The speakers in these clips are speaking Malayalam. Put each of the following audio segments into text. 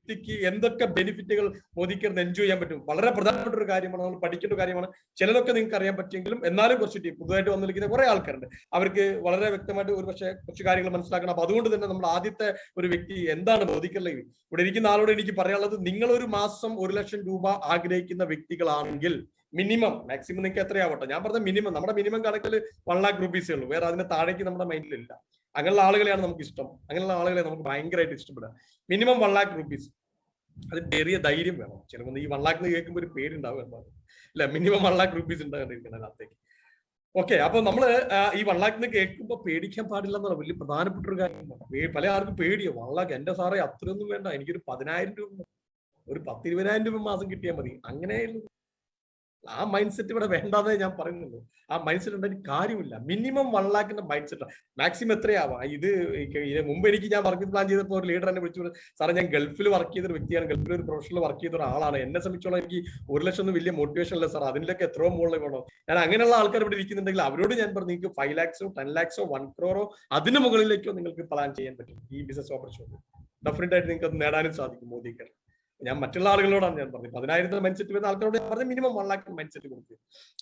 വ്യക്തിക്ക് എന്തൊക്കെ ബെനിഫിറ്റുകൾ മോദിക്ക് എൻജോയ് ചെയ്യാൻ പറ്റും. വളരെ പ്രധാനപ്പെട്ട ഒരു കാര്യമാണ്, നമ്മൾ പഠിക്കേണ്ട കാര്യമാണ്. ചിലതൊക്കെ നിങ്ങൾക്ക് അറിയാൻ പറ്റുമെങ്കിലും എന്നാലും കുറച്ച് പുതുതായിട്ട് വന്നിരിക്കുന്ന കുറെ ആൾക്കാരുണ്ട്, അവർക്ക് വളരെ വ്യക്തമായിട്ട് ഒരു പക്ഷേ കുറച്ച് കാര്യങ്ങൾ മനസ്സിലാക്കണം. അപ്പൊ അതുകൊണ്ട് തന്നെ നമ്മൾ ആദ്യത്തെ ഒരു വ്യക്തി എന്താണ് മോദിക്കുള്ള ഇവിടെ ഇരിക്കുന്ന ആളോട് എനിക്ക് പറയാനുള്ളത്, നിങ്ങൾ ഒരു മാസം 1 ലക്ഷം രൂപ ആഗ്രഹിക്കുന്ന വ്യക്തികളാണെങ്കിൽ മിനിമം, മാക്സിമം നിങ്ങൾക്ക് എത്രയാവട്ടെ, ഞാൻ പറഞ്ഞ മിനിമം, നമ്മുടെ മിനിമം കണക്കിൽ 1 lakh rupees ഉള്ളൂ, വേറെ അതിന്റെ താഴേക്ക് നമ്മുടെ മൈൻഡിലില്ല. അങ്ങനെയുള്ള ആളുകളെയാണ് നമുക്ക് ഇഷ്ടം, അങ്ങനെയുള്ള ആളുകളെ നമുക്ക് ഭയങ്കരമായിട്ട് ഇഷ്ടപ്പെടുക. മിനിമം 1 lakh rupees, അതിന് ചെറിയ ധൈര്യം വേണം. ചിലപ്പോൾ ഈ 1 lakh കേൾക്കുമ്പോൾ ഒരു പേരുണ്ടാവും അല്ലെ, മിനിമം 1 lakh rupees ഉണ്ടാകേണ്ടിരിക്കണം അതിനകത്തേക്ക്. ഓക്കെ, അപ്പൊ നമ്മള് ഈ 1 lakh കേൾക്കുമ്പോൾ പേടിക്കാൻ പാടില്ല എന്നുള്ള വലിയ പ്രധാനപ്പെട്ട ഒരു കാര്യമാണ്. പല ആർക്കും പേടിയോ 1 lakh, എന്റെ സാറേ അത്രയൊന്നും വേണ്ട, എനിക്കൊരു 10,000 രൂപ, ഒരു 10-20,000 രൂപ മാസം കിട്ടിയാൽ മതി, അങ്ങനെയുള്ളൂ. ആ മൈൻഡ് സെറ്റ് ഇവിടെ വേണ്ടാന്നേ ഞാൻ പറയുന്നുള്ളൂ. ആ മൈൻഡ് സെറ്റ് ഉണ്ടായിട്ട് കാര്യമില്ല. Minimum 1 lakh mind set, maximum എത്രയാവാം. ഇതിന് മുമ്പ് എനിക്ക് ഞാൻ വർക്ക് പ്ലാൻ ചെയ്തപ്പോൾ ഒരു ലീഡർ എന്നെ വിളിച്ചു, സാറേ ഞാൻ ഗൾഫിൽ വർക്ക് ചെയ്തൊരു വ്യക്തിയാണ്, ഗൾഫിൽ ഒരു പ്രൊഫഷണൽ വർക്ക് ചെയ്ത ഒരാളാണ്, എന്നെ സംബന്ധിച്ചോളം എനിക്ക് 1 ലക്ഷം ഒന്നും വലിയ മോട്ടിവേഷൻ അല്ല സാർ, അതിലൊക്കെ എത്രയോ മുകളിൽ വേണം. ഞാൻ അങ്ങനെയുള്ള ആൾക്കാർ ഇവിടെ ഇരിക്കുന്നുണ്ടെങ്കിൽ അവരോട് ഞാൻ പറഞ്ഞു, നിങ്ങൾക്ക് 5 lakhs 10 lakhs 1 crore അതിന് മുകളിലേക്കോ നിങ്ങൾക്ക് പ്ലാൻ ചെയ്യാൻ പറ്റും. ഈ ബിസിനസ് ഓപ്പർച്യൂണിറ്റി ഡെഫിനറ്റ് ആയിട്ട് നിങ്ങൾക്ക് അത് നേടാനും സാധിക്കും മോദിക്ക്. ഞാൻ മറ്റുള്ള ആളുകളോടാണ് ഞാൻ പറഞ്ഞത്, 10,000 മൈൻഡ് സെറ്റ് വരുന്ന ആൾക്കാരോട് ഞാൻ പറഞ്ഞ മിനിമം 1 lakh മൈൻഡ് സെറ്റ് കൊടുക്കുക,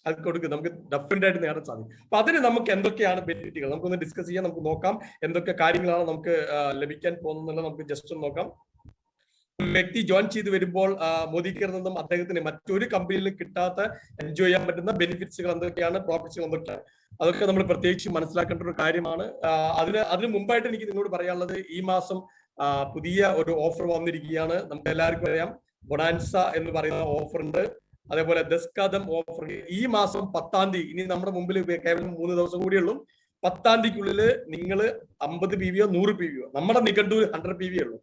അത് കൊടുക്കുക, നമുക്ക് ഡെഫിനറ്റ് ആയിട്ട് നേടാൻ സാധിക്കും. അപ്പൊ അതിന് നമുക്ക് എന്തൊക്കെയാണ് ബെനിഫിറ്റുകൾ നമുക്കൊന്ന് ഡിസ്കസ് ചെയ്യാം, നമുക്ക് നോക്കാം എന്തൊക്കെ കാര്യങ്ങളാണ് നമുക്ക് ലഭിക്കാൻ പോകുന്നത്, നമുക്ക് ജസ്റ്റ് ഒന്ന് നോക്കാം. വ്യക്തി ജോയിൻ ചെയ്ത് വരുമ്പോൾ മോദിക്ക് നിന്നും അദ്ദേഹത്തിന് മറ്റൊരു കമ്പനിയിലും കിട്ടാത്ത എൻജോയ് ചെയ്യാൻ പറ്റുന്ന ബെനിഫിറ്റ്സുകൾ എന്തൊക്കെയാണ്, പ്രോഫിറ്റ്സുകൾ എന്തൊക്കെയാണ്, അതൊക്കെ നമ്മൾ പ്രത്യേകിച്ച് മനസ്സിലാക്കേണ്ട ഒരു കാര്യമാണ്. അതിന് മുമ്പായിട്ട് എനിക്ക് നിങ്ങളോട് പറയാനുള്ളത്, ഈ മാസം പുതിയ ഒരു ഓഫർ വന്നിരിക്കുകയാണ്. നമുക്ക് എല്ലാവർക്കും അറിയാം, ബൊണാൻസ എന്ന് പറയുന്ന ഓഫർ ഉണ്ട്, അതേപോലെ ദസ്കദം ഓഫർ. ഈ മാസം 10-ാം തീയതി, ഇനി നമ്മുടെ മുമ്പിൽ കേവലം 3 ദിവസം കൂടിയുള്ളൂ. 10-ാം തീയതിക്കുള്ളിൽ നിങ്ങൾ 50 PVയോ 100 PVയോ, നമ്മുടെ നിഘണ്ടൂർ 100 PV ഉള്ളൂ.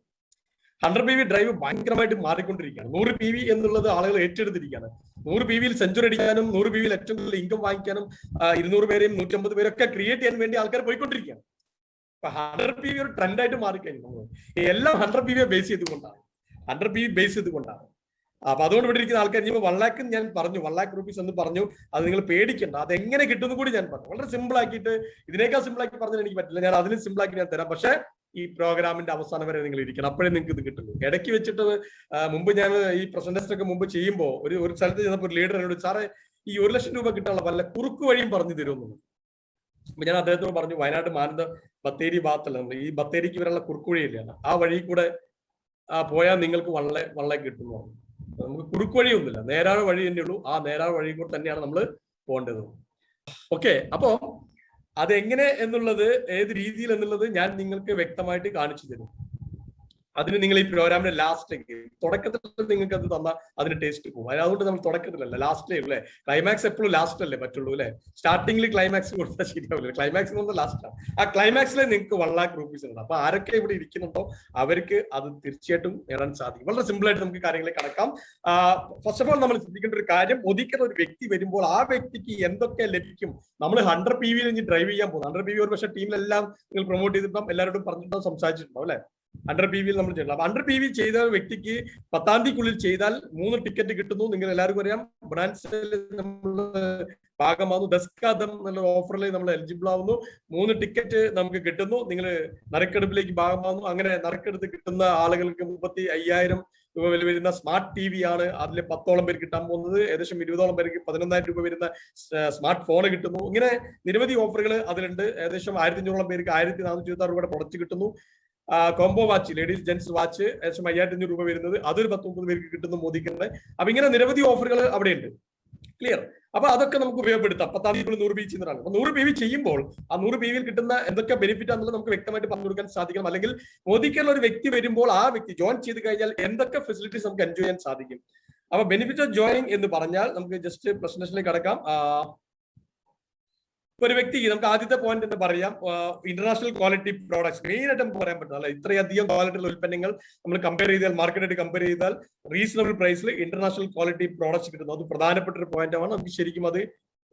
100 PV ഡ്രൈവ് ഭയങ്കരമായിട്ട് മാറിക്കൊണ്ടിരിക്കുകയാണ്. 100 PV എന്നുള്ളത് ആളുകൾ ഏറ്റെടുത്തിരിക്കുകയാണ്. 100 PVയിൽ സെഞ്ചുറി അടിക്കാനും 100 PVയിൽ ഏറ്റവും കൂടുതൽ ഇൻകം വാങ്ങിക്കാനും 200 പേരെയും 150 പേരും ഒക്കെ ക്രിയേറ്റ് ചെയ്യാൻ വേണ്ടി ആൾക്കാർ പോയിക്കൊണ്ടിരിക്കുകയാണ്. ഇപ്പൊ 100 PV ഒരു ട്രെൻഡായിട്ട് മാറിക്കഴിഞ്ഞു. എല്ലാം 100 PV ബേസ് ചെയ്തുകൊണ്ടാണ്, 100 PV ബേസ് ചെയ്തുകൊണ്ടാണ്. അപ്പൊ അതുകൊണ്ട് ഇവിടെ ഇരിക്കുന്ന ആൾക്കാർ ഇനി 1 lakh ഞാൻ പറഞ്ഞു, 1 lakh rupees എന്ന് പറഞ്ഞു, അത് നിങ്ങൾ പേടിക്കണ്ട. അത് എങ്ങനെ കിട്ടുന്നു കൂടി ഞാൻ പറഞ്ഞു. വളരെ സിമ്പിൾ ആക്കിയിട്ട്, ഇതിനേക്കാൾ സിമ്പിൾ ആക്കി പറഞ്ഞാൽ എനിക്ക് പറ്റില്ല, ഞാൻ അതിന് സിമ്പിൾ ആക്കി ഞാൻ തരാം. പക്ഷേ ഈ പ്രോഗ്രാമിന്റെ അവസാനം വരെ നിങ്ങൾ ഇരിക്കണം, അപ്പോഴേ നിങ്ങൾക്ക് ഇത് കിട്ടുള്ളൂ. ഇടയ്ക്ക് വെച്ചിട്ട് മുമ്പ് ഞാൻ ഈ പ്രസന്റേഷൻ ഒക്കെ മുമ്പ് ചെയ്യുമ്പോൾ ഒരു സ്ഥലത്ത് ചെന്നപ്പോൾ ലീഡർ എന്നോട്, സാറേ ഈ 1 ലക്ഷം രൂപ കിട്ടാനുള്ള വല്ല കുറുക്ക് വഴിയും പറഞ്ഞു തരുമെന്നു. അപ്പൊ ഞാൻ അദ്ദേഹത്തോട് പറഞ്ഞു, വയനാട് മാനന്ത ബത്തേരി ഭാഗത്തല്ല, ഈ ബത്തേരിക്ക് വരെയുള്ള കുറുക്ക് വഴിയില്ലാണ്, ആ വഴി കൂടെ പോയാൽ നിങ്ങൾക്ക് 1 lakh കിട്ടുന്നു. നമുക്ക് കുറുക്ക് വഴിയൊന്നുമില്ല, നേരായ വഴി തന്നെ ഉള്ളൂ. ആ നേരായ വഴി കൂടെ തന്നെയാണ് നമ്മൾ പോകേണ്ടത്. ഓക്കെ, അപ്പോ അതെങ്ങനെ എന്നുള്ളത്, ഏത് രീതിയിൽ എന്നുള്ളത് ഞാൻ നിങ്ങൾക്ക് വ്യക്തമായിട്ട് കാണിച്ചു തരും. അതിന് നിങ്ങൾ ഈ പ്രോഗ്രാമിന്റെ ലാസ്റ്റ്, തുടക്കത്തിൽ നിങ്ങൾക്ക് അത് തന്നാൽ അതിന് ടേസ്റ്റ് പോകും. അതുകൊണ്ട് നമ്മൾ തുടക്കത്തിലല്ല, ലാസ്റ്റിലേ അല്ലേ. ക്ലൈമാക്സ് എപ്പോഴും ലാസ്റ്റ് അല്ലേ പറ്റുള്ളൂ അല്ലെ. സ്റ്റാർട്ടിംഗിൽ ക്ലൈമാക്സ് കൊടുത്താൽ ശരിയാവില്ല, ക്ലൈമാക്സ് കൊണ്ട് ലാസ്റ്റാണ്. ആ ക്ലൈമാക്സിലെ നിങ്ങൾക്ക് 1 lakh rupees ഉണ്ട്. അപ്പൊ ആരൊക്കെ ഇവിടെ ഇരിക്കുന്നുണ്ടോ അവർക്ക് അത് തീർച്ചയായിട്ടും നേടാൻ സാധിക്കും. വളരെ സിമ്പിൾ ആയിട്ട് നമുക്ക് കാര്യങ്ങളെ കടക്കാം. ഫസ്റ്റ് ഓഫ് ഓൾ നമ്മൾ ശ്രദ്ധിക്കേണ്ട ഒരു കാര്യം, മോദിക്കുന്ന ഒരു വ്യക്തി വരുമ്പോൾ ആ വ്യക്തിക്ക് എന്തൊക്കെ ലഭിക്കും. നമ്മൾ 100 PV ഡ്രൈവ് ചെയ്യാൻ പോകും. 100 PV ഒരു പക്ഷേ ടീമിലെല്ലാം നിങ്ങൾ പ്രൊമോട്ട് ചെയ്തിട്ടുണ്ടാവും, എല്ലാവരോടും പറഞ്ഞിട്ടുണ്ടാവും, സംസാരിച്ചിട്ടുണ്ടാവും അല്ലെ. 100 PV നമ്മൾ ചെയ്യണം. അപ്പൊ 100 PV ചെയ്ത വ്യക്തിക്ക് 10-ാം തീയതിക്കുള്ളിൽ ചെയ്താൽ 3 ടിക്കറ്റ് കിട്ടുന്നു. നിങ്ങൾ എല്ലാവർക്കും അറിയാം, ബ്രാൻഡ്സിൽ നമ്മൾ ഭാഗമാകുന്നു. ദസ്കദം എന്നുള്ള ഓഫറിൽ നമ്മൾ എലിജിബിൾ ആവുന്നു. 3 ടിക്കറ്റ് നമുക്ക് കിട്ടുന്നു. നിങ്ങൾ നറുക്കെടുപ്പിലേക്ക് ഭാഗമാകുന്നു. അങ്ങനെ നറുക്കെടുത്ത് കിട്ടുന്ന ആളുകൾക്ക് 35,000 രൂപ വില വരുന്ന സ്മാർട്ട് TV ആണ്. അതിൽ 10ഓളം പേര് കിട്ടാൻ പോകുന്നത്. ഏകദേശം 20ഓളം പേർക്ക് 11,000 രൂപ വരുന്ന സ്മാർട്ട് ഫോൺ കിട്ടുന്നു. ഇങ്ങനെ നിരവധി ഓഫറുകൾ അതിലുണ്ട്. ഏകദേശം 1,500ഓളം പേർക്ക് 1,426 രൂപയുടെ പ്രൊഡക്റ്റ് കിട്ടുന്നു. Combo watch, ladies gents watch ഏകദേശം 5,500 രൂപ വരുന്നത്, അതൊരു 19 പേർക്ക് കിട്ടുന്നു മോദിക്കുണ്ട്. അപ്പൊ ഇങ്ങനെ നിരവധി ഓഫറുകൾ അവിടെ ഉണ്ട്. ക്ലിയർ? അപ്പൊ അതൊക്കെ നമുക്ക് ഉപയോഗപ്പെടുത്താം. 10-ാം തീയതി 100 PV ചെയ്യുന്നതാണ്. അപ്പൊ 100 PV ചെയ്യുമ്പോൾ ആ 100 PV കിട്ടുന്ന എന്തൊക്കെ ബെനിഫിറ്റ് ആണെന്നുള്ളത് നമുക്ക് വ്യക്തമായിട്ട് പറഞ്ഞു കൊടുക്കാൻ സാധിക്കണം. അല്ലെങ്കിൽ മോദിക്കുള്ള ഒരു വ്യക്തി വരുമ്പോൾ ആ വ്യക്തി ജോയിൻ ചെയ്ത് കഴിഞ്ഞാൽ എന്തൊക്കെ ഫെസിലിറ്റീസ് നമുക്ക് എൻജോയ് ചെയ്യാൻ സാധിക്കും. അപ്പൊ ബെനിഫിറ്റ് ഓഫ് ജോയിനിങ് എന്ന് പറഞ്ഞാൽ നമുക്ക് ജസ്റ്റ് പ്രസന്റേഷനിലേക്ക് കടക്കാം. ഒരു വ്യക്തിക്ക് നമുക്ക് ആദ്യത്തെ പോയിന്റ് എന്ന് പറയാം, ഇന്റർനാഷണൽ ക്വാളിറ്റി പ്രോഡക്ട്സ്. മെയിൻ ആയിട്ട് നമുക്ക് പറയാൻ പറ്റില്ല, ഇത്രയധികം ക്വാളിറ്റിയുള്ള ഉൽപ്പന്നങ്ങൾ നമ്മൾ കമ്പയർ ചെയ്താൽ, മാർക്കറ്റായിട്ട് കമ്പയർ ചെയ്താൽ റീസണബിൾ പ്രൈസിൽ ഇന്റർനാഷണൽ ക്വാളിറ്റി പ്രോഡക്ട്സ് കിട്ടുന്നു. അത് പ്രധാനപ്പെട്ട ഒരു പോയിന്റാണ്. നമുക്ക് ശരിക്കും അത്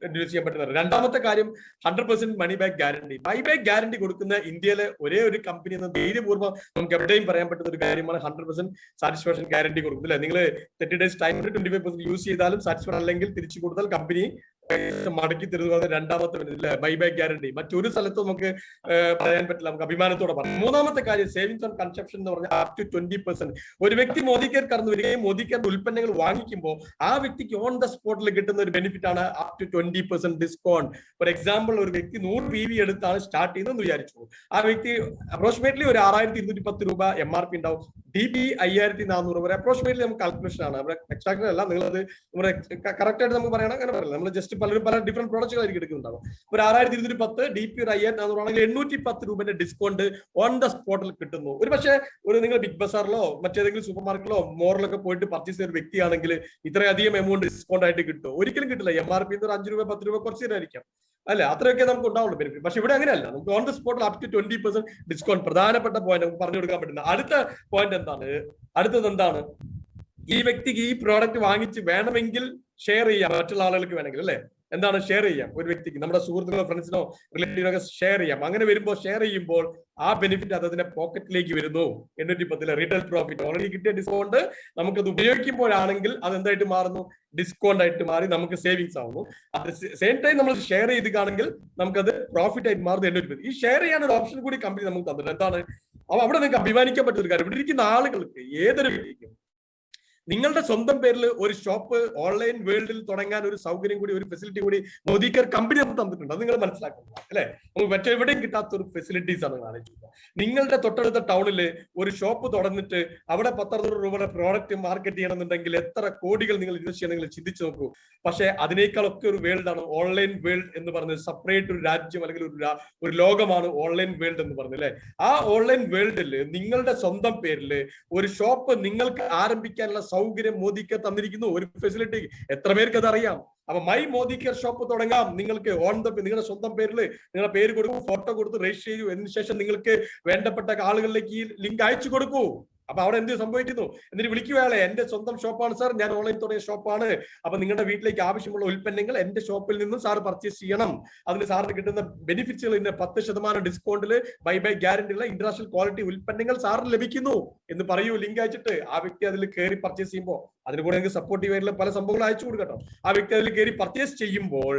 ഇൻട്രൊഡ്യൂസ് ചെയ്യാൻ പറ്റുന്നത്. രണ്ടാമത്തെ കാര്യം 100% money back guarantee. Money back guarantee കൊടുക്കുന്ന ഇന്ത്യയിലെ ഒരേ ഒരു കമ്പനി എന്ന ധൈര്യപൂർവ്വം നമുക്ക് എവിടെയും പറയാൻ പറ്റുന്ന ഒരു കാര്യമാണ് 100% സാറ്റിസ്ഫാക്ഷൻ ഗ്യാരണ്ടി കൊടുക്കുന്നത്. നിങ്ങൾ 30 days ടൈം 25% യൂസ് ചെയ്താലും സാറ്റിസ്ഫൈഡ് അല്ലെങ്കിൽ തിരിച്ചു കൊടുത്താൽ കമ്പനി മടക്കി തരുന്നത് രണ്ടാമത്തെ ബെനിഫിറ്റ്, ബൈ ഗ്യാരണ്ടി. മറ്റൊരു സ്ഥലത്ത് നമുക്ക് പറയാൻ പറ്റില്ല, നമുക്ക് അഭിമാനത്തോടെ പറയാം. മൂന്നാമത്തെ കാര്യം സേവിങ്സ് ആൻഡ് കൺസപ്ഷൻ എന്ന് പറഞ്ഞാൽ അപ് ടു 20%. ഒരു വ്യക്തി മോദി കെയർ കടന്നു വരികയും മോദി കെയർ ഉൽപ്പന്നങ്ങൾ വാങ്ങിക്കുമ്പോൾ ആ വ്യക്തിക്ക് ഓൺ ദ സ്പോട്ടിൽ കിട്ടുന്ന ഒരു ബെനിഫിറ്റ് ആണ് up to 20% discount. For example, ഒരു വ്യക്തി 100 PV എടുത്താണ് സ്റ്റാർട്ട് ചെയ്യുന്നതെന്ന് വിചാരിച്ചു. ആ വ്യക്തി അപ്രോക്സിമേറ്റ്ലി ഒരു 6210 രൂപ MRP ഉണ്ടാവും. DP 5400 വരെ അപ്രോക്സിമേറ്റ്ലി നമുക്ക് കാൽക്കുലേഷൻ ആണ്, നമ്മുടെ എക്സാക്ട് അല്ല. നിങ്ങളത് നമ്മുടെ കറക്റ്റ് ആയിട്ട് നമുക്ക് പറയണം, അങ്ങനെ പറയില്ല. നമ്മൾ ജസ്റ്റ് പലരും പല ഡിഫറെന്റ് പ്രോഡക്റ്റുകളായിരിക്കും എടുക്കുന്നുണ്ടാവും. ഒരു 6210, DP ഒരു 5400 ആണെങ്കിൽ 810 രൂപന്റെ ഡിസ്കൗണ്ട് ഓൺ ദ സ്പോട്ടിൽ കിട്ടുന്നു. ഒരു പക്ഷേ നിങ്ങൾ ബിഗ് ബസാറിലോ മറ്റേതെങ്കിലും സൂപ്പർ മാർക്കറ്റിലോ മോറിലൊക്കെ പോയിട്ട് പർച്ചേസ് ചെയ്ത ഒരു വ്യക്തിയാണെങ്കിൽ ഇത്രയധികം എമൗണ്ട് ഡിസ്കൗണ്ട് ആയിട്ട് കിട്ടും? ഒരിക്കലും കിട്ടില്ല. MRP ഒരു 5 രൂപ 10 രൂപ കുറച്ച് തരായിരിക്കാം, അല്ലെ? അത്രയൊക്കെ നമുക്ക് ഉണ്ടാവുള്ളൂ ബെനിഫിറ്റ്. പക്ഷെ ഇവിടെ അങ്ങനെയല്ല, നമുക്ക് ഓൺ ദ സ്പോട്ടിൽ അപ് ടു 20% ഡിസ്കൗണ്ട്. പ്രധാനപ്പെട്ട പോയിന്റ് നമുക്ക് പറഞ്ഞു കൊടുക്കാൻ പറ്റുന്ന അടുത്ത പോയിന്റ് എന്താണ്? അടുത്തത് എന്താണ്? ഈ വ്യക്തിക്ക് ഈ പ്രോഡക്റ്റ് വാങ്ങിച്ച് വേണമെങ്കിൽ ഷെയർ ചെയ്യാം മറ്റുള്ള ആളുകൾക്ക് വേണമെങ്കിൽ, അല്ലെ? എന്താണ് ഷെയർ ചെയ്യാം? ഒരു വ്യക്തിക്ക് നമ്മുടെ സുഹൃത്തുക്കളോ ഫ്രണ്ട്സിനോ റിലേറ്റീവിനോ ഒക്കെ ഷെയർ ചെയ്യാം. അങ്ങനെ വരുമ്പോൾ ഷെയർ ചെയ്യുമ്പോൾ ആ ബെനിഫിറ്റ് അതിന്റെ പോക്കറ്റിലേക്ക് വരുന്നു. 810 റീറ്റെയിൽ പ്രോഫിറ്റ് ഓൾറെഡി കിട്ടിയ ഡിസ്കൗണ്ട് നമുക്കത് ഉപയോഗിക്കുമ്പോഴാണെങ്കിൽ അത് എന്തായിട്ട് മാറുന്നു? ഡിസ്കൗണ്ട് ആയിട്ട് മാറി നമുക്ക് സേവിങ്സ് ആവുന്നു. അറ്റ് സെയിം ടൈം നമ്മൾ ഷെയർ ചെയ്തിട്ടാണെങ്കിൽ നമുക്കത് പ്രോഫിറ്റ് ആയിട്ട് മാറുന്നു 810. ഈ ഷെയർ ചെയ്യാൻ ഒരു ഓപ്ഷൻ കൂടി കമ്പനി നമുക്ക് തന്നിട്ടുണ്ട്. എന്താണ്? അപ്പൊ അവിടെ നിങ്ങൾക്ക് അഭിമാനിക്കാൻ പറ്റുന്ന ഒരു കാര്യം, ഇവിടെ ഇരിക്കുന്ന ആളുകൾക്ക് ഏതൊരു വ്യക്തിക്കും നിങ്ങളുടെ സ്വന്തം പേരിൽ ഒരു ഷോപ്പ് ഓൺലൈൻ വേൾഡിൽ തുടങ്ങാൻ ഒരു സൗകര്യം കൂടി, ഒരു ഫെസിലിറ്റി കൂടി മോദി കെയർ കമ്പനി നമുക്ക് തന്നിട്ടുണ്ട്. അത് നിങ്ങൾ മനസ്സിലാക്കുന്നത്, അല്ലെ? നമുക്ക് മറ്റെവിടെയും കിട്ടാത്ത ഒരു ഫെസിലിറ്റീസ് ആണ് നിങ്ങൾ ആലോചിക്കുക. നിങ്ങളുടെ തൊട്ടടുത്ത ടൗണിൽ ഒരു ഷോപ്പ് തുറന്നിട്ട് അവിടെ 10-600 രൂപയുടെ പ്രോഡക്റ്റ് മാർക്കറ്റ് ചെയ്യണമെന്നുണ്ടെങ്കിൽ എത്ര കോടികൾ നിങ്ങൾ ഇൻവെസ്റ്റ് ചെയ്യണം, നിങ്ങൾ ചിന്തിച്ചു നോക്കൂ. പക്ഷെ അതിനേക്കാളൊക്കെ ഒരു വേൾഡ് ആണ് ഓൺലൈൻ വേൾഡ് എന്ന് പറഞ്ഞത്. സെപ്പറേറ്റ് ഒരു രാജ്യം അല്ലെങ്കിൽ ഒരു ലോകമാണ് ഓൺലൈൻ വേൾഡ് എന്ന് പറഞ്ഞത്, അല്ലെ? ആ ഓൺലൈൻ വേൾഡിൽ നിങ്ങളുടെ സ്വന്തം പേരിൽ ഒരു ഷോപ്പ് നിങ്ങൾക്ക് ആരംഭിക്കാനുള്ള സൗകര്യം മോദി കെയർ തന്നിരിക്കുന്നു, ഒരു ഫെസിലിറ്റി. എത്ര പേർക്ക് അത് അറിയാം? അപ്പൊ മൈ മോദി കെയർ ഷോപ്പ് തുടങ്ങാം. നിങ്ങൾക്ക് ഓൺ ദ നിങ്ങളുടെ സ്വന്തം പേരിൽ നിങ്ങളുടെ പേര് കൊടുക്കൂ, ഫോട്ടോ കൊടുത്ത് രജിസ്റ്റർ ചെയ്യൂ. അതിനുശേഷം നിങ്ങൾക്ക് വേണ്ടപ്പെട്ട ആളുകളിലേക്ക് ഈ ലിങ്ക് അയച്ചു കൊടുക്കൂ. അപ്പൊ അവിടെ എന്ത് സംഭവിക്കുന്നു? എന്നിട്ട് വിളിക്കുകയാളെ, എന്റെ സ്വന്തം ഷോപ്പാണ് സാർ, ഞാൻ ഓൺലൈൻ തുടങ്ങിയ ഷോപ്പാണ്. അപ്പൊ നിങ്ങളുടെ വീട്ടിലേക്ക് ആവശ്യമുള്ള ഉൽപ്പന്നങ്ങൾ എന്റെ ഷോപ്പിൽ നിന്നും സാർ പർച്ചേസ് ചെയ്യണം. അതിന് സാറിന് കിട്ടുന്ന ബെനിഫിറ്റ്സുകൾ 10% ഡിസ്കൗണ്ടിൽ ബൈ ഗ്യാരണ്ടി ഉള്ള ഇന്റർനാഷണൽ ക്വാളിറ്റി ഉൽപ്പന്നങ്ങൾ സാറിന് ലഭിക്കുന്നു എന്ന് പറയൂ. ലിങ്ക് അയച്ചിട്ട് ആ വ്യക്തി അതിൽ കയറി പർച്ചേസ് ചെയ്യുമ്പോൾ അതിന് കൂടെ നിങ്ങൾക്ക് സപ്പോർട്ടീവ് ആയിട്ടുള്ള പല സംഭവങ്ങൾ അയച്ചു കൊടുക്കട്ടോ. ആ വ്യക്തി അതിൽ കയറി പർച്ചേസ് ചെയ്യുമ്പോൾ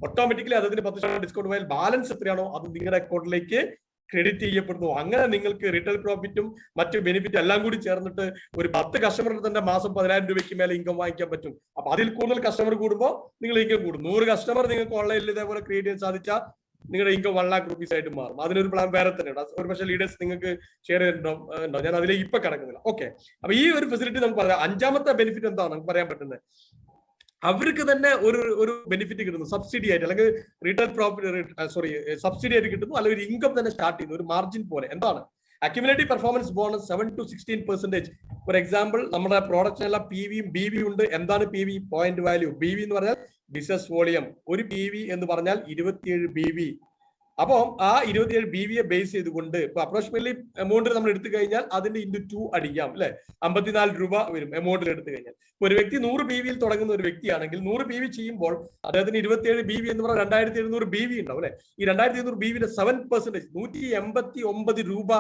ഓട്ടോമാറ്റിക്കലി അതിന് 10% ഡിസ്കൗണ്ട് പോയാൽ ബാലൻസ് എത്രയാണോ അത് നിങ്ങളുടെ അക്കൗണ്ടിലേക്ക് ക്രെഡിറ്റ് ചെയ്യപ്പെടുന്നു. അങ്ങനെ നിങ്ങൾക്ക് റീറ്റെയിൽ പ്രോഫിറ്റും മറ്റു ബെനിഫിറ്റും എല്ലാം കൂടി ചേർന്നിട്ട് ഒരു 10 കസ്റ്റമറിന് തന്നെ മാസം 10,000 രൂപയ്ക്ക് മേലെ ഇൻകം വാങ്ങിക്കാൻ പറ്റും. അപ്പൊ അതിൽ കൂടുതൽ കസ്റ്റമർ കൂടുമ്പോൾ നിങ്ങൾ ഇൻകം കൂടും. 100 കസ്റ്റമർ നിങ്ങൾക്ക് ഓൺലൈനിൽ ഇതേപോലെ ക്രിയേറ്റ് ചെയ്യാൻ സാധിച്ചാൽ നിങ്ങളുടെ ഇൻകം 1 lakh rupees ആയിട്ട് മാറും. അതിനൊരു പ്ലാൻ വേറെ തന്നെയുണ്ട്. ഒരു പക്ഷേ ലീഡേഴ്സ് നിങ്ങൾക്ക് ഷെയർ ചെയ്തിട്ടുണ്ടോ? ഞാൻ അതിലേക്ക് ഇപ്പൊ കിടക്കുന്നില്ല. ഓക്കെ, അപ്പൊ ഈ ഒരു ഫെസിലിറ്റി നമുക്ക് പറയാം. 5ാമത്തെ ബെനിഫിറ്റ് എന്താണ് നമുക്ക് പറയാൻ പറ്റുന്നത്? അവർക്ക് തന്നെ ഒരു ബെനിഫിറ്റ് കിട്ടുന്നു, സബ്സിഡി ആയിട്ട്, അല്ലെങ്കിൽ റീറ്റെയിൽ പ്രോഫിറ്റ് സബ്സിഡി ആയിട്ട് കിട്ടുന്നു, അല്ലെങ്കിൽ ഒരു ഇൻകം തന്നെ സ്റ്റാർട്ട് ചെയ്യുന്നു, ഒരു മാർജിൻ പോലെ. എന്താണ്? Accumulative performance bonus 7 to 16%. For example, നമ്മുടെ പ്രോഡക്റ്റിനെല്ലാം PV യും BV ഉണ്ട്. എന്താണ് PV? Point value. BV എന്ന് പറഞ്ഞാൽ ബിസിനസ് വോളിയം. ഒരു PV എന്ന് പറഞ്ഞാൽ 27 BV. അപ്പം ആ 27 BV ബേസ് ചെയ്തുകൊണ്ട് ഇപ്പൊ അപ്രോക്സിമേറ്റ്ലി എമൗണ്ട് നമ്മൾ എടുത്തു കഴിഞ്ഞാൽ അതിന്റെ *2 അടിക്കാം, അല്ലെ? 54 രൂപ വരും എമൗണ്ടിൽ എടുത്തു കഴിഞ്ഞാൽ. ഒരു വ്യക്തി 100 BV തുടങ്ങുന്ന ഒരു വ്യക്തിയാണെങ്കിൽ 100 BV ചെയ്യുമ്പോൾ അദ്ദേഹത്തിന് 27 BV എന്ന് പറഞ്ഞാൽ 2700 BV ഉണ്ടാവും, അല്ലെ? ഈ 2700 BVയുടെ 7% 189 രൂപ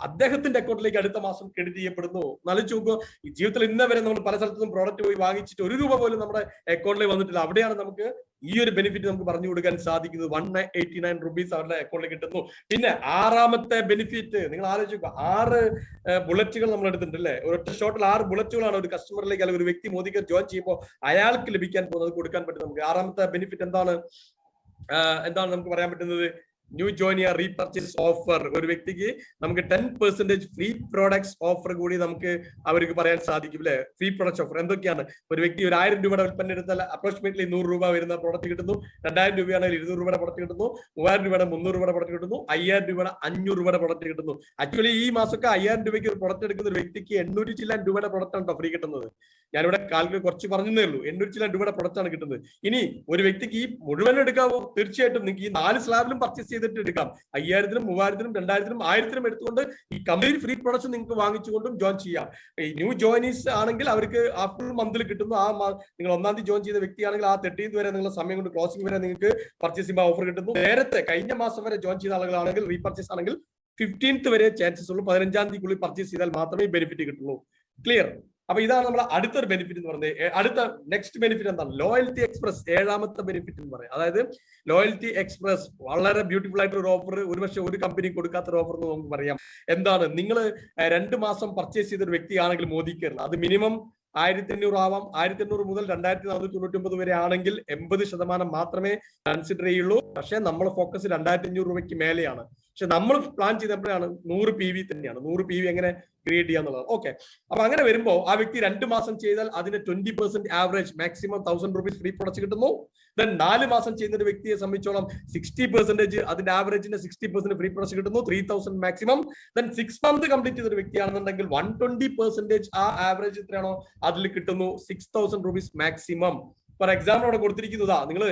അദ്ദേഹത്തിന്റെ അക്കൗണ്ടിലേക്ക് അടുത്ത മാസം ക്രെഡിറ്റ് ചെയ്യപ്പെടുന്നു. ആലോചിച്ച് നോക്കുക, ഈ ജീവിതത്തിൽ ഇന്ന വരെ നമ്മൾ പല സ്ഥലത്തും പ്രോഡക്റ്റ് പോയി വാങ്ങിച്ചിട്ട് 1 രൂപ പോലും നമ്മുടെ അക്കൗണ്ടിലേക്ക് വന്നിട്ടില്ല. അവിടെയാണ് നമുക്ക് ഈ ഒരു ബെനിഫിറ്റ് നമുക്ക് പറഞ്ഞു കൊടുക്കാൻ സാധിക്കുന്നത്. 189 rupees അവരുടെ അക്കൗണ്ടിൽ കിട്ടുന്നു. പിന്നെ 6ാമത്തെ ബെനിഫിറ്റ് നിങ്ങൾ ആലോചിക്കുക, 6 ബുള്ളറ്റുകൾ നമ്മൾ എടുത്തിട്ടുണ്ട്, അല്ലെ? ഒരൊറ്റ ഷോട്ടിൽ 6 ബുള്ളറ്റുകളാണ് ഒരു കസ്റ്റമറിലേക്ക് അല്ലെങ്കിൽ ഒരു വ്യക്തി മോദി കെയർ ജോയിൻ ചെയ്യുമ്പോൾ അയാൾക്ക് ലഭിക്കാൻ പോകുന്നത്, കൊടുക്കാൻ പറ്റും നമുക്ക്. 6ാമത്തെ ബെനിഫിറ്റ് എന്താണ് നമുക്ക് പറയാൻ പറ്റുന്നത്? New joiner repurchase offer. ഒരു വ്യക്തിക്ക് നമുക്ക് 10% ഫ്രീ പ്രോഡക്ട്സ് ഓഫർ കൂടി നമുക്ക് അവർക്ക് പറയാൻ സാധിക്കും, അല്ലെ? ഫ്രീ പ്രോഡക്ട്സ് ഓഫർ എന്തൊക്കെയാണ്? ഒരു വ്യക്തി ഒരു 1000 രൂപയുടെ ഉൽപ്പന്നം എടുത്താൽ അപ്രോക്സിമേറ്റ്ലി 100 രൂപ വരുന്ന പ്രോഡക്റ്റ് കിട്ടുന്നു. 2000 രൂപയാണെങ്കിൽ 200 രൂപയുടെ പ്രോഡക്റ്റ് കിട്ടുന്നു. 3000 രൂപയുടെ 300 രൂപയുടെ പ്രോഡക്റ്റ് കിട്ടുന്നു. 5000 രൂപയുടെ 500 രൂപയുടെ പ്രോഡക്റ്റ് കിട്ടുന്നു. ആക്ച്വലി ഈ മാസമൊക്കെ 5000 രൂപയ്ക്ക് ഒരു പ്രോഡക്റ്റ് എടുക്കുന്ന ഒരു വ്യക്തിക്ക് 800 ചില്ലാൻ രൂപയുടെ പ്രോഡക്റ്റ് ആണ് ഫ്രീ കിട്ടുന്നത്. ഞാനിവിടെ കുറച്ച് പറഞ്ഞതേ ഉള്ളൂ. 800 ചില്ലാൻ രൂപയുടെ പ്രോഡക്റ്റ് ആണ് കിട്ടുന്നത്. ഇനി ഒരു വ്യക്തിക്ക് ഈ മുഴുവൻ എടുക്കാവോ? തീർച്ചയായിട്ടും നിങ്ങൾക്ക് ഈ 4 സ്ലാബിലും പർച്ചേസ് ചെയ്തിട്ട് എടുക്കാം. 5000-നും 3000-നും 2000-നും 1000-നും എടുത്തുകൊണ്ട് ഈ കംപ്ലീറ്റ് ഫ്രീ പ്രൊഡക്ട്സ് നിങ്ങൾക്ക് വാങ്ങിച്ചുകൊണ്ടും ജോയിൻ ചെയ്യാം. ഈ ന്യൂ ജോയിനീസ് ആണെങ്കിൽ അവർക്ക് ആഫ്റ്റർ മന്തിൽ കിട്ടുന്നു. നിങ്ങൾ 1ാം തീയതി ജോയിൻ ചെയ്ത വ്യക്തിയാണെങ്കിൽ ആ 30th വരെ നിങ്ങളുടെ സമയം കൊണ്ട് ക്ലോസിംഗ് വരെ നിങ്ങൾക്ക് പർച്ചേസ് ചെയ്യുമ്പോൾ ഓഫർ കിട്ടുന്നു. നേരത്തെ കഴിഞ്ഞ മാസം വരെ ജോയിൻ ചെയ്ത ആളുകളാണെങ്കിൽ റീപർച്ചേസ് ആണെങ്കിൽ 15th വരെ ചാൻസസ് ഉള്ളൂ. 15ാം തീയതിക്കുള്ളിൽ പർച്ചേസ് ചെയ്താൽ മാത്രമേ ബെനിഫിറ്റ് കിട്ടുള്ളൂ. ക്ലിയർ? അപ്പൊ ഇതാണ് നമ്മുടെ അടുത്തൊരു ബെനിഫിറ്റ് എന്ന് പറയുന്നത്. അടുത്ത നെക്സ്റ്റ് ബെനിഫിറ്റ് എന്താണ്? ലോയൽറ്റി എക്സ്പ്രസ്, ഏഴാമത്തെ ബെനിഫിറ്റ് എന്ന് പറയും. അതായത് ലോയൽറ്റി എക്സ്പ്രസ് വളരെ ബ്യൂട്ടിഫുൾ ആയിട്ട് ഒരു ഓഫർ, ഒരുപക്ഷെ ഒരു കമ്പനി കൊടുക്കാത്ത ഒരു ഓഫർ എന്ന് നമുക്ക് പറയാം. എന്താണ്? നിങ്ങൾ 2 മാസം പർച്ചേസ് ചെയ്ത ഒരു വ്യക്തിയാണെങ്കിൽ മോദി കെയറിൽ അത് മിനിമം 1500 ആവാം. 1500 മുതൽ 2499 വരെ ആണെങ്കിൽ 80% മാത്രമേ കൺസിഡർ ചെയ്യുള്ളൂ. പക്ഷെ നമ്മൾ ഫോക്കസ് 2500 രൂപയ്ക്ക് മേലെയാണ്. പക്ഷെ നമ്മൾ പ്ലാൻ ചെയ്തപ്പോഴാണ് 100 PV തന്നെയാണ്. 100 PV എങ്ങനെ ക്രിയേറ്റ് ചെയ്യാന്നുള്ളത്. ഓക്കെ, അപ്പൊ അങ്ങനെ വരുമ്പോൾ ആ വ്യക്തി 2 മാസം ചെയ്താൽ അതിന് 20% average maximum 1000 rupees free product കിട്ടുന്നു. ദെൻ 4 മാസം ചെയ്യുന്ന ഒരു വ്യക്തിയെ സംബന്ധിച്ചോളം 60% അതിന്റെ ആവറേജിന്റെ 60% ഫ്രീ പ്രൊഡക്റ്റ് കിട്ടുന്നു, 3000 മാക്സിമം. ദെൻ 6 months കംപ്ലീറ്റ് ചെയ്ത ഒരു വ്യക്തിയാണെന്നുണ്ടെങ്കിൽ 120% ആ ആവറേജ് എത്രയാണോ അതിൽ കിട്ടുന്നു, 6000 rupees മാക്സിമം. ഫോർ എക്സാമ്പിൾ അവിടെ കൊടുത്തിരിക്കുന്നതാ, നിങ്ങൾ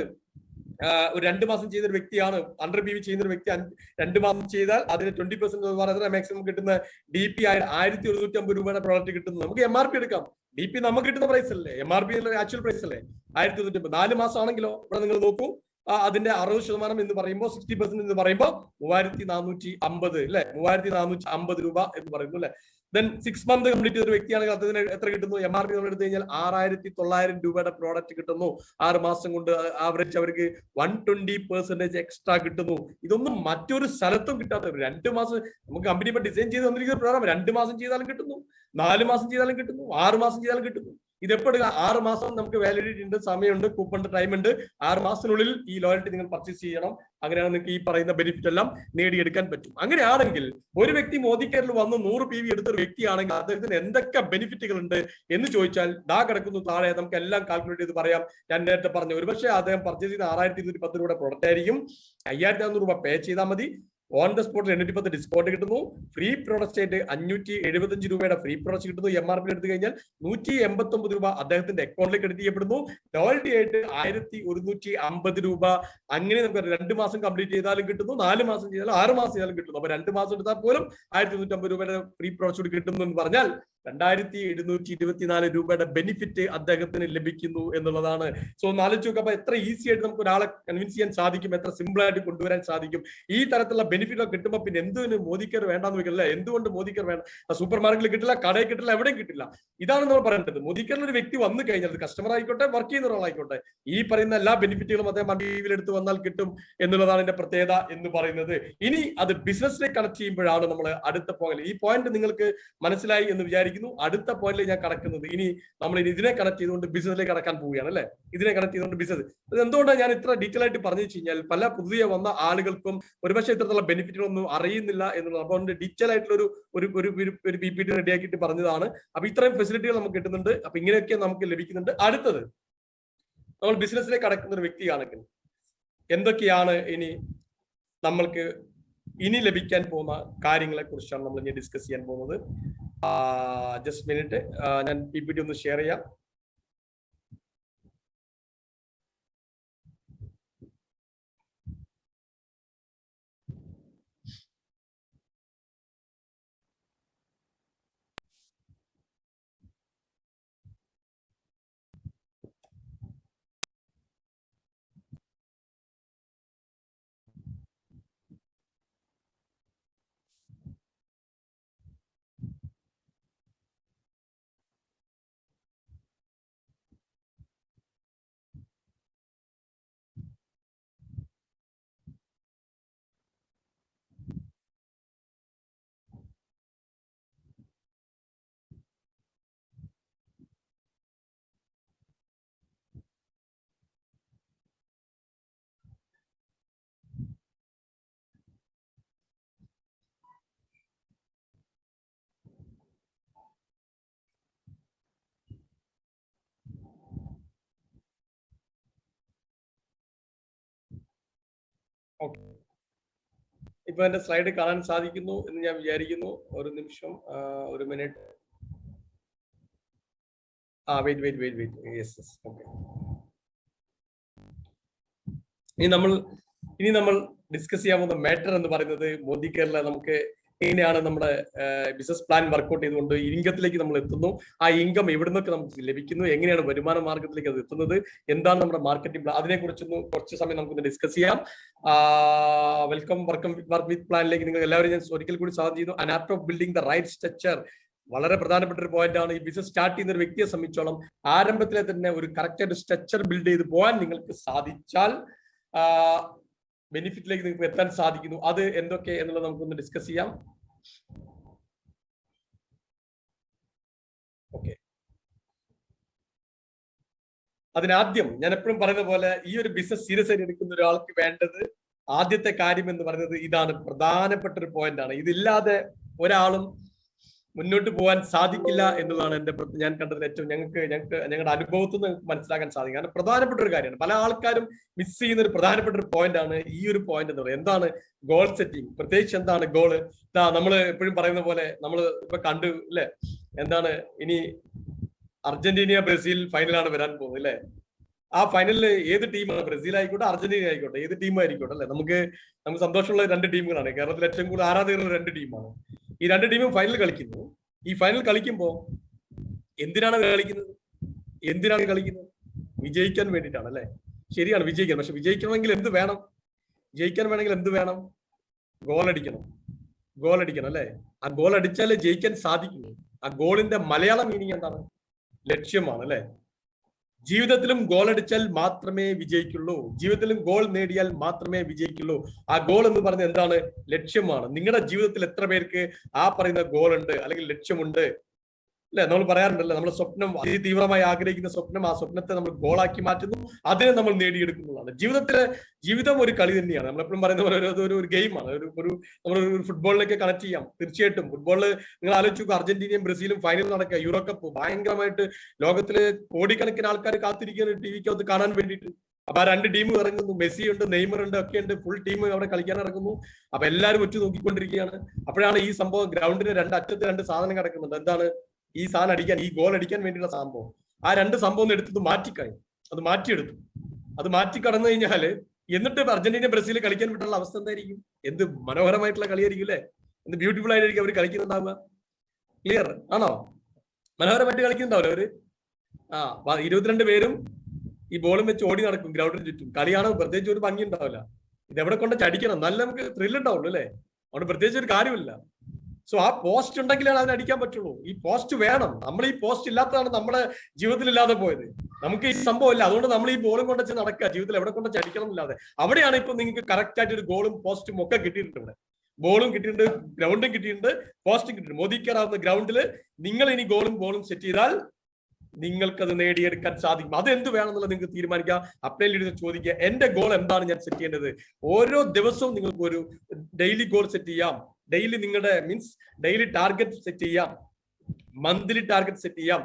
ഒരു 2 മാസം ചെയ്ത ഒരു വ്യക്തിയാണ്, 100 PV ചെയ്യുന്ന ഒരു വ്യക്തി 2 മാസം ചെയ്താൽ അതിന് 20% മാക്സിമം കിട്ടുന്ന DP 1150 രൂപയുടെ പ്രോഡക്റ്റ് കിട്ടുന്നു. നമുക്ക് MRP എടുക്കാം. DP നമുക്ക് കിട്ടുന്ന പ്രൈസ് അല്ലേ, MRP ആക്ച്വൽ പ്രൈസ് അല്ലേ 1150. 4 മാസം ആണെങ്കിലോ ഇവിടെ നിങ്ങൾ നോക്കൂ, അതിന്റെ 60% എന്ന് പറയുമ്പോൾ 60% എന്ന് പറയുമ്പോൾ 3450 അല്ലെ, 3450 രൂപ എന്ന് പറയുന്നു അല്ലെ. ദെൻ 6 months കംപ്ലീറ്റ് ചെയ്ത ഒരു വ്യക്തിയാണെങ്കിൽ അതിന് എത്ര കിട്ടുന്നു? MRP നമ്മൾ എടുത്തു കഴിഞ്ഞാൽ 6900 രൂപയുടെ പ്രോഡക്റ്റ് കിട്ടുന്നു. 6 മാസം കൊണ്ട് ആവറേജ് അവർക്ക് 120% എക്സ്ട്രാ കിട്ടുന്നു. ഇതൊന്നും മറ്റൊരു സ്ഥലത്തും കിട്ടാത്ത 2 മാസം നമുക്ക് കമ്പനി ഇപ്പൊ ഡിസൈൻ ചെയ്ത് തന്നിരിക്കുന്ന പ്രോഗ്രാം 2 മാസം ചെയ്താലും കിട്ടുന്നു, 4 മാസം ചെയ്താലും കിട്ടുന്നു, 6 മാസം ചെയ്താലും കിട്ടുന്നു. ഇതെപ്പോഴും 6 മാസം നമുക്ക് വാലിഡിറ്റി ഉണ്ട്, സമയമുണ്ട്, കൂപ്പണ്ട് ടൈം ഉണ്ട്. 6 മാസത്തിനുള്ളിൽ ഈ ലോയൽറ്റി നിങ്ങൾ പർച്ചേസ് ചെയ്യണം. അങ്ങനെയാണ് നിങ്ങൾക്ക് ഈ പറയുന്ന ബെനിഫിറ്റ് എല്ലാം നേടിയെടുക്കാൻ പറ്റും. അങ്ങനെയാണെങ്കിൽ ഒരു വ്യക്തി മോദി കെയറിൽ വന്ന് 100 PV എടുത്തൊരു വ്യക്തിയാണെങ്കിൽ അദ്ദേഹത്തിന് എന്തൊക്കെ ബെനിഫിറ്റുകൾ ഉണ്ട് എന്ന് ചോദിച്ചാൽ ദാ കിടക്കുന്നു താഴെ. നമുക്ക് എല്ലാം കാൽക്കുലേറ്റ് ചെയ്ത് പറയാം. ഞാൻ നേരത്തെ പറഞ്ഞു, ഒരുപക്ഷെ അദ്ദേഹം പർച്ചേസ് ചെയ്ത 6210 രൂപയുടെ പ്രൊഡക്റ്റ് ആയിരിക്കും. 5400 രൂപ പേ ചെയ്താൽ മതി. ഓൺ ദ സ്പോട്ടിൽ 810 ഡിസ്കൗണ്ട് കിട്ടുന്നു. ഫ്രീ പ്രൊഡക്റ്റ് ആയിട്ട് 575 രൂപയുടെ ഫ്രീ പ്രൊഡക്റ്റ് കിട്ടുന്നു. MRP എടുത്തു കഴിഞ്ഞാൽ 189 രൂപ അദ്ദേഹത്തിന്റെ അക്കൗണ്ടിലേക്ക് ക്രെഡിറ്റ് ചെയ്യപ്പെടുന്നു. ലോയൽറ്റി ആയിട്ട് 1150 രൂപ. അങ്ങനെ നമുക്ക് 2 മാസം കംപ്ലീറ്റ് ചെയ്താലും കിട്ടുന്നു, 4 മാസം ചെയ്താലും 6 മാസം ചെയ്താലും കിട്ടുന്നു. അപ്പൊ 2 മാസം എടുത്താൽ പോലും 1150 രൂപയുടെ ഫ്രീ പ്രൊഡക്റ്റ് കിട്ടുന്നു എന്ന് പറഞ്ഞാൽ 2724 രൂപയുടെ ബെനിഫിറ്റ് അദ്ദേഹത്തിന് ലഭിക്കുന്നു എന്നുള്ളതാണ്. സോ ആലോചിച്ച് നോക്കുക, അപ്പൊ എത്ര ഈസി ആയിട്ട് നമുക്ക് ഒരാളെ കൺവിൻസ് ചെയ്യാൻ സാധിക്കും, എത്ര സിമ്പിൾ ആയിട്ട് കൊണ്ടുവരാൻ സാധിക്കും. ഈ തരത്തിലുള്ള ബെനിഫിറ്റ് കിട്ടുമ്പോൾ പിന്നെ എന്തിനു മോദി കെയർ വേണ്ടാന്ന് വെക്കില്ല. എന്തുകൊണ്ട് മോദി കെയർ വേണം? സൂപ്പർ മാർക്കറ്റിൽ കിട്ടില്ല, കടയിൽ കിട്ടില്ല, എവിടെയും കിട്ടില്ല. ഇതാണ് നമ്മൾ പറയേണ്ടത്. മോദി കെയറിൽ ഒരു വ്യക്തി വന്നു കഴിഞ്ഞാൽ കസ്റ്റമർ ആയിക്കോട്ടെ, വർക്ക് ചെയ്യുന്ന ഒരാളായിക്കോട്ടെ, ഈ പറയുന്ന എല്ലാ ബെനിഫിറ്റുകളും അദ്ദേഹം MRP എടുത്ത് വന്നാൽ കിട്ടും എന്നുള്ളതാണ് എന്റെ പ്രത്യേകത എന്ന് പറയുന്നത്. ഇനി അത് ബിസിനസ്സിലേക്ക് കണക്ട് ചെയ്യുമ്പോഴാണ് നമ്മൾ അടുത്ത പോയിന്റ്. ഈ പോയിന്റ് നിങ്ങൾക്ക് മനസ്സിലായി എന്ന് വിചാരിക്കുന്നു. അടുത്ത പോയിന്റിൽ ഞാൻ കടക്കുന്നത്, ഇനി നമ്മൾ ഇതിനെ കണക്ട് ചെയ്തുകൊണ്ട് ബിസിനസ്സിലേക്ക് കടക്കാൻ പോവുകയാണ് അല്ലെ. ഇതിനെ കണക്ട് ചെയ്തുകൊണ്ട് ബിസിനസ്. എന്തുകൊണ്ടാണ് ഞാൻ ഇത്ര ഡീറ്റെയിൽ ആയിട്ട് പറഞ്ഞു വെച്ച് കഴിഞ്ഞാൽ പല പുതിയ വന്ന ആളുകൾക്കും ഒരുപക്ഷെ ഇത്തരത്തിലുള്ള ബെനിഫിറ്റുകളൊന്നും അറിയുന്നില്ല എന്നുള്ളത്. അതുകൊണ്ട് ഡീറ്റെയിൽ ആയിട്ടുള്ള ഒരു PPT റെഡിയാക്കിയിട്ട് പറഞ്ഞതാണ്. അപ്പൊ ഇത്രയും ഫെസിലിറ്റികൾ നമുക്ക് കിട്ടുന്നുണ്ട്. അപ്പൊ ഇങ്ങനെയൊക്കെ നമുക്ക് ലഭിക്കുന്നുണ്ട്. അടുത്തത്, നമ്മൾ ബിസിനസ്സിലേക്ക് കടക്കുന്ന ഒരു വ്യക്തിയാണെങ്കിൽ എന്തൊക്കെയാണ് ഇനി നമ്മൾക്ക് ഇനി ലഭിക്കാൻ പോകുന്ന കാര്യങ്ങളെ കുറിച്ചാണ് നമ്മൾ ഇനി ഡിസ്കസ് ചെയ്യാൻ പോകുന്നത്. ജസ്റ്റ് മിനിറ്റ്, ഞാൻ PPT ഒന്ന് ഷെയർ ചെയ്യാം. ഓക്കെ, ഇപ്പൊ എന്റെ സ്ലൈഡ് കാണാൻ സാധിക്കുന്നു എന്ന് ഞാൻ വിചാരിക്കുന്നു. ഒരു നിമിഷം, ഒരു മിനിറ്റ്. വെയിറ്റ്. Yes, okay. ഇനി നമ്മൾ ഡിസ്കസ് ചെയ്യാൻ പോകുന്ന മാറ്റർ എന്ന് പറയുന്നത് മോദി കെയറിലെ നമുക്ക് എങ്ങനെയാണ് നമ്മുടെ ബിസിനസ് പ്ലാൻ വർക്ക്ഔട്ട് ചെയ്തുകൊണ്ട് ഇൻകത്തിലേക്ക് നമ്മൾ എത്തുന്നു. ആ ഇൻകം എവിടെ നിന്നൊക്കെ നമുക്ക് ലഭിക്കുന്നു, എങ്ങനെയാണ് വരുമാന മാർഗത്തിലേക്ക് അത് എത്തുന്നത്, എന്താണ് നമ്മുടെ മാർക്കറ്റിംഗ് പ്ലാൻ, അതിനെ കുറിച്ചൊന്ന് കുറച്ച് സമയം നമുക്കൊന്ന് ഡിസ്കസ് ചെയ്യാം. വെൽക്കം വർക്ക് വിത്ത് പ്ലാനിലേക്ക് നിങ്ങൾ എല്ലാവരും ഞാൻ ഒരിക്കൽ കൂടി സ്വാഗതം ചെയ്യുന്നു. An art of building the right structure വളരെ പ്രധാനപ്പെട്ട ഒരു പോയിന്റ് ആണ്. ഈ ബിസിനസ് സ്റ്റാർട്ട് ചെയ്യുന്ന ഒരു വ്യക്തിയെ സംബന്ധിച്ചോളം ആരംഭത്തിലെ തന്നെ ഒരു കറക്റ്റ് ആയിട്ട് സ്ട്രക്ചർ ബിൽഡ് ചെയ്ത് പോകാൻ നിങ്ങൾക്ക് സാധിച്ചാൽ ബെനിഫിറ്റിലേക്ക് നിങ്ങൾക്ക് എത്താൻ സാധിക്കുന്നു. അത് എന്തൊക്കെ എന്നുള്ളത് നമുക്കൊന്ന് ഡിസ്കസ് ചെയ്യാം. ഓക്കെ, അതിനാദ്യം ഞാൻ എപ്പോഴും പറയുന്ന പോലെ ഈ ഒരു ബിസിനസ് സീരിയസ് ആയിട്ട് എടുക്കുന്ന ഒരാൾക്ക് വേണ്ടത് ആദ്യത്തെ കാര്യം എന്ന് പറയുന്നത് ഇതാണ്. പ്രധാനപ്പെട്ട ഒരു പോയിന്റ് ആണ്. ഇതില്ലാതെ ഒരാളും മുന്നോട്ട് പോകാൻ സാധിക്കില്ല എന്നുള്ളതാണ് ഞാൻ കണ്ടതിൽ ഏറ്റവും ഞങ്ങളുടെ അനുഭവത്തിൽ നിന്ന് മനസ്സിലാക്കാൻ സാധിക്കും. കാരണം പ്രധാനപ്പെട്ട ഒരു കാര്യമാണ്. പല ആൾക്കാരും മിസ് ചെയ്യുന്ന ഒരു പ്രധാനപ്പെട്ട ഒരു പോയിന്റ് ആണ് ഈ ഒരു പോയിന്റ് എന്ന് പറയുന്നത്. എന്താണ് ഗോൾ സെറ്റിംഗ്? പ്രത്യേകിച്ച് എന്താണ് ഗോള്? നമ്മൾ എപ്പോഴും പറയുന്ന പോലെ നമ്മൾ ഇപ്പൊ കണ്ടു അല്ലെ, എന്താണ് ഇനി അർജന്റീന ബ്രസീൽ ഫൈനലാണ് വരാൻ പോകുന്നത് അല്ലെ. ആ ഫൈനലിൽ ഏത് ടീമാണ്? ബ്രസീൽ ആയിക്കോട്ടെ അർജന്റീന ആയിക്കോട്ടെ, ഏത് ടീം ആയിരിക്കോട്ടെ അല്ലെ, നമുക്ക് സന്തോഷമുള്ള രണ്ട് ടീമുകളാണ്. കേരളത്തിൽ ഏറ്റവും കൂടുതൽ ആരാധകരുള്ള രണ്ട് ടീമാണ്. ഈ രണ്ട് ടീമും ഫൈനൽ കളിക്കുന്നു. ഈ ഫൈനൽ കളിക്കുമ്പോൾ എന്തിനാണ് കളിക്കുന്നത്? വിജയിക്കാൻ വേണ്ടിയിട്ടാണ് അല്ലെ. ശരിയാണ്, വിജയിക്കാൻ. പക്ഷെ വിജയിക്കണമെങ്കിൽ എന്ത് വേണം? ജയിക്കാൻ വേണമെങ്കിൽ എന്ത് വേണം? ഗോൾ അടിക്കണം അല്ലെ. ആ ഗോൾ അടിച്ചാലേ ജയിക്കാൻ സാധിക്കുള്ളൂ. ആ ഗോളിന്റെ മലയാള മീനിങ് എന്താണ്? ലക്ഷ്യമാണ് അല്ലെ. ജീവിതത്തിലും ഗോൾ അടിച്ചാൽ മാത്രമേ വിജയിക്കുള്ളൂ. ജീവിതത്തിലും ഗോൾ നേടിയാൽ മാത്രമേ വിജയിക്കുള്ളൂ. ആ ഗോൾ എന്ന് പറയുന്നത് എന്താണ്? ലക്ഷ്യമാണ്. നിങ്ങളുടെ ജീവിതത്തിൽ എത്ര പേർക്ക് ആ പറയുന്ന ഗോൾ ഉണ്ട് അല്ലെങ്കിൽ ലക്ഷ്യമുണ്ട് അല്ലെ? നമ്മൾ പറയാറുണ്ടല്ലോ, നമ്മുടെ സ്വപ്നം അതിതീവ്രമായി ആഗ്രഹിക്കുന്ന സ്വപ്നം, ആ സ്വപ്നത്തെ നമ്മൾ ഗോളാക്കി മാറ്റുന്നു, അതിനെ നമ്മൾ നേടിയെടുക്കുന്നതാണ്. ജീവിതം ഒരു കളി തന്നെയാണ്. നമ്മളെപ്പോഴും പറയുന്ന പോലെ ഒരു ഗെയിമാണ്. നമ്മളൊരു ഫുട്ബോളിലേക്ക് കണക്ട് ചെയ്യാം. തീർച്ചയായിട്ടും ഫുട്ബോളിൽ നിങ്ങൾ ആലോചിച്ചു, അർജന്റീനയും ബ്രസീലും ഫൈനൽ നടക്കുക, യൂറോ കപ്പ് ഭയങ്കരമായിട്ട് ലോകത്തില് കോടിക്കണക്കിന് ആൾക്കാർ കാത്തിരിക്കുകയാണ് ടിവിക്കകത്ത് കാണാൻ വേണ്ടിയിട്ട്. അപ്പൊ ആ രണ്ട് ടീമും ഇറങ്ങുന്നു. മെസ്സി ഉണ്ട്, നെയ്മർ ഉണ്ട്, ഒക്കെ ഉണ്ട്. ഫുൾ ടീം അവിടെ കളിക്കാൻ ഇറങ്ങുന്നു. അപ്പൊ എല്ലാവരും ഒറ്റ നോക്കിക്കൊണ്ടിരിക്കുകയാണ്. അപ്പോഴാണ് ഈ സംഭവം, ഗ്രൗണ്ടിന് അറ്റത്ത് രണ്ട് സാധനം കിടക്കുന്നുണ്ട്. എന്താണ് ഈ സാധനം അടിക്കാൻ, ഈ ഗോൾ അടിക്കാൻ വേണ്ടിയുള്ള സംഭവം? ആ രണ്ട് സംഭവം എടുത്തത് മാറ്റിക്കഴിഞ്ഞു. അത് മാറ്റിയെടുത്തു. അത് മാറ്റി കടന്നു കഴിഞ്ഞാല് എന്നിട്ട് അർജന്റീന ബ്രസീൽ കളിക്കാൻ വിട്ടുള്ള അവസ്ഥ എന്തായിരിക്കും? എന്ത് മനോഹരമായിട്ടുള്ള കളിയായിരിക്കും അല്ലെ. എന്ത് ബ്യൂട്ടിഫുൾ ആയിരിക്കും അവർ കളിക്കുന്നുണ്ടാവുക. ക്ലിയർ ആണോ? മനോഹരമായിട്ട് കളിക്കുന്നുണ്ടാവില്ല അവര്. 22 പേരും ഈ ബോളും വെച്ച് ഓടി നടക്കും ഗ്രൗണ്ടിന് ചുറ്റും. കളിയാണോ പ്രത്യേകിച്ച് ഒരു ഭംഗി ഉണ്ടാവില്ല. ഇതെവിടെ കൊണ്ട് ചടിക്കണം, നല്ല നമുക്ക് ത്രില്ല് ഉണ്ടാവുള്ളൂ അല്ലെ. അതുകൊണ്ട് പ്രത്യേകിച്ച് ഒരു കാര്യമില്ല. സോ ആ പോസ്റ്റ് ഉണ്ടെങ്കിലാണ് അതിന് അടിക്കാൻ പറ്റുള്ളൂ. ഈ പോസ്റ്റ് വേണം. നമ്മൾ ഈ പോസ്റ്റ് ഇല്ലാത്തതാണ് നമ്മുടെ ജീവിതത്തിൽ ഇല്ലാതെ പോയത്. നമുക്ക് ഈ സംഭവം ഇല്ല. അതുകൊണ്ട് നമ്മൾ ഈ ബോളും കൊണ്ടുവച്ച് നടക്കുക, ജീവിതത്തിൽ എവിടെ കൊണ്ടുവച്ച് അടിക്കണം എന്നില്ലാതെ. അവിടെയാണ് ഇപ്പൊ നിങ്ങൾക്ക് കറക്റ്റ് ആയിട്ട് ഒരു ഗോളും പോസ്റ്റും ഒക്കെ കിട്ടിയിട്ടുണ്ട്. ഇവിടെ ബോളും കിട്ടിയിട്ടുണ്ട്, ഗ്രൗണ്ടും കിട്ടിയിട്ടുണ്ട്, പോസ്റ്റും കിട്ടിയിട്ടുണ്ട്. മോദിക്കാറാവുന്ന ഗ്രൗണ്ടിൽ നിങ്ങൾ ഇനി ഗോളും ബോളും സെറ്റ് ചെയ്താൽ നിങ്ങൾക്കത് നേടിയെടുക്കാൻ സാധിക്കും. അത് എന്ത് വേണമെന്നുള്ളത് നിങ്ങൾക്ക് തീരുമാനിക്കുക. അപ്ലൈ ചോദിക്കുക, എന്റെ ഗോൾ എന്താണ് ഞാൻ സെറ്റ് ചെയ്യേണ്ടത്? ഓരോ ദിവസവും നിങ്ങൾക്ക് ഒരു ഡെയിലി ഗോൾ സെറ്റ് ചെയ്യാം. ഡെയിലി നിങ്ങളുടെ ഡെയിലി ടാർഗറ്റ് സെറ്റ് ചെയ്യാം, മന്ത്ലി ടാർഗറ്റ് സെറ്റ് ചെയ്യാം,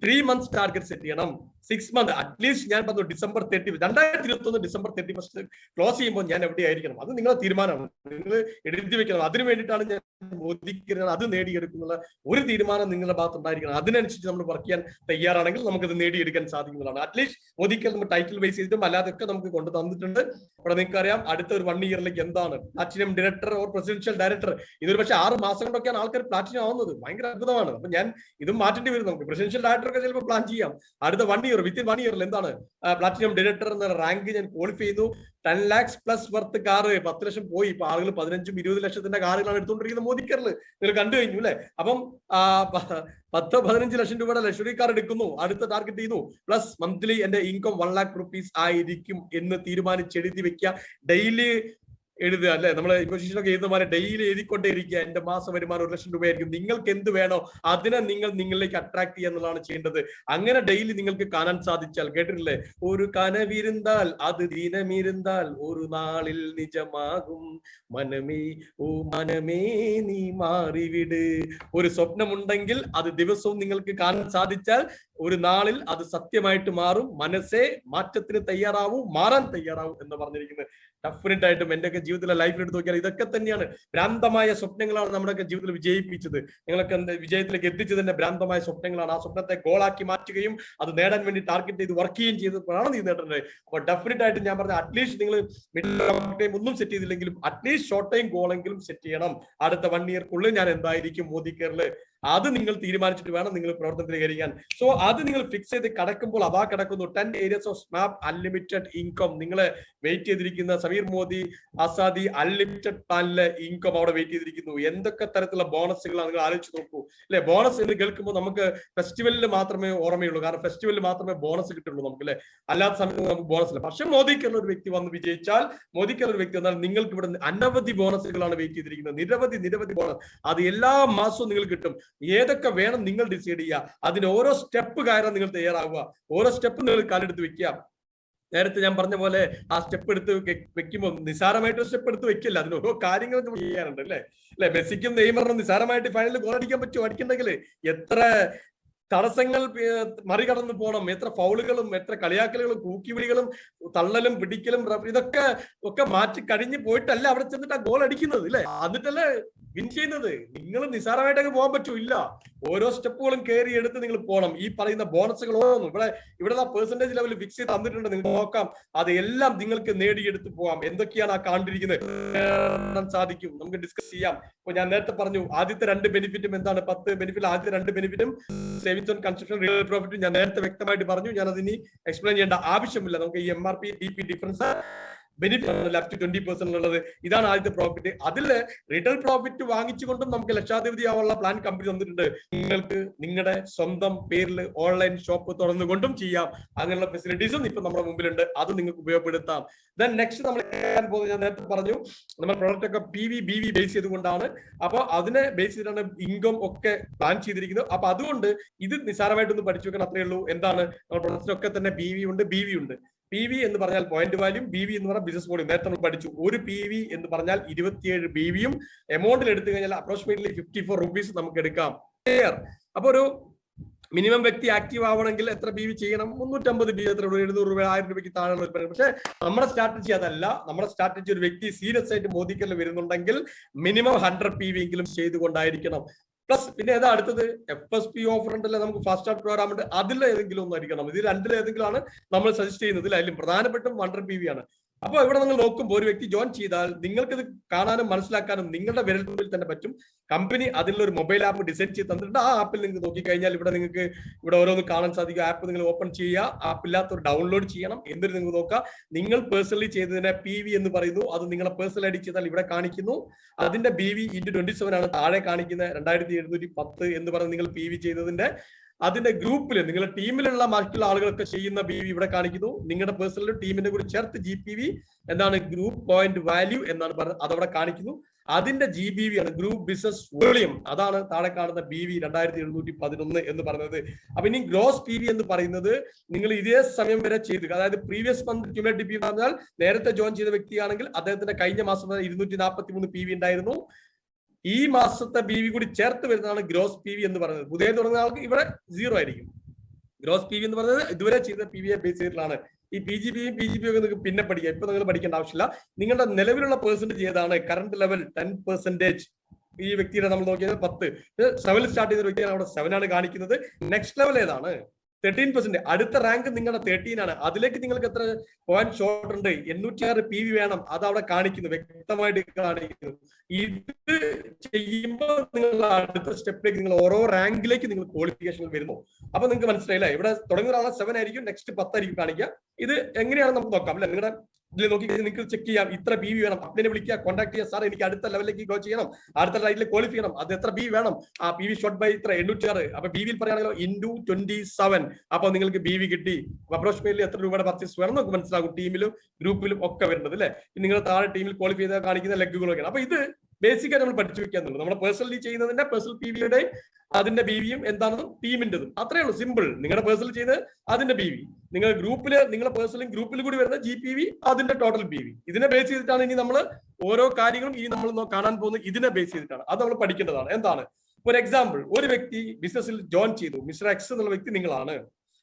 3 months ടാർഗറ്റ് സെറ്റ് ചെയ്യണം, 6 months അറ്റ്ലീസ്റ്റ്. ഞാൻ പറഞ്ഞു December 31 ക്ലോസ് ചെയ്യുമ്പോൾ ഞാൻ എവിടെയായിരിക്കണം? അത് നിങ്ങളുടെ തീരുമാനമാണ്. നിങ്ങൾ എഴുതി വെക്കണം. അതിനു വേണ്ടിയിട്ടാണ് ഞാൻ മോദിക്കുന്നത്. അത് നേടിയെടുക്കുന്ന ഒരു തീരുമാനം നിങ്ങളുടെ ഭാഗത്ത് ഉണ്ടായിരിക്കണം. അതിനനുസരിച്ച് നമ്മൾ വർക്ക് ചെയ്യാൻ തയ്യാറാണെങ്കിൽ നമുക്കത് നേടിയെടുക്കാൻ സാധിക്കുന്നതാണ്. അറ്റ്ലീസ്റ്റ് മോദിക്ക് നമ്മൾ ടൈറ്റിൽ ബേസ് ചെയ്തിട്ടും അല്ലാതൊക്കെ നമുക്ക് കൊണ്ടു തന്നിട്ടുണ്ട്. അവിടെ നിങ്ങൾക്ക് അറിയാം, അടുത്ത ഒരു 1 ഇയറിലേക്ക് എന്താണ് platinum director or presidential director. ഇതൊരു പക്ഷേ 6 മാസം കൊണ്ടൊക്കെയാണ് ആൾക്കാർ പ്ലാറ്റിനം ആവുന്നത്. ഭയങ്കര അത്ഭുതമാണ്. അപ്പൊ ഞാൻ ഇതും മാറ്റേണ്ടി വരും. നമുക്ക് പ്രസിഡൻഷ്യൽ ഡയറക്ടർ ഒക്കെ ചിലപ്പോൾ പ്ലാൻ ചെയ്യാം. അടുത്ത 1 ഇയർ, വിത്തിൻ 1 ഇയറിൽ എന്താണ് പ്ലാറ്റിനം ഡയറക്ടർ എന്ന റാങ്ക് ഞാൻ ക്വാളിഫൈ ചെയ്തു. 10 lakhs പ്ലസ് വർത്ത് കാറ്, 10 ലക്ഷം പോയി. ഇപ്പൊ ആളുകൾ 15-20 ലക്ഷത്തിന്റെ കാറുകളാണ് എടുത്തുകൊണ്ടിരിക്കുന്നത് മോദിക്കറിൽ. നിങ്ങൾ കണ്ടു കഴിഞ്ഞു അല്ലെ. അപ്പം 10-15 ലക്ഷം രൂപയുടെ ലക്ഷറി കാർ എടുക്കുന്നു. അടുത്ത ടാർഗറ്റ് ചെയ്യുന്നു. പ്ലസ് മന്ത്ലി എന്റെ ഇൻകം 1 lakh rupees ആയിരിക്കും എന്ന് തീരുമാനിച്ചെഴുതി വെക്കുക. ഡെയിലി എഴുതുക അല്ലെ. നമ്മളെ ഇമ്പോസിഷനൊക്കെ എഴുതുന്നമാരെ ഡെയിലി എഴുതിക്കൊണ്ടേ ഇരിക്കുക. എന്റെ മാസ വരുമാനം 1 ലക്ഷം രൂപയായിരിക്കും. നിങ്ങൾക്ക് എന്ത് വേണോ അതിനെ നിങ്ങളിലേക്ക് അട്രാക്ട് ചെയ്യുക എന്നുള്ളതാണ് ചെയ്യേണ്ടത്. അങ്ങനെ ഡെയിലി നിങ്ങൾക്ക് കാണാൻ സാധിച്ചാൽ, കേട്ടിട്ടില്ലേ, ഒരു കനവിരുന്താൽ അത് ദിനമിരുന്താൽ ഒരു നാളിൽ നിജമാകും മനമേ ഓ മനമേ നീ മാറിവിട്. ഒരു സ്വപ്നമുണ്ടെങ്കിൽ അത് ദിവസവും നിങ്ങൾക്ക് കാണാൻ സാധിച്ചാൽ ഒരു നാളിൽ അത് സത്യമായിട്ട് മാറും. മനസ്സേ മാറ്റത്തിന് തയ്യാറാവൂ, മാറാൻ തയ്യാറാവൂ എന്ന് പറഞ്ഞിരിക്കുന്നത്. ഡെഫിനറ്റ് ആയിട്ടും എന്റെയൊക്കെ ജീവിതത്തിലെ ലൈഫിൽ എടുത്ത് നോക്കിയാൽ ഇതൊക്കെ തന്നെയാണ്. ഭ്രാന്തമായ സ്വപ്നങ്ങളാണ് നമ്മുടെയൊക്കെ ജീവിതത്തിൽ വിജയിപ്പിച്ചത്. നിങ്ങളൊക്കെ വിജയത്തിലേക്ക് എത്തിച്ചതിന്റെ ഭ്രാന്തമായ സ്വപ്നങ്ങളാണ്. ആ സ്വപ്നത്തെ ഗോളാക്കി മാറ്റുകയും അത് നേടാൻ വേണ്ടി ടാർഗറ്റ് ചെയ്ത് വർക്ക് ചെയ്യുകയും ചെയ്തപ്പോഴാണ് നീ നേടേണ്ടത്. അപ്പൊ ഡെഫിനറ്റ് ആയിട്ട് ഞാൻ പറഞ്ഞ അറ്റ്ലീസ്റ്റ് നിങ്ങൾ മിഡ് ടൈം ഒന്നും സെറ്റ് ചെയ്തില്ലെങ്കിലും അറ്റ്ലീസ്റ്റ് ഷോർട്ട് ടൈം ഗോളെങ്കിലും സെറ്റ് ചെയ്യണം. അടുത്ത 1 ഇയർക്കുള്ളിൽ ഞാൻ എന്തായിരിക്കും മോദിക്കറിൽ അത് നിങ്ങൾ തീരുമാനിച്ചിട്ട് വേണം നിങ്ങൾ പ്രവർത്തനത്തിൽ കയറിയാൻ. സോ അത് നിങ്ങൾ ഫിക്സ് ചെയ്ത് കടക്കുമ്പോൾ അതാ കിടക്കുന്നു 10 areas of SMAP unlimited income. നിങ്ങളെ വെയിറ്റ് ചെയ്തിരിക്കുന്ന സമീർ മോദി ആസാദി അൺലിമിറ്റഡ് പ്ലാനിലെ ഇൻകം അവിടെ വെയിറ്റ് ചെയ്തിരിക്കുന്നു. എന്തൊക്കെ തരത്തിലുള്ള ബോണസുകളാണ് നിങ്ങൾ ആലോചിച്ച് നോക്കൂ അല്ലെ. ബോണസ് എന്ന് കേൾക്കുമ്പോൾ നമുക്ക് ഫെസ്റ്റിവലിൽ മാത്രമേ ഓർമ്മയുള്ളൂ, കാരണം ഫെസ്റ്റിവലിൽ മാത്രമേ ബോണസ് കിട്ടുള്ളൂ നമുക്ക് അല്ലെ, അല്ലാത്ത സമയത്ത് നമുക്ക് ബോണസ് ഇല്ല. പക്ഷെ മോദിക്കുള്ള ഒരു വ്യക്തി വന്ന് വിജയിച്ചാൽ, മോദിക്കുള്ള ഒരു വ്യക്തി വന്നാൽ നിങ്ങൾക്ക് ഇവിടെ അനവധി ബോണസുകളാണ് വെയിറ്റ് ചെയ്തിരിക്കുന്നത്, നിരവധി ബോണസ്. അത് എല്ലാ മാസവും നിങ്ങൾ കിട്ടും. ഏതൊക്കെ വേണം നിങ്ങൾ ഡിസൈഡ് ചെയ്യുക, അതിന് ഓരോ സ്റ്റെപ്പ് കയറാൻ നിങ്ങൾ തയ്യാറാവുക, ഓരോ സ്റ്റെപ്പ് നിങ്ങൾ കാലെടുത്ത് വെക്കുക. നേരത്തെ ഞാൻ പറഞ്ഞ പോലെ ആ സ്റ്റെപ്പ് എടുത്ത് വെക്കുമ്പോൾ നിസാരമായിട്ട് സ്റ്റെപ്പ് എടുത്ത് വെക്കില്ല, അതിന് ഓരോ കാര്യങ്ങൾ ചെയ്യാറുണ്ട് അല്ലെ. മെസ്സിക്കും നെയ്മറിനും നിസാരമായിട്ട് ഫൈനലിൽ ഗോൾ അടിക്കാൻ പറ്റുമോ? അടിക്കണ്ടെങ്കിൽ എത്ര തടസ്സങ്ങൾ മറികടന്നു പോകണം, എത്ര ഫൗളുകളും എത്ര കളിയാക്കലുകളും കൂക്കിവിളികളും തള്ളലും പിടിക്കലും ഇതൊക്കെ മാറ്റി കഴിഞ്ഞ് പോയിട്ടല്ല അവിടെ ചെന്നിട്ട് ആ ഗോൾ അടിക്കുന്നത് അല്ലെ, എന്നിട്ടല്ലേ വിൻ ചെയ്യുന്നത്. നിങ്ങൾ നിസാരമായിട്ടൊക്കെ പോകാൻ പറ്റൂല്ല, ഓരോ സ്റ്റെപ്പുകളും കയറി എടുത്ത് നിങ്ങൾ പോകണം. ഈ പറയുന്ന ബോണസുകളൊന്നും ഇവിടെ പെർസെന്റേജ് ലെവൽ ഫിക്സ് ചെയ്ത് തന്നിട്ടുണ്ട്, നിങ്ങൾക്ക് നോക്കാം. അതെല്ലാം നിങ്ങൾക്ക് നേടിയെടുത്ത് പോകാം. എന്തൊക്കെയാണ് ആ കണ്ടിരിക്കുന്നത് സാധിക്കും, നമുക്ക് ഡിസ്കസ് ചെയ്യാം. ഇപ്പൊ ഞാൻ നേരത്തെ പറഞ്ഞു ആദ്യത്തെ 2 ബെനിഫിറ്റും എന്താണ്, 10 ബെനിഫിറ്റ്. ആദ്യത്തെ 2 ബെനിഫിറ്റും സേവിങ്സ് ആൻഡ് കൺസപ്ഷൻ റിയൽ പ്രോഫിറ്റും ഞാൻ നേരത്തെ വ്യക്തമായിട്ട് പറഞ്ഞു. ഞാൻ അതിന് എക്സ്പ്ലെയിൻ ചെയ്യേണ്ട ആവശ്യമില്ല. നമുക്ക് ഈ MRP DP difference benefit left 20% ഉള്ളത്, ഇതാണ് ആദ്യത്തെ പ്രോഫിറ്റ്. അതിൽ റിട്ടേൺ പ്രോഫിറ്റ് വാങ്ങിച്ചുകൊണ്ടും നമുക്ക് ലക്ഷാധിപതി ആവാനുള്ള പ്ലാൻ കമ്പനി തന്നിട്ടുണ്ട്. നിങ്ങൾക്ക് നിങ്ങളുടെ സ്വന്തം പേരിൽ ഓൺലൈൻ ഷോപ്പ് തുറന്നുകൊണ്ടും ചെയ്യാം. അങ്ങനെയുള്ള ഫെസിലിറ്റീസും ഇപ്പൊ നമ്മുടെ മുമ്പിലുണ്ട്, അത് നിങ്ങൾക്ക് ഉപയോഗപ്പെടുത്താം. ദെൻ നെക്സ്റ്റ് നമ്മൾ ഞാൻ നേരത്തെ പറഞ്ഞു, നമ്മൾ പ്രൊഡക്റ്റ് ഒക്കെ PV BV ബേസ് ചെയ്തുകൊണ്ടാണ്. അപ്പൊ അതിനെ ബേസ് ചെയ്തിട്ടാണ് ഇൻകം ഒക്കെ പ്ലാൻ ചെയ്തിരിക്കുന്നത്. അപ്പൊ അതുകൊണ്ട് ഇത് നിസ്സാരമായിട്ടൊന്ന് പഠിച്ചു വെക്കണം, അത്രയേ ഉള്ളൂ. എന്താണ് നമ്മുടെ പ്രൊഡക്റ്റിനൊക്കെ തന്നെ BV ഉണ്ട്, BV ഉണ്ട്. PV എന്ന് പറഞ്ഞാൽ പോയിന്റ് വാല്യൂം, BV എന്ന് പറഞ്ഞാൽ ബിസിനസ് വോളിയം. നേരത്തെ നമ്മൾ പഠിച്ചു. ഒരു PV എന്ന് പറഞ്ഞാൽ 27 BVയും എമൗണ്ടിൽ എടുത്തു കഴിഞ്ഞാൽ അപ്രോക്സിമേറ്റ്ലി 54 rupees നമുക്ക് എടുക്കാം. അപ്പൊ ഒരു മിനിമം വ്യക്തി ആക്റ്റീവ് ആവണമെങ്കിൽ എത്ര BV ചെയ്യണം? 350 BV, എത്ര 700 രൂപ 1000 രൂപയ്ക്ക് താഴെയുള്ള ഒരു. പക്ഷെ നമ്മുടെ സ്ട്രാറ്റജി അതല്ല. നമ്മുടെ സ്ട്രാറ്റജി ഒരു വ്യക്തി സീരിയസ് ആയിട്ട് മോദിക്കൽ വരുന്നുണ്ടെങ്കിൽ മിനിമം 100 PV എങ്കിലും ചെയ്തുകൊണ്ടായിരിക്കണം. പ്ലസ് പിന്നെ ഏതാ അടുത്തത്? FSP ഓഫർ ഉണ്ടല്ലോ, നമുക്ക് ഫാസ്റ്റ് സ്റ്റാർട്ട് പ്രോഗ്രാം ഉണ്ട്, അതിൽ ഏതെങ്കിലും ഒന്നും ആയിരിക്കണം. ഇത് രണ്ടിൽ ഏതെങ്കിലും ആണ് നമ്മൾ സജസ്റ്റ് ചെയ്യുന്നത്. അതിലും പ്രധാനപ്പെട്ടും 100 PV ആണ്. അപ്പൊ ഇവിടെ നിങ്ങൾ നോക്കുമ്പോൾ ഒരു വ്യക്തി ജോയിൻ ചെയ്താൽ നിങ്ങൾക്ക് ഇത് കാണാനും മനസ്സിലാക്കാനും നിങ്ങളുടെ വിരൽത്തുമ്പിൽ തന്നെ പറ്റും. കമ്പനി അതിലൊരു മൊബൈൽ ആപ്പ് ഡിസൈൻ ചെയ്ത് തന്നിട്ടുണ്ട്. ആ ആപ്പിൽ നിങ്ങൾക്ക് നോക്കിക്കഴിഞ്ഞാൽ നിങ്ങൾക്ക് ഇവിടെ ഓരോന്ന് കാണാൻ സാധിക്കും. ആപ്പ് നിങ്ങൾ ഓപ്പൺ ചെയ്യുക, ആപ്പ് ഇല്ലാത്തവർ ഡൗൺലോഡ് ചെയ്യണം. എന്നിട്ട് നിങ്ങൾ നോക്കുക, നിങ്ങൾ പേഴ്സണലി ചെയ്തതിനെ PV എന്ന് പറയുന്നു. അത് നിങ്ങളെ പേഴ്സണൽ ഐഡി ചെയ്താൽ ഇവിടെ കാണിക്കുന്നു. അതിന്റെ BV × 27 ആണ് താഴെ കാണിക്കുന്നത്. 2710 എന്ന് പറഞ്ഞ് നിങ്ങൾ PV ചെയ്തതിന്റെ അതിന്റെ ഗ്രൂപ്പിൽ നിങ്ങളുടെ ടീമിലുള്ള മറ്റുള്ള ആളുകളൊക്കെ ചെയ്യുന്ന BV ഇവിടെ കാണിക്കുന്നു. നിങ്ങളുടെ പേഴ്സണൽ ടീമിന്റെ കൂടി ചേർത്ത് GPV എന്താണ്, ഗ്രൂപ്പ് പോയിന്റ് വാല്യൂ എന്നാണ് പറഞ്ഞത്, അതവിടെ കാണിക്കുന്നു. അതിന്റെ GBV ആണ് ഗ്രൂപ്പ് ബിസിനസ് വോളിയം, അതാണ് താഴെ കാണുന്ന BV 2711 എന്ന് പറയുന്നത്. അപ്പൊ ഇനി ഗ്രോസ് PV എന്ന് പറയുന്നത് നിങ്ങൾ ഇതേ സമയം വരെ ചെയ്തു, അതായത് പ്രീവിയസ് മന്ത് ക്യുമുലേറ്റീവ് PV പറഞ്ഞാൽ നേരത്തെ ജോയിൻ ചെയ്ത വ്യക്തിയാണെങ്കിൽ അദ്ദേഹത്തിന്റെ കഴിഞ്ഞ മാസം 243 PV ഉണ്ടായിരുന്നു. ഈ മാസത്തെ BV കൂടി ചേർത്ത് വരുന്നതാണ് ഗ്രോസ് PV എന്ന് പറയുന്നത്. പുതിയ തുടങ്ങുന്ന ആൾക്ക് ഇവിടെ 0 ആയിരിക്കും. ഗ്രോസ് PV എന്ന് പറയുന്നത് ഇതുവരെ ചെയ്ത PV ബേസ് ചെയ്തിട്ടുള്ളതാണ്. ഈ PGP ഒക്കെ നിങ്ങൾക്ക് പിന്നെ പഠിക്കാം, ഇപ്പൊ നിങ്ങൾ പഠിക്കേണ്ട ആവശ്യമില്ല. നിങ്ങളുടെ നിലവിലുള്ള പെർസെന്റേജ് ഏതാണ്? Current level 10%. ഈ വ്യക്തിയുടെ നമ്മൾ നോക്കിയത് 10, 7 സ്റ്റാർട്ട് ചെയ്ത വ്യക്തിയാണ്, അവിടെ 7 ആണ് കാണിക്കുന്നത്. നെക്സ്റ്റ് ലെവൽ ഏതാണ്? 13%. അടുത്ത റാങ്ക് നിങ്ങളുടെ 13 ആണ്. അതിലേക്ക് നിങ്ങൾക്ക് എത്ര പോയിന്റ് ഷോർട്ട് ഉണ്ട്? 806 PV വേണം, അത് അവിടെ കാണിക്കുന്നു, വ്യക്തമായിട്ട് കാണിക്കുന്നു. ഇത് ചെയ്യുമ്പോൾ നിങ്ങൾ അടുത്ത സ്റ്റെപ്പിലേക്ക് നിങ്ങൾ ഓരോ റാങ്കിലേക്ക് നിങ്ങൾ ക്വാളിഫിക്കേഷൻ വരുന്നു. അപ്പൊ നിങ്ങൾക്ക് മനസ്സിലായില്ല, ഇവിടെ തുടങ്ങുന്ന ഒരാളെ 7 ആയിരിക്കും, നെക്സ്റ്റ് 10 ആയിരിക്കും കാണിക്കുക. ഇത് എങ്ങനെയാണ് നമുക്ക് നോക്കാം അല്ലെ. നിങ്ങളുടെ ഇതിൽ നോക്കി നിങ്ങൾക്ക് ചെക്ക് ചെയ്യാം, ഇത്ര BV വേണം. അപ്ലിനെ വിളിക്കുക, കോൺടാക്ട് ചെയ്യുക, സാർ എനിക്ക് അടുത്ത ലെവലിലേക്ക് ഗോ ചെയ്യണം, അടുത്ത റൈറ്റിൽ ക്വാളിഫൈ ചെയ്യണം, അത് എത്ര BV വേണം? ആ PV ഷോർട്ട് ബൈ ഇത്ര 806. അപ്പൊ BV പറയുകയാണെങ്കിലോ × 27. അപ്പൊ നിങ്ങൾക്ക് BV കിട്ടി. അപ്രോക്സിമേറ്റ്ലി എത്ര രൂപയുടെ പർച്ചേസ് വേണം നമുക്ക് മനസ്സിലാകും. ടീമിലും ഗ്രൂപ്പിലും ഒക്കെ വരുന്നത് അല്ലെ. നിങ്ങൾ താഴെ ടീമിൽ ക്വാളിഫൈ ചെയ്താൽ കാണിക്കുന്ന ലെഗുകളൊക്കെയാണ്. അപ്പൊ ഇത് ബേസിക് ആയിട്ട് നമ്മൾ പഠിച്ചു വെക്കാന്നുള്ളൂ. നമ്മൾ പേഴ്സണലി ചെയ്യുന്നതിന്റെ പേഴ്സണൽ PVയുടെ അതിന്റെ BVയും എന്താണെന്നും ടീമിന്റെതും അത്രേ ഉള്ളൂ. സിമ്പിൾ. നിങ്ങളുടെ പേഴ്സണൽ ചെയ്യുന്നത് അതിന്റെ BV, നിങ്ങൾ ഗ്രൂപ്പില് നിങ്ങളുടെ പേഴ്സണൽ ഗ്രൂപ്പിൽ കൂടി വരുന്ന GPV അതിന്റെ ടോട്ടൽ PV. ഇതിനെ ബേസ് ചെയ്തിട്ടാണ് ഇനി നമ്മൾ ഓരോ കാര്യങ്ങളും ഇനി നമ്മൾ കാണാൻ പോകുന്നത്. ഇതിനെ ബേസ് ചെയ്തിട്ടാണ്, അത് നമ്മൾ പഠിക്കേണ്ടതാണ്. എന്താണ്? ഫോർ എക്സാമ്പിൾ, ഒരു വ്യക്തി ബിസിനസ്സിൽ ജോയിൻ ചെയ്തു. മിസ്റ്റർ X എന്നുള്ള വ്യക്തി നിങ്ങളാണ്.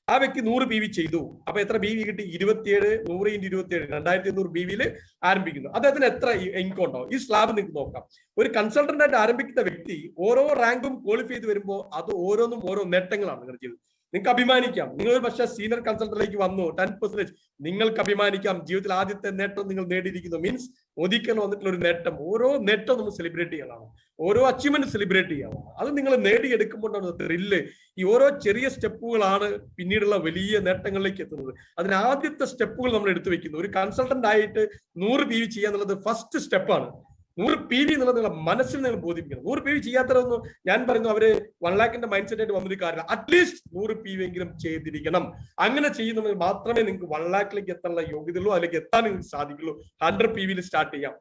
ആ വ്യക്തി 100 PV ചെയ്തു. അപ്പൊ എത്ര BV കിട്ടി? 27. 100 × 27 2200 BVയിൽ ആരംഭിക്കുന്നു. അദ്ദേഹത്തിന് എത്ര ഇൻകം ഉണ്ടാവും? ഈ സ്ലാബ് നിങ്ങൾക്ക് നോക്കാം. ഒരു കൺസൾട്ടന്റ് ആയിട്ട് ആരംഭിക്കുന്ന വ്യക്തി ഓരോ റാങ്കും ക്വാളിഫൈ ചെയ്ത് വരുമ്പോൾ അത് ഓരോന്നും ഓരോ നേട്ടങ്ങളാണ് നിങ്ങൾ ചെയ്തത്. നിങ്ങൾക്ക് അഭിമാനിക്കാം. നിങ്ങൾ പക്ഷേ സീനിയർ കൺസൾട്ടന്റിലേക്ക് വന്നു 10%, നിങ്ങൾക്ക് അഭിമാനിക്കാം. ജീവിതത്തിൽ ആദ്യത്തെ നേട്ടം നിങ്ങൾ നേടിയിരിക്കുന്നു. മീൻസ് മോദിക്കൽ വന്നിട്ടുള്ള ഒരു നേട്ടം, ഓരോ നേട്ടവും നമ്മൾ സെലിബ്രേറ്റ് ചെയ്യാനാണ്, ഓരോ അച്ചീവ്മെന്റ് സെലിബ്രേറ്റ് ചെയ്യാനാണ്. അത് നിങ്ങൾ നേടിയെടുക്കുമ്പോഴാണ് ത്രില്ല്. ഈ ഓരോ ചെറിയ സ്റ്റെപ്പുകളാണ് പിന്നീടുള്ള വലിയ നേട്ടങ്ങളിലേക്ക് എത്തുന്നത്. അതിന് ആദ്യത്തെ സ്റ്റെപ്പുകൾ നമ്മൾ എടുത്തു വെക്കുന്നു. ഒരു കൺസൾട്ടന്റ് ആയിട്ട് 100 PV ചെയ്യുക എന്നുള്ളത് ഫസ്റ്റ് സ്റ്റെപ്പാണ്. 100 PV എന്നുള്ളത് നിങ്ങളുടെ മനസ്സിൽ നിങ്ങൾ ബോധിപ്പിക്കണം. 100 PV ചെയ്യാത്തതൊന്നും ഞാൻ പറയുന്നു അവര് 1 lakhന്റെ മൈൻഡ് സെറ്റ് ആയിട്ട് വന്നൊരു കാര്യമില്ല. അറ്റ്ലീസ്റ്റ് 100 PV എങ്കിലും ചെയ്തിരിക്കണം. അങ്ങനെ ചെയ്യുന്നതിൽ മാത്രമേ നിങ്ങൾക്ക് 1 lakhലേക്ക് എത്താനുള്ള യോഗ്യതയുള്ളൂ, അതിലേക്ക് എത്താൻ നിങ്ങൾക്ക് സാധിക്കുള്ളൂ. 100 PV സ്റ്റാർട്ട് ചെയ്യാം.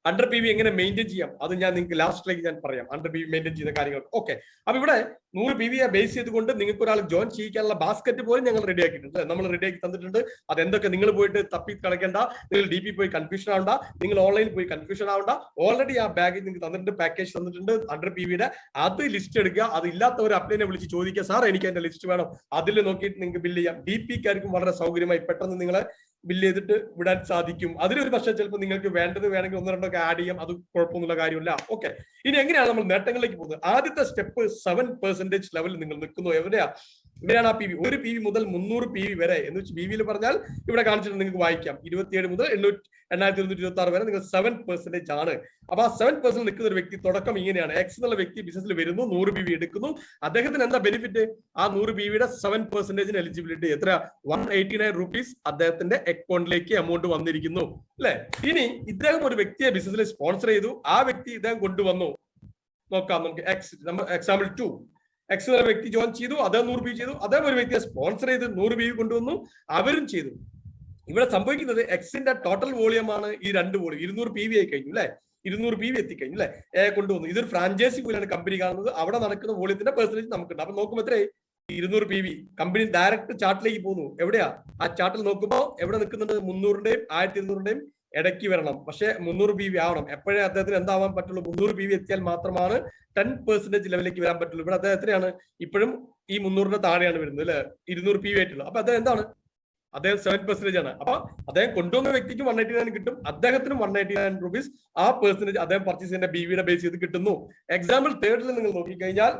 100 PV എങ്ങനെ മെയിൻറ്റെയിൻ ചെയ്യാം അത് ഞാൻ നിങ്ങൾക്ക് ലാസ്റ്റിലേക്ക് ഞാൻ പറയാം. 100 PV മെയിൻറ്റെയിൻ ചെയ്യുന്ന കാര്യങ്ങൾ. ഓക്കെ, അപ്പൊ ഇവിടെ 100 PV ബേസ് ചെയ്തുകൊണ്ട് നിങ്ങൾക്ക് ഒരാൾ ജോയിൻ ചെയ്യിക്കാനുള്ള ബാസ്ക്കറ്റ് പോലും ഞങ്ങൾ റെഡി ആക്കിയിട്ടുണ്ട്, നമ്മൾ റെഡിയാക്കി തന്നിട്ടുണ്ട്. അതെന്തൊക്കെ നിങ്ങൾ പോയിട്ട് തപ്പി കളക്കേണ്ട, നിങ്ങൾ DP പോയി കൺഫ്യൂഷൻ ആവണ്ട, നിങ്ങൾ ഓൺലൈനിൽ പോയി കൺഫ്യൂഷൻ ആവണ്ട. ഓൾറെഡി ആ ബാഗിൽ നിങ്ങൾക്ക് തന്നിട്ടുണ്ട്, പാക്കേജ് തന്നിട്ടുണ്ട് 100 PVയുടെ. അത് ലിസ്റ്റ് എടുക്കുക. അത് ഇല്ലാത്തവർ അപ്ലൈനെ വിളിച്ച് ചോദിക്കുക, സാർ എനിക്ക് എന്റെ ലിസ്റ്റ് വേണം. അതിൽ നോക്കിയിട്ട് നിങ്ങൾക്ക് ബില്ല് ചെയ്യാം. DPക്കാർക്കും വളരെ സൗകര്യമായി പെട്ടെന്ന് നിങ്ങളെ ബില്ല് ചെയ്തിട്ട് വിടാൻ സാധിക്കും. അതിലൊരു പക്ഷേ ചിലപ്പോൾ നിങ്ങൾക്ക് വേണ്ടത് വേണമെങ്കിൽ 1-2 ആഡ് ചെയ്യാം, അത് കുഴപ്പമൊന്നുള്ള കാര്യമില്ല. ഓക്കെ, ഇനി എങ്ങനെയാണ് നമ്മൾ നേട്ടങ്ങളിലേക്ക് പോകുന്നത്? ആദ്യത്തെ സ്റ്റെപ്പ് 7% ലെവലിൽ നിങ്ങൾ നിൽക്കുന്നു. ഇവിടെയാണ് ആ PV. 1 PV മുതൽ 300 PV വരെ എന്ന് വെച്ച് BVയിൽ പറഞ്ഞാൽ ഇവിടെ കാണിച്ചിട്ട് നിങ്ങൾക്ക് വായിക്കാം. 27 മുതൽ 8,126 വരെ നിങ്ങൾ 7% ആണ്. അപ്പൊ ആ 7% നിൽക്കുന്ന ഒരു വ്യക്തി തുടക്കം ഇങ്ങനെയാണ്. എക്സ് എന്നുള്ള വ്യക്തി ബിസിനസ്സിൽ വരുന്നു, 100 PV എടുക്കുന്നു. അദ്ദേഹത്തിന് എന്താ ബെനിഫിറ്റ്? ആ 100 PVയുടെ 7% എലിജിബിലിറ്റി എത്ര? 189 rupees അദ്ദേഹത്തിന്റെ അക്കൗണ്ടിലേക്ക് എമൗണ്ട് വന്നിരിക്കുന്നു അല്ലെ. ഇനി ഇദ്ദേഹം ഒരു വ്യക്തിയെ ബിസിനസ്സിൽ സ്പോൺസർ ചെയ്തു, ആ വ്യക്തി ഇദ്ദേഹം കൊണ്ടുവന്നു. നോക്കാം നമുക്ക് എക്സാമ്പിൾ 2. എക്സ് എന്ന വ്യക്തി ജോയിൻ ചെയ്തു, അദ്ദേഹം 100 PV ചെയ്തു. അദ്ദേഹം ഒരു വ്യക്തിയെ സ്പോൺസർ ചെയ്ത് 100 PV കൊണ്ടുവന്നു, അവരും ചെയ്തു. ഇവിടെ സംഭവിക്കുന്നത് എക്സിന്റെ ടോട്ടൽ വോളിയം ആണ് ഈ 2 വോളിയം. 200 PV ആയി കഴിഞ്ഞു അല്ലെ, 200 PV എത്തിക്കഴിഞ്ഞു അല്ലെ, കൊണ്ടുവന്നു. ഇതൊരു ഫ്രാഞ്ചൈസി പോലെയാണ് കമ്പനി കാണുന്നത്. അവിടെ നടക്കുന്ന വോളിയത്തിന്റെ പെർസെന്റേജ് നമുക്കുണ്ട്. അപ്പൊ നോക്കുമ്പോൾ എത്രയായി? 200 PV. കമ്പനി ഡയറക്റ്റ് ചാർട്ടിലേക്ക് പോകുന്നു. എവിടെയാ ആ ചാർട്ടിൽ നോക്കുമ്പോൾ എവിടെ നിൽക്കുന്നുണ്ട്? 300ന്റെയും 1200ന്റെയും ഇടയ്ക്ക് വരണം. പക്ഷെ 300 PV ആവണം. എപ്പോഴേ അദ്ദേഹത്തിന് എന്താവാൻ പറ്റുള്ളൂ? 300 PV എത്തിയാൽ മാത്രമാണ് 10% ലെവലിലേക്ക് വരാൻ പറ്റുള്ളൂ. ഇവിടെ അദ്ദേഹം എത്രയാണ്? ഇപ്പോഴും ഈ 300ന്റെ താഴെയാണ് വരുന്നത് അല്ലെ, 200 PV ആയിട്ടുള്ളത്. അപ്പൊ അദ്ദേഹം എന്താണ്? അദ്ദേഹം 7% ആണ്. അപ്പൊ അദ്ദേഹം കൊണ്ടുവന്ന വ്യക്തിക്ക് 189 കിട്ടും, അദ്ദേഹത്തിനും 189 rupees ആ പെർസെന്റേജ് അദ്ദേഹം പർച്ചേസ് ചെയ്യുന്ന BVയുടെ ബേസ് ചെയ്ത് കിട്ടുന്നു. എക്സാമ്പിൾ 3 നിങ്ങൾ നോക്കിക്കഴിഞ്ഞാൽ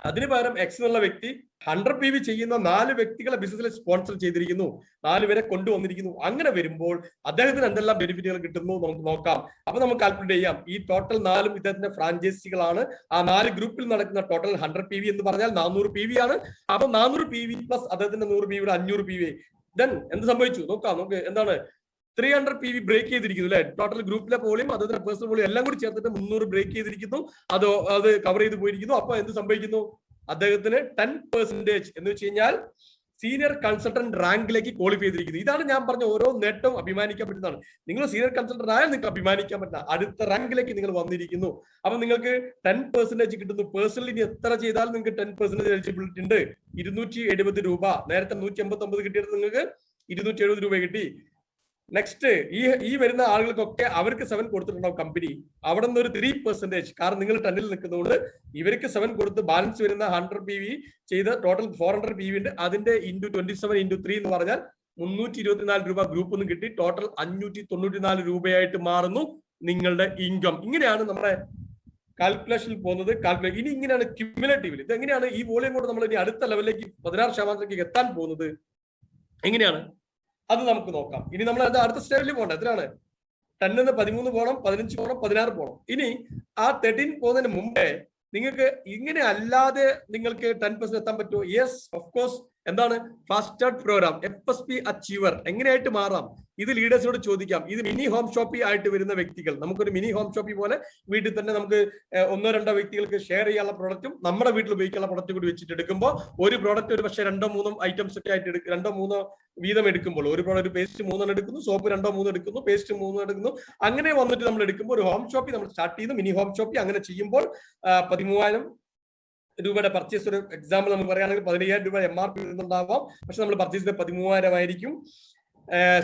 അതിന് പകരം എക്സ് എന്നുള്ള വ്യക്തി 100 PV ചെയ്യുന്ന 4 വ്യക്തികളെ ബിസിനസ്സിൽ സ്പോൺസർ ചെയ്തിരിക്കുന്നു, 4 പേരെ കൊണ്ടുവന്നിരിക്കുന്നു. അങ്ങനെ വരുമ്പോൾ അദ്ദേഹത്തിന് എന്തെല്ലാം ബെനിഫിറ്റുകൾ കിട്ടുന്നു നമുക്ക് നോക്കാം. അപ്പൊ നമുക്ക് കാൽക്കുലേറ്റ് ചെയ്യാം. ഈ ടോട്ടൽ 4 ഇദ്ദേഹത്തിന്റെ ഫ്രാഞ്ചൈസികളാണ്. ആ 4 ഗ്രൂപ്പിൽ നടക്കുന്ന ടോട്ടൽ 100 PV എന്ന് പറഞ്ഞാൽ 400 PV ആണ്. അപ്പൊ 400 PV പ്ലസ് അദ്ദേഹത്തിന്റെ 100 PVയുടെ 500 PV. ദെൻ എന്ത് സംഭവിച്ചു നോക്കാം. നമുക്ക് എന്താണ് 300 PV ബ്രേക്ക് ചെയ്തിരിക്കുന്നു അല്ലെ. ടോട്ടൽ ഗ്രൂപ്പിലെ പോളിയും അദ്ദേഹത്തിന്റെ പേഴ്സണൽ പോളിയും എല്ലാം കൂടി ചേർത്തിട്ട് 300 ബ്രേക്ക് ചെയ്തിരിക്കുന്നു. അത് കവർ ചെയ്ത് പോയിരിക്കുന്നു. അപ്പൊ എന്ത് സംഭവിക്കുന്നു? അദ്ദേഹത്തിന് 10% എന്ന് വെച്ച് കഴിഞ്ഞാൽ സീനിയർ കൺസൾട്ടന്റ് റാങ്കിലേക്ക് ക്വാളിഫൈ ചെയ്തിരിക്കുന്നു. ഇതാണ് ഞാൻ പറഞ്ഞ ഓരോ നേട്ടവും അഭിമാനിക്കാൻ പറ്റുന്നതാണ്. നിങ്ങൾ സീനിയർ കൺസൾട്ടന്റ് ആയാൽ നിങ്ങൾക്ക് അഭിമാനിക്കാൻ പറ്റുന്ന അടുത്ത റാങ്കിലേക്ക് നിങ്ങൾ വന്നിരിക്കുന്നു. അപ്പൊ നിങ്ങൾക്ക് 10% കിട്ടുന്നു. പേഴ്സണലി ഇനി എത്ര ചെയ്താലും നിങ്ങൾക്ക് 10% എലിജിബിലിറ്റി ഉണ്ട്. 270 രൂപ. നേരത്തെ 189 കിട്ടിയത് നിങ്ങൾക്ക് 270 രൂപ കിട്ടി. നെക്സ്റ്റ് ഈ വരുന്ന ആളുകൾക്കൊക്കെ അവർക്ക് 7 കൊടുത്തിട്ടുണ്ടാവും കമ്പനി. അവിടെ നിന്ന് ഒരു 3%, കാരണം നിങ്ങൾ 10ൽ നിൽക്കുന്നതുകൊണ്ട് ഇവർക്ക് 7 കൊടുത്ത് ബാലൻസ് വരുന്ന 100 PV ചെയ്ത് ടോട്ടൽ 400 PV ഉണ്ട്. അതിന്റെ ×27 × 3 എന്ന് പറഞ്ഞാൽ 324 രൂപ ഗ്രൂപ്പ് നിന്ന് കിട്ടി. ടോട്ടൽ 594 രൂപയായിട്ട് മാറുന്നു നിങ്ങളുടെ ഇൻകം. ഇങ്ങനെയാണ് നമ്മുടെ കാൽക്കുലേഷനിൽ പോകുന്നത്. ഇനി ഇങ്ങനെയാണ് ക്യുമുലേറ്റീവിൽ. ഇത് എങ്ങനെയാണ് ഈ വോളിയം കൊണ്ട് നമ്മൾ ഇനി അടുത്ത ലെവലിലേക്ക് 16% എത്താൻ പോകുന്നത് എങ്ങനെയാണ് അത് നമുക്ക് നോക്കാം. ഇനി നമ്മൾ അടുത്ത സ്റ്റേജിൽ പോകണ്ട. എത്രയാണ്? 10 നിന്ന് 13 പോകണം, 15 പോകണം, 16 പോകണം. ഇനി ആ 13 പോകുന്നതിന് മുമ്പേ നിങ്ങൾക്ക് ഇങ്ങനെ അല്ലാതെ നിങ്ങൾക്ക് 10% എത്താൻ പറ്റുമോ? Yes, of course. എന്താണ്? Fast start programme, FSP achiever എങ്ങനെയായിട്ട് മാറാം? ഇത് ലീഡേഴ്സിനോട് ചോദിക്കാം. ഇത് മിനി ഹോം ഷോപ്പി ആയിട്ട് വരുന്ന വ്യക്തികൾ, നമുക്കൊരു മിനി ഹോം ഷോപ്പി പോലെ വീട്ടിൽ തന്നെ നമുക്ക് 1-2 വ്യക്തികൾക്ക് ഷെയർ ചെയ്യാനുള്ള പ്രൊഡക്റ്റും നമ്മുടെ വീട്ടിൽ ഉപയോഗിക്കാനുള്ള പ്രൊഡക്റ്റ് കൂടി വെച്ചിട്ട് എടുക്കുമ്പോൾ ഒരു പ്രോഡക്റ്റ് ഒരു പക്ഷേ 2-3 ഐറ്റംസ് ഒക്കെ ആയിട്ട് 2-3 വീതം എടുക്കുമ്പോൾ ഒരു പ്രോഡക്റ്റ് പേസ്റ്റ് 3 എടുക്കുന്നു, സോപ്പ് 2-3 എടുക്കുന്നു, പേസ്റ്റ് 3 എടുക്കുന്നു. അങ്ങനെ വന്നിട്ട് നമ്മൾ എടുക്കുമ്പോൾ ഒരു ഹോം ഷോപ്പി നമ്മൾ സ്റ്റാർട്ട് ചെയ്യുന്നു, മിനി ഹോം ഷോപ്പി. അങ്ങനെ ചെയ്യുമ്പോൾ 13,000 രൂപയുടെ പർച്ചേസ്, ഒരു എക്സാമ്പിൾ നമുക്ക് പറയുകയാണെങ്കിൽ 15,000 രൂപ MRP വരുന്നുണ്ടാവാം. പക്ഷെ നമ്മൾ പർച്ചേസ് ചെയ്ത് 13,000 ആയിരിക്കും.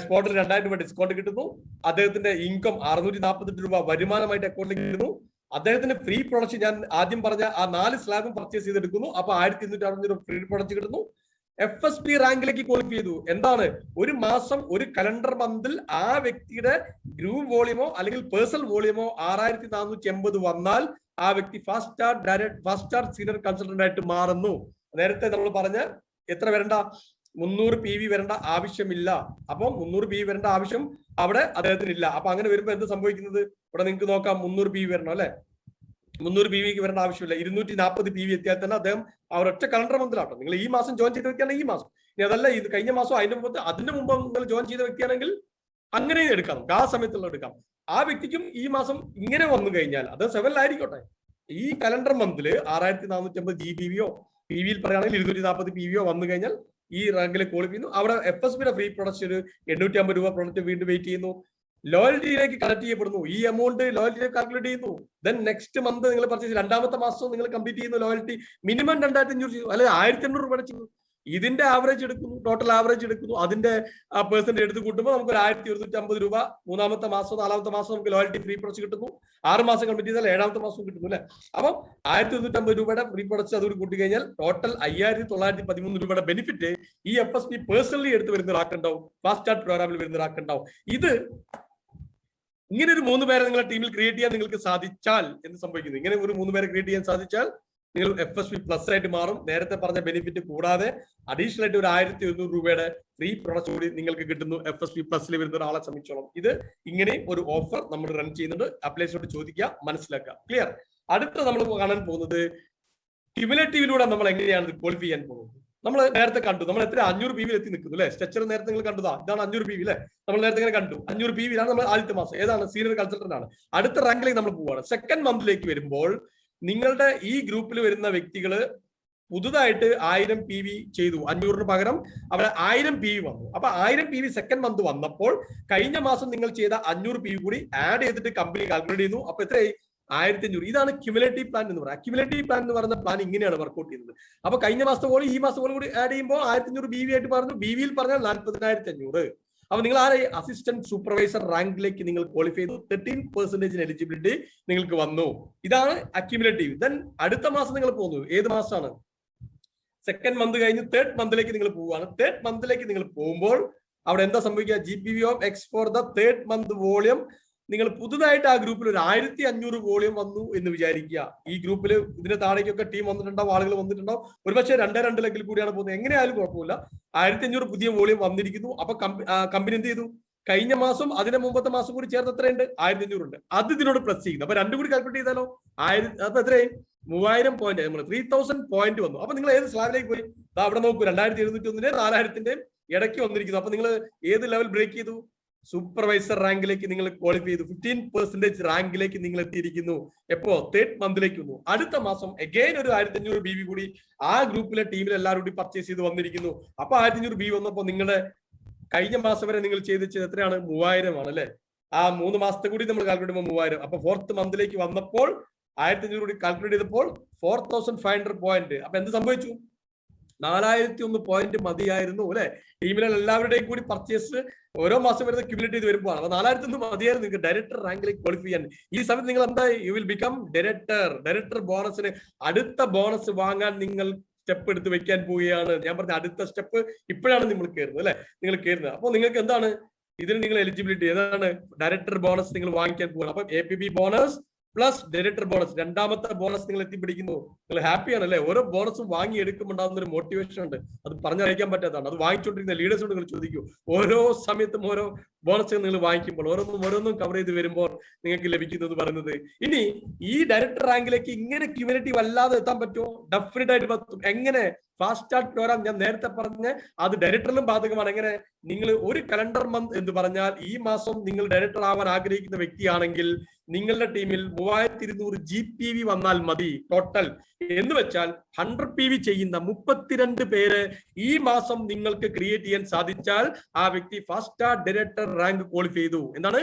സ്പോട്ടിൽ 2,000 രൂപ ഡിസ്കൗണ്ട് കിട്ടുന്നു. അദ്ദേഹത്തിന്റെ ഇൻകം 648 രൂപ വരുമാനമായിട്ട് അക്കൗണ്ടിലേക്ക് കിട്ടുന്നു. അദ്ദേഹത്തിന് ഫ്രീ പ്രൊഡക്റ്റ് ഞാൻ ആദ്യം പറഞ്ഞ ആ 4 സ്ലാബും പർച്ചേസ് ചെയ്തെടുക്കുന്നു. അപ്പൊ 1260 രൂപ ഫ്രീ പ്രൊഡക്റ്റ് കിട്ടുന്നു. FSP റാങ്കിലേക്ക് ക്വാളിഫൈ ചെയ്തു. എന്താണ്? ഒരു മാസം ഒരു കലണ്ടർ മന്തിൽ ആ വ്യക്തിയുടെ ഗ്രൂപ്പ് വോളിയമോ അല്ലെങ്കിൽ പേഴ്സണൽ വോളിയമോ 6,480 വന്നാൽ ആ വ്യക്തി ഫാസ്റ്റ് സ്റ്റാർ സീനിയർ കൺസൾട്ടന്റ് ആയിട്ട് മാറുന്നു. നേരത്തെ നമ്മൾ പറഞ്ഞ എത്ര വരണ്ട, 300 PV വരേണ്ട ആവശ്യമില്ല. അപ്പം 300 PV വരേണ്ട ആവശ്യം അവിടെ അദ്ദേഹത്തിനില്ല. അപ്പൊ അങ്ങനെ വരുമ്പോൾ എന്ത് സംഭവിക്കുന്നത്, ഇവിടെ നിങ്ങൾക്ക് നോക്കാം 300 PV വരണം അല്ലെ, 300 PVക്ക് വരേണ്ട ആവശ്യമില്ല. 240 PV എത്തിയാൽ തന്നെ അദ്ദേഹം ഒറ്റ കലണ്ടർ മന്തിലാട്ടോ. നിങ്ങൾ ഈ മാസം ജോയിൻ ചെയ്ത വ്യക്തിയാണ് ഈ മാസം, ഇനി അതല്ല ഇത് കഴിഞ്ഞ മാസം അതിന്റെ മുമ്പ് നിങ്ങൾ ജോയിൻ ചെയ്ത വ്യക്തിയാണെങ്കിൽ അങ്ങനെ എടുക്കാം, നമുക്ക് ആ സമയത്തുള്ള എടുക്കാം. ആ വ്യക്തിക്കും ഈ മാസം ഇങ്ങനെ വന്നു കഴിഞ്ഞാൽ അത് 7 ആയിരിക്കട്ടെ, ഈ കലണ്ടർ മന്തില് 6450 GPVയോ PVയിൽ പറയുകയാണെങ്കിൽ 240 PVയോ വന്നു കഴിഞ്ഞാൽ ഈ റാങ്കിൽ ക്വാളിഫൈ ചെയ്യുന്നു. അവിടെ FSBയുടെ ഫ്രീ പ്രൊഡക്റ്റ് ഒരു 850 രൂപ പ്രൊഡക്റ്റ് വീണ്ടും വെയിറ്റ് ചെയ്യുന്നു, ലോയൽറ്റിയിലേക്ക് കണക്ട് ചെയ്യപ്പെടുന്നു. ഈ എമൗണ്ട് ലോയൽറ്റിയിലേക്ക് കാൽക്കുലേറ്റ് ചെയ്യുന്നു. ദെൻ നെക്സ്റ്റ് മന്ത് നിങ്ങൾ പർച്ചേസ് രണ്ടാമത്തെ മാസം നിങ്ങൾ കംപ്ലീറ്റ് ചെയ്യുന്നു, ലോയൽറ്റി മിനിമം 2500 ചെയ്തു, അല്ലെങ്കിൽ 1800 രൂപ ചെയ്തു. ഇതിന്റെ ആവറേജ് എടുക്കുന്നു, ടോട്ടൽ ആവറേജ് എടുക്കുന്നു, അതിന്റെ പെർസെന്റ് എടുത്ത് കൂട്ടുമ്പോൾ നമുക്ക് ഒരു 1150 രൂപ മൂന്നാമത്തെ മാസം 4ാമത്തെ മാസം നമുക്ക് ലോയൽറ്റി ഫ്രീ പ്രൊഡക്റ്റ് കിട്ടുന്നു. 6 മാസം കംപ്ലീറ്റ് ചെയ്താൽ 7ാമത്തെ മാസം കിട്ടുന്നു അല്ലെ. അപ്പം 1150 രൂപയുടെ ഫ്രീ പ്രൊഡക്റ്റ് അതോട് കൂട്ടി കഴിഞ്ഞാൽ ടോട്ടൽ 5913 രൂപയുടെ ബെനിഫിറ്റ് ഈ FSB പേഴ്സണലി എടുത്ത് വരുന്ന ഒരാൾക്കുണ്ടാവും, ഫാസ്റ്റ് സ്റ്റാർട്ട് പ്രോഗ്രാമിൽ വരുന്ന ഒരാൾക്കുണ്ടാവും. ഇത് ഇങ്ങനെ ഒരു 3 പേരെ നിങ്ങളുടെ ടീമിൽ ക്രിയേറ്റ് ചെയ്യാൻ നിങ്ങൾക്ക് സാധിച്ചാൽ എന്ത് സംഭവിക്കുന്നു, ഇങ്ങനെ ഒരു 3 പേരെ ക്രിയേറ്റ് ചെയ്യാൻ സാധിച്ചാൽ നിങ്ങൾ FSB പ്ലസ് ആയിട്ട് മാറും. നേരത്തെ പറഞ്ഞ ബെനിഫിറ്റ് കൂടാതെ അഡീഷണൽ ആയിട്ട് ഒരു 1100 രൂപയുടെ ഫ്രീ പ്രൊഡക്റ്റ് കൂടി നിങ്ങൾക്ക് കിട്ടുന്നു FSB പ്ലസിൽ വരുന്ന ഒരാളെ ശ്രമിച്ചോളാം. ഇത് ഇങ്ങനെ ഒരു ഓഫർ നമ്മൾ റൺ ചെയ്യുന്നുണ്ട്. അപ്ലൈസിനോട് ചോദിക്കുക, മനസ്സിലാക്കുക. ക്ലിയർ. അടുത്ത നമ്മൾ കാണാൻ പോകുന്നത് ക്യുമുലേറ്റീവിലൂടെ നമ്മൾ എങ്ങനെയാണ് ക്വാളിഫൈ ചെയ്യാൻ പോകുന്നത്. നമ്മൾ നേരത്തെ കണ്ടു, നമ്മൾ എത്ര 500 PV എത്തി നിൽക്കുന്നു അല്ലെ. സ്ട്രക്ചർ നേരത്തെ നിങ്ങൾ കണ്ടതാ, ഇതാണ് 500 PV അല്ലെ. നമ്മൾ നേരത്തെ ഇങ്ങനെ കണ്ടു 500 PV ആണ് നമ്മൾ ആദ്യത്തെ മാസം. ഏതാണ്? സീനിയർ കൺസൾട്ടന്റ് ആണ്. അടുത്ത റാങ്കിലേക്ക് നമ്മൾ പോവാണ്. സെക്കൻഡ് മന്തിലേക്ക് വരുമ്പോൾ നിങ്ങളുടെ ഈ ഗ്രൂപ്പിൽ വരുന്ന വ്യക്തികള് പുതുതായിട്ട് 1000 PV ചെയ്തു, 500 പകരം അവിടെ 1000 PV വന്നു. അപ്പൊ 1000 PV സെക്കൻഡ് മന്ത് വന്നപ്പോൾ കഴിഞ്ഞ മാസം നിങ്ങൾ ചെയ്ത 500 PV കൂടി ആഡ് ചെയ്തിട്ട് കമ്പനി കാൽക്കുലേറ്റ് ചെയ്യുന്നു. അപ്പൊ എത്രയായി? 1500. ഇതാണ് ക്യുമുലേറ്റീവ് പ്ലാൻ എന്ന് പറയുന്നത്. ക്യുമുലേറ്റീവ് പ്ലാൻ എന്ന് പറയുന്ന പ്ലാൻ ഇങ്ങനെയാണ് വർക്ക്ഔട്ട് ചെയ്യുന്നത്. അപ്പൊ കഴിഞ്ഞ മാസത്തെ പോലെ ഈ മാസം പോലെ കൂടി ആഡ് ചെയ്യുമ്പോൾ 1500 BV ആയിട്ട് പറഞ്ഞു, BVയിൽ പറഞ്ഞാൽ 40500. അപ്പൊ നിങ്ങൾ ആരെ അസിസ്റ്റന്റ് സൂപ്പർവൈസർ റാങ്കിലേക്ക് നിങ്ങൾ ക്വാളിഫൈ ചെയ്തു, 13% എലിജിബിലിറ്റി നിങ്ങൾക്ക് വന്നു. ഇതാണ് അക്യുമുലേറ്റീവ്. ദെൻ അടുത്ത മാസം നിങ്ങൾ പോകുന്നു, ഏത് മാസമാണ്? സെക്കൻഡ് മന്ത് കഴിഞ്ഞ് തേർഡ് മന്തിലേക്ക് നിങ്ങൾ പോവുകയാണ്. തേർഡ് മന്തിലേക്ക് നിങ്ങൾ പോകുമ്പോൾ അവിടെ എന്താ സംഭവിക്കുക? GPV of X for the third month volume നിങ്ങൾ പുതുതായിട്ട് ആ ഗ്രൂപ്പിൽ ഒരു 1500 വോളിയം വന്നു എന്ന് വിചാരിക്കുക. ഈ ഗ്രൂപ്പിൽ ഇതിന്റെ താഴേക്കൊക്കെ ടീം വന്നിട്ടുണ്ടാവും, ആളുകൾ വന്നിട്ടുണ്ടാവും. ഒരുപക്ഷെ 2 ലെഗിൽ കൂടിയാണ് പോകുന്നത്. എങ്ങനെയായാലും കുഴപ്പമില്ല, 1500 പുതിയ വോളിയം വന്നിരിക്കുന്നു. അപ്പൊ കമ്പനി എന്ത് ചെയ്തു? കഴിഞ്ഞ മാസം അതിന്റെ മുമ്പത്തെ മാസം കൂടി ചേർത്ത് എത്രയുണ്ട്? 1500 ഉണ്ട്. അത് ഇതിനോട് പ്ലസ് ചെയ്യുന്നു. അപ്പൊ രണ്ടും കൂടി കാൽക്കുലേറ്റ് ചെയ്താലോ 1000. അപ്പൊ എത്രയായി? 3000 പോയിന്റ്, നമ്മൾ 3000 പോയിന്റ് വന്നു. അപ്പൊ നിങ്ങൾ ഏത് സ്ലാബിലേക്ക് പോയി? അവിടെ നോക്കൂ, 2701 4000 ഇടയ്ക്ക് വന്നിരിക്കുന്നു. അപ്പൊ നിങ്ങൾ ഏത് ലെവൽ ബ്രേക്ക് ചെയ്തു? സൂപ്പർവൈസർ റാങ്കിലേക്ക് നിങ്ങൾ ക്വാളിഫൈ ചെയ്തു. 15% റാങ്കിലേക്ക് നിങ്ങൾ എത്തിയിരിക്കുന്നു. എപ്പോ? തേർഡ് മന്തിലേക്ക് വന്നു. അടുത്ത മാസം അഗൈൻ ഒരു 1500 BV കൂടി ആ ഗ്രൂപ്പിലെ ടീമിൽ എല്ലാവരും കൂടി പർച്ചേസ് ചെയ്ത് വന്നിരിക്കുന്നു. അപ്പൊ 1500 BV വന്നപ്പോ നിങ്ങളുടെ കഴിഞ്ഞ മാസം വരെ നിങ്ങൾ ചെയ്ത് എത്രയാണ്? 3000 ആണ് അല്ലെ. ആ 3 മാസത്തെ കൂടി നമ്മൾ കാൽക്കുലേറ്റ് ചെയ്യുമ്പോൾ 3000. അപ്പൊ ഫോർത്ത് മന്തിലേക്ക് വന്നപ്പോൾ 1500 കൂടി കാൽക്കുലേറ്റ് ചെയ്തപ്പോൾ 4500 പോയിന്റ്. അപ്പൊ എന്ത് സംഭവിച്ചു? 4001 പോയിന്റ് മതിയായിരുന്നു അല്ലെ. ടീമിലെ എല്ലാവരുടെയും കൂടി പർച്ചേസ് ഓരോ മാസം വരുന്ന ക്യുമുലേറ്റ് ചെയ്ത് വരുമ്പോൾ അപ്പൊ 4001 മതിയായിരുന്നു നിങ്ങൾക്ക് ഡയറക്ടർ റാങ്കിലേക്ക് ക്വാളിഫൈ ചെയ്യാൻ. ഈ സമയത്ത് നിങ്ങൾ എന്താ? You will become director. Director ബോണസിന് അടുത്ത ബോണസ് വാങ്ങാൻ നിങ്ങൾ സ്റ്റെപ്പ് എടുത്ത് വെക്കാൻ പോവുകയാണ്. ഞാൻ പറഞ്ഞ അടുത്ത സ്റ്റെപ്പ് ഇപ്പോഴാണ് നിങ്ങൾ കയറുന്നത് അല്ലെ. നിങ്ങൾ കയറുന്നത്. അപ്പൊ നിങ്ങൾക്ക് എന്താണ് ഇതിന് നിങ്ങൾ എലിജിബിലിറ്റി? ഏതാണ്? ഡയറക്ടർ ബോണസ് നിങ്ങൾ വാങ്ങിക്കാൻ പോവുകയാണ്. അപ്പൊ APB bonus plus director bonus, രണ്ടാമത്തെ ബോണസ് നിങ്ങൾ എത്തിപ്പിടിക്കുന്നു. നിങ്ങൾ ഹാപ്പിയാണ് അല്ലെ. ഓരോ ബോണസും വാങ്ങി എടുക്കുമ്പോണ്ടാകുന്ന ഒരു മോട്ടിവേഷൻ ഉണ്ട്, അത് പറഞ്ഞറിയിക്കാൻ പറ്റാത്തതാണ്. അത് വാങ്ങിച്ചുകൊണ്ടിരിക്കുന്ന ലീഡേഴ്സിനോട് നിങ്ങൾ ചോദിക്കൂ. ഓരോ സമയത്തും ഓരോ ബോണസുകൾ നിങ്ങൾ വാങ്ങിക്കുമ്പോൾ ഓരോന്നും കവർ ചെയ്ത് വരുമ്പോൾ നിങ്ങൾക്ക് ലഭിക്കുന്നത് പറയുന്നത്. ഇനി ഈ ഡയറക്ടർ റാങ്കിലേക്ക് ഇങ്ങനെ ക്യുമുലേറ്റീവ് അല്ലാതെ എത്താൻ പറ്റുമോ? ഡെഫിനറ്റ് ആയിട്ട് പറ്റും. എങ്ങനെ? ഫാസ്റ്റ് സ്റ്റാർട്ട് പ്രോഗ്രാം ഞാൻ നേരത്തെ പറഞ്ഞ അത് ഡയറക്ടറിലും ബാധകമാണ്. എങ്ങനെ? നിങ്ങൾ ഒരു കലണ്ടർ മന്ത് എന്ന് പറഞ്ഞാൽ ഈ മാസം നിങ്ങൾ ഡയറക്ടർ ആവാൻ ആഗ്രഹിക്കുന്ന വ്യക്തിയാണെങ്കിൽ നിങ്ങളുടെ ടീമിൽ 3200 GPV വന്നാൽ മതി ടോട്ടൽ. എന്ന് വെച്ചാൽ 100 PV ചെയ്യുന്ന 32 പേര് ഈ മാസം നിങ്ങൾക്ക് ക്രിയേറ്റ് ചെയ്യാൻ സാധിച്ചാൽ ആ വ്യക്തി first star director rank qualify ചെയ്തു. എന്താണ്?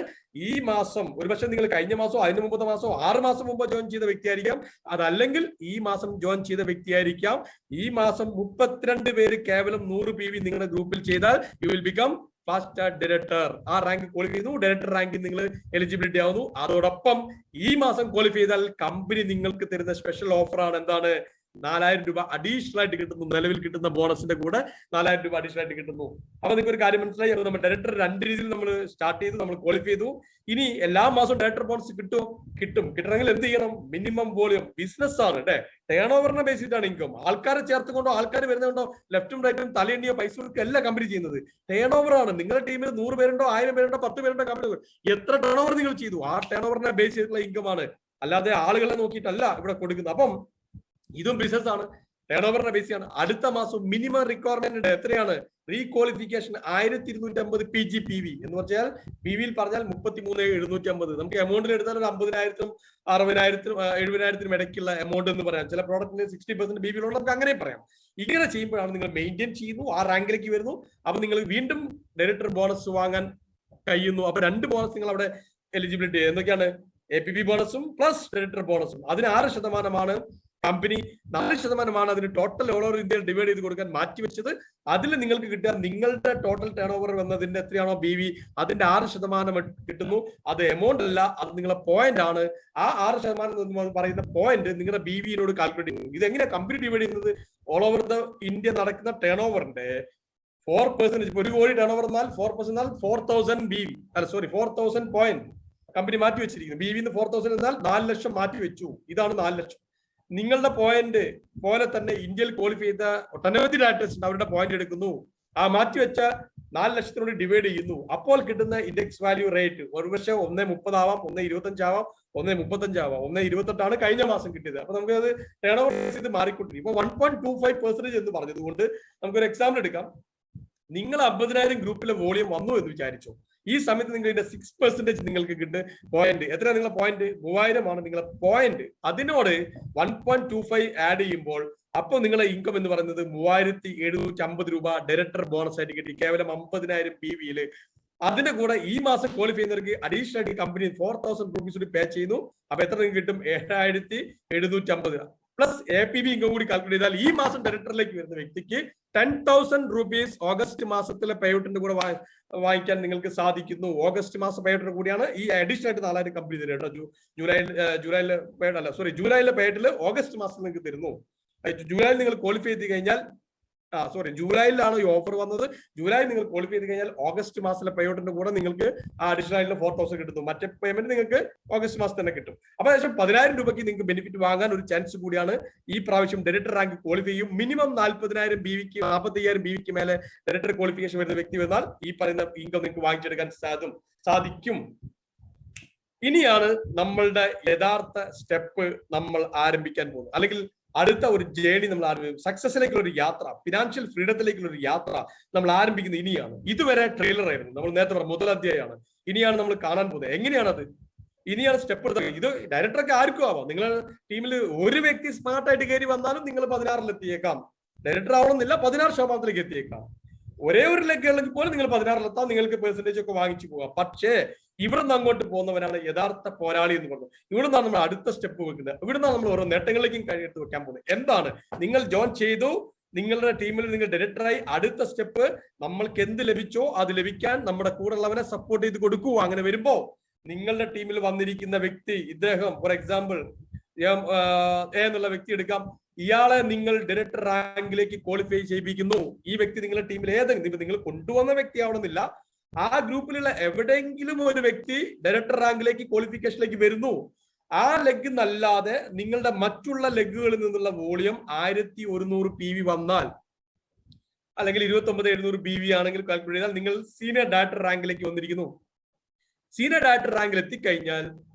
ഈ മാസം ഒരുപക്ഷെ നിങ്ങൾ കഴിഞ്ഞ മാസമോ അതിന് മുമ്പത്തെ മാസമോ 6 മാസം മുമ്പ് ജോയിൻ ചെയ്ത വ്യക്തിയായിരിക്കാം, അതല്ലെങ്കിൽ ഈ മാസം ജോയിൻ ചെയ്ത വ്യക്തിയായിരിക്കാം. ഈ മാസം 32 പേര് കേവലം 100 PV നിങ്ങളുടെ ഗ്രൂപ്പിൽ ചെയ്താൽ U will become fast star director. ആ റാങ്ക് ക്വാളിഫൈ ചെയ്തു, ഡയറക്ടർ റാങ്കിൽ നിങ്ങൾ എലിജിബിലിറ്റി ആവുന്നു. അതോടൊപ്പം ഈ മാസം ക്വാളിഫൈ ചെയ്താൽ കമ്പനി നിങ്ങൾക്ക് തരുന്ന സ്പെഷ്യൽ ഓഫർ ആണ് എന്താണ്? 4000 രൂപ അഡീഷണൽ ആയിട്ട് കിട്ടുന്നു. നിലവിൽ കിട്ടുന്ന ബോണസിന്റെ കൂടെ 4000 രൂപ അഡീഷണൽ ആയിട്ട് കിട്ടുന്നു. അപ്പൊ നിങ്ങൾക്ക് ഒരു കാര്യം മനസ്സിലായി. അപ്പൊ നമ്മൾ ഡയറക്ടർ 2 രീതിയിൽ നമ്മൾ സ്റ്റാർട്ട് ചെയ്തു, നമ്മൾ ക്വാളിഫൈ ചെയ്തു. ഇനി എല്ലാ മാസവും ഡയറക്ടർ ബോണസ് കിട്ടും. കിട്ടണമെങ്കിൽ എന്ത് ചെയ്യണം? Minimum volume. ബിസിനസ് ആണ് അല്ലെ, ടേൺ ഓവറിനെ ബേസ് ചെയ്തിട്ടാണ് ഇൻകം. ആൾക്കാരെ ചേർത്തുകൊണ്ടോ ആൾക്കാർ വരുന്നതുകൊണ്ടോ ലെഫ്റ്റും റൈറ്റും തലയെണ്ണിയോ പൈസ കൊടുക്കുക അല്ല കമ്പനി ചെയ്യുന്നത്. ടേൺ ഓവർ ആണ്. നിങ്ങളുടെ ടീമിൽ 100 പേരുണ്ടോ 1000 പേരുണ്ടോ 10 പേരുണ്ടോ കമ്പനി എത്ര ടേൺ ഓവർ നിങ്ങൾ ചെയ്തു, ആ ടേൺ ഓവറിനെ ബേസ് ചെയ്തിട്ടുള്ള ഇൻകം ആണ്, അല്ലാതെ ആളുകളെ നോക്കിയിട്ടല്ല ഇവിടെ കൊടുക്കുന്നത്. അപ്പം ഇതും ബിസിനസ് ആണ്, ടേൺ ഓവറിന്റെ ബേസ് ആണ്. അടുത്ത മാസം മിനിമം റിക്വയർമെന്റ് എത്രയാണ്? റീക്വാളിഫിക്കേഷൻ 1250 PGPV എന്ന് പറഞ്ഞാൽ PV-യിൽ പറഞ്ഞാൽ 33,750. നമുക്ക് എമൗണ്ടിൽ എടുത്താൽ ഒരു 50,000-നും 60,000-നും 70,000-നും ഇടയ്ക്കുള്ള എമൗണ്ട് എന്ന് പറയാം. ചില പ്രോഡക്റ്റിന് 60% PV-യിലുള്ള നമുക്ക് അങ്ങനെ പറയാം. ഇങ്ങനെ ചെയ്യുമ്പോഴാണ് നിങ്ങൾ മെയിൻറ്റെയിൻ ചെയ്യുന്നു, ആ റാങ്കിലേക്ക് വരുന്നു. അപ്പൊ നിങ്ങൾ വീണ്ടും ഡയറക്ടർ ബോണസ് വാങ്ങാൻ കഴിയുന്നു. അപ്പൊ 2 ബോണസ് നിങ്ങൾ അവിടെ എലിജിബിലിറ്റി. എന്തൊക്കെയാണ്? APP ബോണസും പ്ലസ് ഡയറക്ടർ ബോണസും. അതിന് 6% കമ്പനി, 4% അതിന് ടോട്ടൽ ഓൾ ഓവർ ഇന്ത്യയിൽ ഡിവൈഡ് ചെയ്ത് കൊടുക്കാൻ മാറ്റിവെച്ചത്. അതിൽ നിങ്ങൾക്ക് കിട്ടുക നിങ്ങളുടെ ടോട്ടൽ ടേൺ ഓവർ വന്നതിന്റെ എത്രയാണോ BV, അതിന്റെ 6% കിട്ടുന്നു. അത് എമൗണ്ട് അല്ല, അത് നിങ്ങളെ പോയിന്റ് ആണ്. ആ 6% എന്ന് പറയുന്ന പോയിന്റ് നിങ്ങളുടെ BV-യോട് കാൽക്കുലേറ്റ് ചെയ്യുന്നു. ഇതെങ്ങനെയാണ് കമ്പനി ഡിവൈഡ് ചെയ്യുന്നത്? ഓൾ ഓവർ ദ ഇന്ത്യ നടക്കുന്ന ടേൺ ഓവറിന്റെ 4%. 1 കോടി ടേൺ ഓവർ എന്നാൽ 4% 4000 BV, അല്ല സോറി 4000 പോയിന്റ് കമ്പനി മാറ്റി വെച്ചിരിക്കുന്നു. BV-ന്ന് 4000 എന്നാൽ 4 ലക്ഷം മാറ്റി വെച്ചു. ഇതാണ് 4 ലക്ഷം. നിങ്ങളുടെ പോയിന്റ് പോലെ തന്നെ ഇന്ത്യയിൽ ക്വാളിഫൈ ചെയ്ത ഒട്ടനവധി ഡയറക്ടേഴ്സ് ഉണ്ട്, അവരുടെ പോയിന്റ് എടുക്കുന്നു. ആ മാറ്റിവെച്ച 4 ലക്ഷത്തിനോട് ഡിവൈഡ് ചെയ്യുന്നു. അപ്പോൾ കിട്ടുന്ന ഇൻഡെക്സ് വാല്യൂ റേറ്റ് ഒരുപക്ഷെ 1.30 ആവാം, 1.25 ആവാം, 1.35 ആവാം, 1.28 കഴിഞ്ഞ മാസം കിട്ടിയത്. അപ്പൊ നമുക്ക് അത് ടേൺ ഓവർ ചെയ്ത് മാറിക്കൊണ്ടിരിക്കും. ഇപ്പൊ 1.25% എന്ന് പറഞ്ഞതുകൊണ്ട് നമുക്കൊരു എക്സാമ്പിൾ എടുക്കാം. നിങ്ങൾ 50,000 ഗ്രൂപ്പിലെ വോളിയം വന്നു എന്ന് വിചാരിച്ചു. ഈ സമയത്ത് നിങ്ങളുടെ 6% നിങ്ങൾക്ക് കിട്ടും പോയിന്റ്. എത്ര നിങ്ങളെ പോയിന്റ്? 3000 ആണ് നിങ്ങളെ പോയിന്റ്. അതിനോട് 1.25 ആഡ് ചെയ്യുമ്പോൾ അപ്പോൾ നിങ്ങളെ ഇൻകം എന്ന് പറയുന്നത് 3750 രൂപ ഡയറക്ടർ ബോണസ് ആയിട്ട് കിട്ടി, കേവലം 50,000 PV-യിൽ. അതിന്റെ കൂടെ ഈ മാസം ക്വാളിഫൈ ചെയ്യുന്നവർക്ക് അഡീഷണൽ ആയിട്ട് കമ്പനി 4000 രൂപീസ് കൂടി പേ ചെയ്യുന്നു. അപ്പൊ എത്ര നിങ്ങൾക്ക് കിട്ടും? 7750 പ്ലസ് APB ഇൻകം കൂടി കാൽക്കുലേറ്റ് ചെയ്താൽ ഈ മാസം ഡയറക്ടറിലേക്ക് വരുന്ന വ്യക്തിക്ക് 10,000 രൂപീസ് ഓഗസ്റ്റ് മാസത്തിലെ പേഔട്ടിന്റെ കൂടെ വാങ്ങിക്കാൻ നിങ്ങൾക്ക് സാധിക്കുന്നു. ഓഗസ്റ്റ് മാസം പേഔട്ടിന് കൂടിയാണ് ഈ അഡീഷണൽ ആയിട്ട് 4000 കമ്പനി തരും കേട്ടോ. ജൂലൈയിലെ പേഔട്ടിൽ ഓഗസ്റ്റ് മാസം നിങ്ങൾക്ക് തരുന്നു. ജൂലൈയിൽ നിങ്ങൾ ക്വാളിഫൈ ചെയ്ത് കഴിഞ്ഞാൽ ജൂലൈയിലാണ് ഈ ഓഫർ വന്നത്. ജൂലൈ നിങ്ങൾ ക്വാളിഫൈ ചെയ്ത് കഴിഞ്ഞാൽ ഓഗസ്റ്റ് മാസത്തിലെ പേഔട്ടിന്റെ കൂടെ നിങ്ങൾക്ക് ആ അഡീഷണൽ ആയിട്ടുള്ള 4000 കിട്ടുന്നു. മറ്റേ പേയ്മെന്റ് നിങ്ങൾക്ക് ഓഗസ്റ്റ് മാസം തന്നെ കിട്ടും. അപ്പൊ ഏകദേശം 10,000 രൂപയ്ക്ക് നിങ്ങൾക്ക് ബെനിഫിറ്റ് വാങ്ങാൻ ഒരു ചാൻസ് കൂടിയാണ്. ഈ പ്രാവശ്യം ഡയറക്ടർ റാങ്ക് ക്വാളിഫൈ ചെയ്യും. മിനിമം 40,000 BV-ക്ക് 45,000 BV-ക്ക് മേലെ ഡയറക്ടർ ക്വാളിഫിക്കേഷൻ വരുന്ന വ്യക്തി വന്നാൽ ഈ പറയുന്ന ഇൻകം നിങ്ങൾക്ക് വാങ്ങിച്ചെടുക്കാൻ സാധിക്കും. ഇനിയാണ് നമ്മളുടെ യഥാർത്ഥ സ്റ്റെപ്പ് നമ്മൾ ആരംഭിക്കാൻ പോകുന്നത്, അല്ലെങ്കിൽ അടുത്ത ഒരു ജേണി നമ്മൾ ആരംഭിക്കും. സക്സസിലേക്കുള്ള ഒരു യാത്ര, ഫിനാൻഷ്യൽ ഫ്രീഡത്തിലേക്കുള്ള ഒരു യാത്ര നമ്മൾ ആരംഭിക്കുന്നത് ഇനിയാണ്. ഇതുവരെ ട്രെയിലർ ആയിരുന്നു, നമ്മൾ നേരത്തെ പറഞ്ഞ മുതൽ അധ്യായമാണ്. ഇനിയാണ് നമ്മൾ കാണാൻ പോകുന്നത്. എങ്ങനെയാണത്? ഇനിയാണ് സ്റ്റെപ്പ് എടുത്തത്. ഇത് ഡയറക്ടറൊക്കെ ആർക്കും ആവാം. നിങ്ങളുടെ ടീമിൽ ഒരു വ്യക്തി സ്മാർട്ടായിട്ട് കയറി വന്നാലും നിങ്ങൾ 16-ൽ എത്തിയേക്കാം. ഡയറക്ടർ ആവണമെന്നില്ല, 16% എത്തിയേക്കാം. ഒരേ ഒരു ലെഗുകളിലേക്ക് പോലും നിങ്ങൾ 16-ലെത്താം, നിങ്ങൾക്ക് പെർസെന്റേജ് ഒക്കെ വാങ്ങിച്ചു പോകാം. പക്ഷേ ഇവിടെ നിന്ന് അങ്ങോട്ട് പോകുന്നവനാണ് യഥാർത്ഥ പോരാളി എന്ന് പറഞ്ഞത്. ഇവിടെ നിന്നാണ് നമ്മൾ അടുത്ത സ്റ്റെപ്പ് വെക്കുന്നത്. ഇവിടെ നിന്നാണ് നമ്മൾ ഓരോ നേട്ടങ്ങളിലേക്കും കഴിയെടുത്ത് വെക്കാൻ പോകുന്നത്. എന്താണ്? നിങ്ങൾ ജോയിൻ ചെയ്തു, നിങ്ങളുടെ ടീമിൽ നിങ്ങൾ ഡയറക്ടറായി. അടുത്ത സ്റ്റെപ്പ് നമ്മൾക്ക് എന്ത് ലഭിച്ചോ അത് ലഭിക്കാൻ നമ്മുടെ കൂടെ ഉള്ളവനെ സപ്പോർട്ട് ചെയ്ത് കൊടുക്കൂ. അങ്ങനെ വരുമ്പോ നിങ്ങളുടെ ടീമിൽ വന്നിരിക്കുന്ന വ്യക്തി, ഇദ്ദേഹം ഫോർ എക്സാമ്പിൾ എന്നുള്ള വ്യക്തി എടുക്കാം. ഇയാളെ നിങ്ങൾ ഡയറക്ടർ റാങ്കിലേക്ക് ക്വാളിഫൈ ചെയ്യിപ്പിക്കുന്നു. ഈ വ്യക്തി നിങ്ങളുടെ ടീമിൽ ഏതെങ്കിലും നിങ്ങൾ കൊണ്ടുവന്ന വ്യക്തി ആവണമെന്നില്ല, ആ ഗ്രൂപ്പിലുള്ള എവിടെയെങ്കിലും ഒരു വ്യക്തി ഡയറക്ടർ റാങ്കിലേക്ക് ക്വാളിഫിക്കേഷനിലേക്ക് വരുന്നു. ആ ലെഗ് നല്ലാതെ നിങ്ങളുടെ മറ്റുള്ള ലെഗുകളിൽ നിന്നുള്ള വോളിയം 1100 PV വന്നാൽ, അല്ലെങ്കിൽ 29,700 PV ആണെങ്കിൽ കാൽക്കുലേറ്റ് ചെയ്താൽ നിങ്ങൾ സീനിയർ ഡയറക്ടർ റാങ്കിലേക്ക് വന്നിരിക്കുന്നു. സീനിയർ ഡയറക്ടർ റാങ്കിൽ എത്തിക്കഴിഞ്ഞാൽ